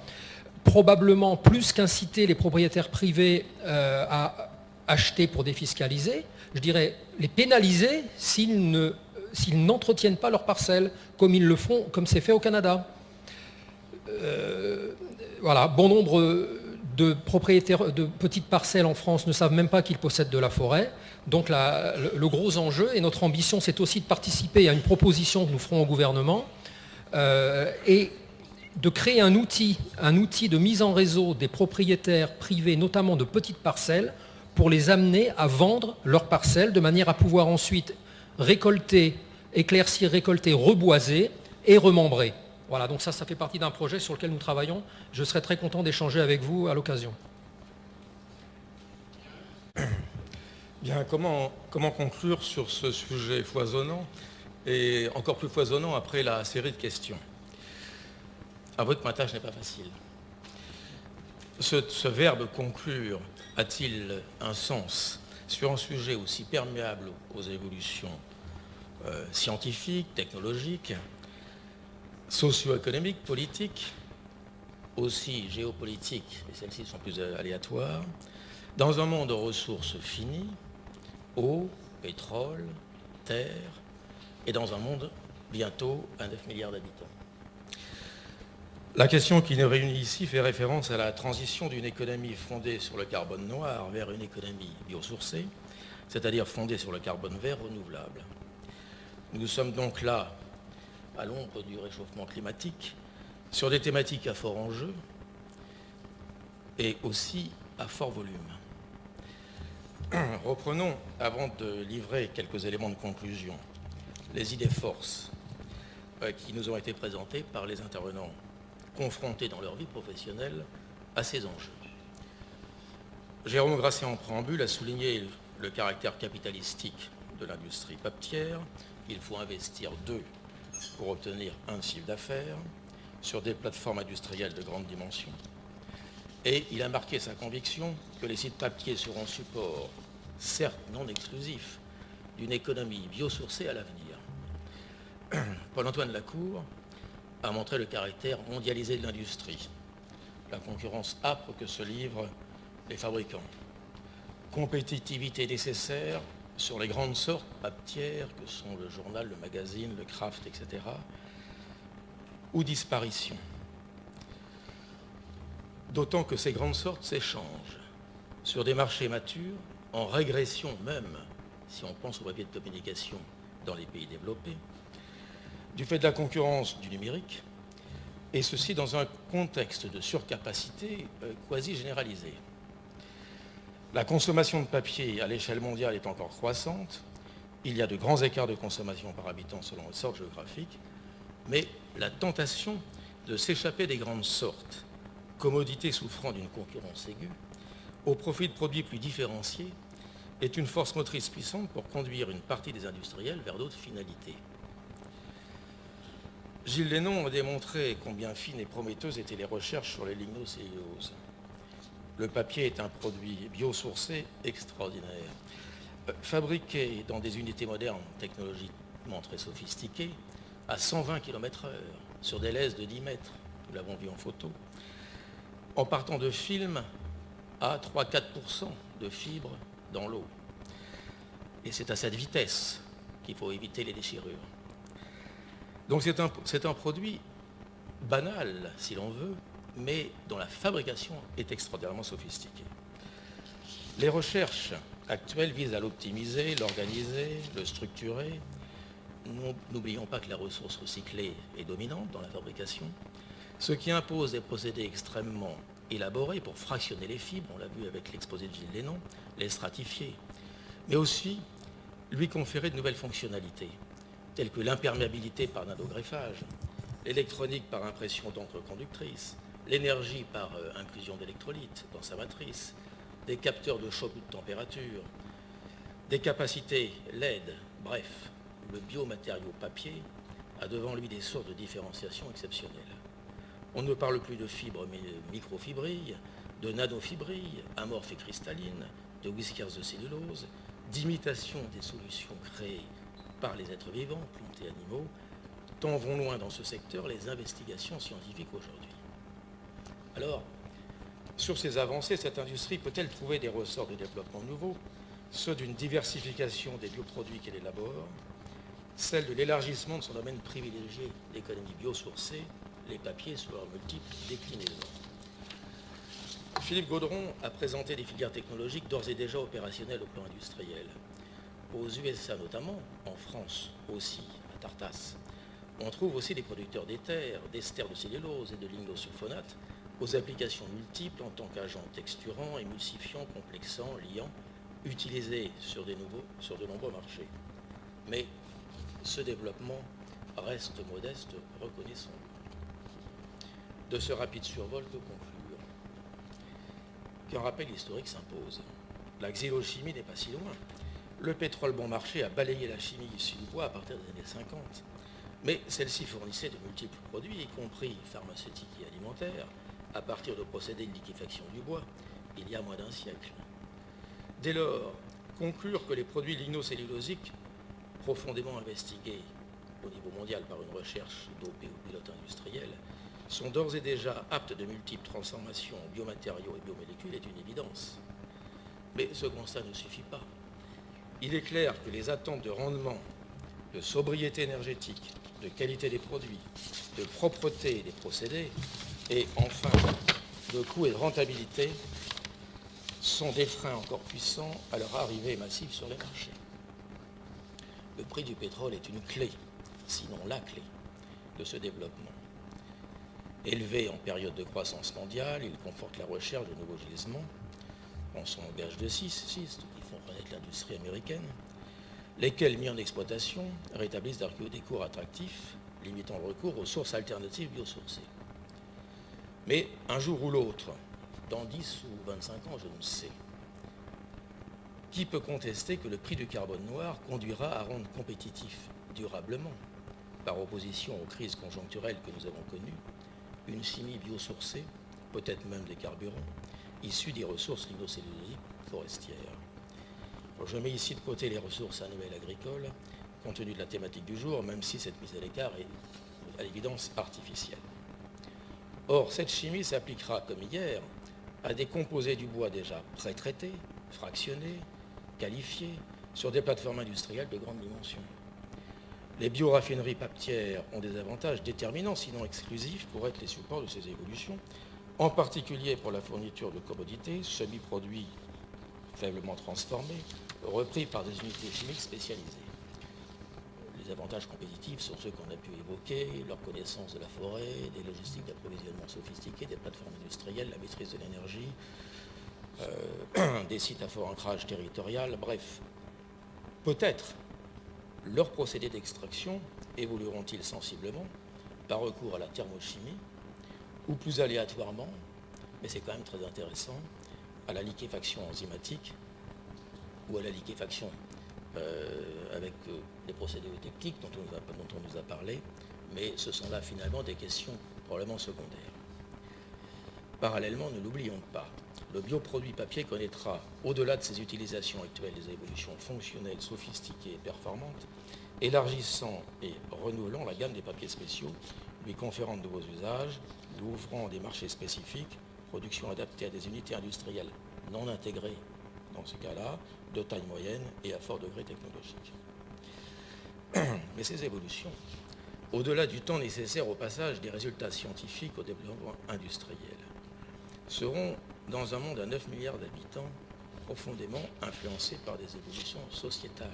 Probablement plus qu'inciter les propriétaires privés à acheter pour défiscaliser, je dirais les pénaliser s'ils n'entretiennent pas leurs parcelles, comme ils le font, comme c'est fait au Canada. Voilà, bon nombre de propriétaires de petites parcelles en France ne savent même pas qu'ils possèdent de la forêt. Donc le gros enjeu, et notre ambition, c'est aussi de participer à une proposition que nous ferons au gouvernement, et de créer un outil de mise en réseau des propriétaires privés, notamment de petites parcelles, pour les amener à vendre leurs parcelles de manière à pouvoir ensuite récolter, éclaircir, récolter, reboiser et remembrer. Voilà, donc ça fait partie d'un projet sur lequel nous travaillons. Je serai très content d'échanger avec vous à l'occasion. Bien, comment conclure sur ce sujet foisonnant et encore plus foisonnant après la série de questions? Avouez que ma tâche n'est pas facile. Ce verbe conclure a-t-il un sens sur un sujet aussi perméable aux évolutions scientifiques, technologiques, socio-économiques, politiques, aussi géopolitiques, et celles-ci sont plus aléatoires, dans un monde aux ressources finies, eau, pétrole, terre, et dans un monde bientôt à 9 milliards d'habitants. La question qui nous réunit ici fait référence à la transition d'une économie fondée sur le carbone noir vers une économie biosourcée, c'est-à-dire fondée sur le carbone vert renouvelable. Nous sommes donc là, à l'ombre du réchauffement climatique, sur des thématiques à fort enjeu et aussi à fort volume. Reprenons, avant de livrer quelques éléments de conclusion, les idées forces qui nous ont été présentées par les intervenants confrontés dans leur vie professionnelle à ces enjeux. Jérôme Grasset, en préambule, a souligné le caractère capitalistique de l'industrie papetière. Il faut investir 2 pour obtenir 1 chiffre d'affaires sur des plateformes industrielles de grande dimension. Et il a marqué sa conviction que les sites papiers seront support, certes non exclusif, d'une économie biosourcée à l'avenir. Paul-Antoine Lacour a montré le caractère mondialisé de l'industrie, la concurrence âpre que se livrent les fabricants, compétitivité nécessaire sur les grandes sortes papetières que sont le journal, le magazine, le craft, etc., ou disparition. D'autant que ces grandes sortes s'échangent sur des marchés matures, en régression même, si on pense au papier de communication dans les pays développés, du fait de la concurrence du numérique, et ceci dans un contexte de surcapacité quasi généralisée. La consommation de papier à l'échelle mondiale est encore croissante, il y a de grands écarts de consommation par habitant selon les sortes géographiques, mais la tentation de s'échapper des grandes sortes, commodités souffrant d'une concurrence aiguë, au profit de produits plus différenciés, est une force motrice puissante pour conduire une partie des industriels vers d'autres finalités. Gilles Lénon a démontré combien fines et prometteuses étaient les recherches sur les lignocelluloses. Le papier est un produit biosourcé extraordinaire. Fabriqué dans des unités modernes, technologiquement très sophistiquées, à 120 km/h, sur des laises de 10 mètres, nous l'avons vu en photo, en partant de films à 3-4% de fibres dans l'eau. Et c'est à cette vitesse qu'il faut éviter les déchirures. Donc c'est un produit banal, si l'on veut, mais dont la fabrication est extraordinairement sophistiquée. Les recherches actuelles visent à l'optimiser, l'organiser, le structurer. N'oublions pas que la ressource recyclée est dominante dans la fabrication, ce qui impose des procédés extrêmement élaborés pour fractionner les fibres, on l'a vu avec l'exposé de Gilles Lénon, les stratifier, mais aussi lui conférer de nouvelles fonctionnalités, telles que l'imperméabilité par nanogreffage, l'électronique par impression d'encre conductrice, l'énergie par inclusion d'électrolytes dans sa matrice, des capteurs de choc ou de température, des capacités LED, bref, le biomatériau papier a devant lui des sources de différenciation exceptionnelles. On ne parle plus de fibres microfibrilles, de nanofibrilles, amorphes et cristallines, de whiskers de cellulose, d'imitation des solutions créées par les êtres vivants, plantes et animaux, tant vont loin dans ce secteur les investigations scientifiques aujourd'hui. Alors, sur ces avancées, cette industrie peut-elle trouver des ressorts de développement nouveaux, ceux d'une diversification des bioproduits qu'elle élabore, celle de l'élargissement de son domaine privilégié, l'économie biosourcée, les papiers sous leurs multiples déclinaisons. Philippe Gaudron a présenté des filières technologiques d'ores et déjà opérationnelles au plan industriel. Aux USA notamment, en France aussi, à Tartas, on trouve aussi des producteurs d'éther, d'ester de cellulose et de lignosulfonate aux applications multiples en tant qu'agents texturants, émulsifiants, complexants, liants, utilisés sur de nombreux marchés. Mais ce développement reste modeste, reconnaissons-le. De ce rapide survol, que conclure? Qu'un rappel historique s'impose. La xylochimie n'est pas si loin. Le pétrole bon marché a balayé la chimie issue du bois à partir des années 50. Mais celle-ci fournissait de multiples produits, y compris pharmaceutiques et alimentaires, à partir de procédés de liquéfaction du bois, il y a moins d'un siècle. Dès lors, conclure que les produits lignocellulosiques, profondément investigués au niveau mondial par une recherche dopée au pilote industriel, sont d'ores et déjà aptes de multiples transformations en biomatériaux et biomolécules est une évidence. Mais ce constat ne suffit pas. Il est clair que les attentes de rendement, de sobriété énergétique, de qualité des produits, de propreté des procédés et enfin de coût et de rentabilité sont des freins encore puissants à leur arrivée massive sur les marchés. Le prix du pétrole est une clé, sinon la clé, de ce développement. Élevé en période de croissance mondiale, il conforte la recherche de nouveaux gisements. Pensons au gage de schiste qui font connaître l'industrie américaine, lesquels, mis en exploitation, rétablissent des cours attractifs, limitant le recours aux sources alternatives biosourcées. Mais un jour ou l'autre, dans 10 ou 25 ans, je ne sais, qui peut contester que le prix du carbone noir conduira à rendre compétitif durablement, par opposition aux crises conjoncturelles que nous avons connues, une chimie biosourcée, peut-être même des carburants, issus des ressources lignocellulosiques forestières. Alors, je mets ici de côté les ressources annuelles agricoles, compte tenu de la thématique du jour, même si cette mise à l'écart est à l'évidence artificielle. Or, cette chimie s'appliquera, comme hier, à des composés du bois déjà pré-traités, fractionnés, qualifiés, sur des plateformes industrielles de grande dimension. Les bioraffineries papetières ont des avantages déterminants, sinon exclusifs, pour être les supports de ces évolutions, en particulier pour la fourniture de commodités, semi-produits faiblement transformés, repris par des unités chimiques spécialisées. Les avantages compétitifs sont ceux qu'on a pu évoquer, leur connaissance de la forêt, des logistiques d'approvisionnement sophistiquées, des plateformes industrielles, la maîtrise de l'énergie, des sites à fort ancrage territorial, bref. Peut-être leurs procédés d'extraction évolueront-ils sensiblement par recours à la thermochimie ou plus aléatoirement, mais c'est quand même très intéressant, à la liquéfaction enzymatique ou à la liquéfaction avec des procédés techniques dont on nous a parlé, mais ce sont là finalement des questions probablement secondaires. Parallèlement, ne l'oublions pas, le bioproduit papier connaîtra, au-delà de ses utilisations actuelles, des évolutions fonctionnelles, sophistiquées et performantes, élargissant et renouvelant la gamme des papiers spéciaux, lui conférant de nouveaux usages, lui ouvrant des marchés spécifiques, production adaptée à des unités industrielles non intégrées, dans ce cas-là, de taille moyenne et à fort degré technologique. Mais ces évolutions, au-delà du temps nécessaire au passage des résultats scientifiques au développement industriel, seront, dans un monde à 9 milliards d'habitants, profondément influencés par des évolutions sociétales,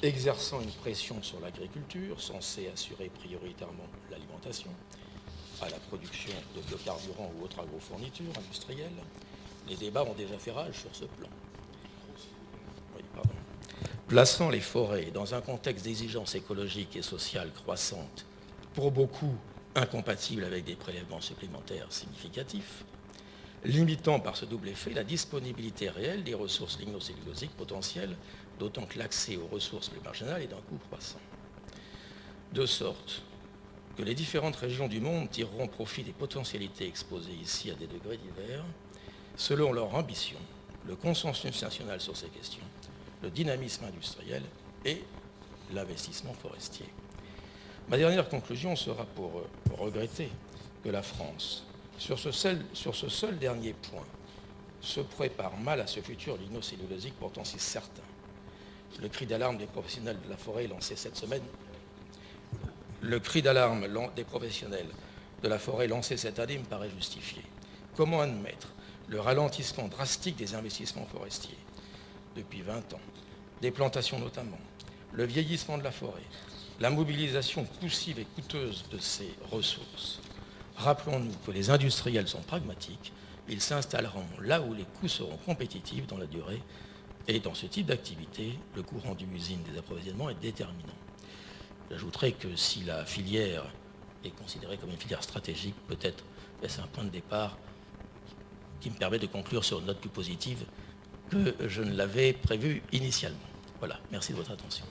exerçant une pression sur l'agriculture, censée assurer prioritairement l'alimentation, à la production de biocarburants ou autres agrofournitures industrielles. Les débats ont déjà fait rage sur ce plan. Plaçant les forêts dans un contexte d'exigences écologiques et sociales croissantes, pour beaucoup incompatibles avec des prélèvements supplémentaires significatifs, limitant par ce double effet la disponibilité réelle des ressources lignocellulosiques potentielles, d'autant que l'accès aux ressources plus marginales est d'un coût croissant. De sorte que les différentes régions du monde tireront profit des potentialités exposées ici à des degrés divers, selon leur ambition, le consensus national sur ces questions, le dynamisme industriel et l'investissement forestier. Ma dernière conclusion sera pour regretter que la France, sur ce seul dernier point, se prépare mal à ce futur lignocellulosique pourtant si certain. Le cri d'alarme des professionnels de la forêt lancé cette semaine, des professionnels de la forêt lancé cette année me paraît justifié. Comment admettre le ralentissement drastique des investissements forestiers depuis 20 ans, des plantations notamment, le vieillissement de la forêt, la mobilisation poussive et coûteuse de ces ressources. Rappelons-nous que les industriels sont pragmatiques, ils s'installeront là où les coûts seront compétitifs dans la durée, et dans ce type d'activité, le coût rendu usine des approvisionnements est déterminant. J'ajouterai que si la filière est considérée comme une filière stratégique, peut-être est-ce un point de départ qui me permet de conclure sur une note plus positive que je ne l'avais prévu initialement. Voilà, merci de votre attention.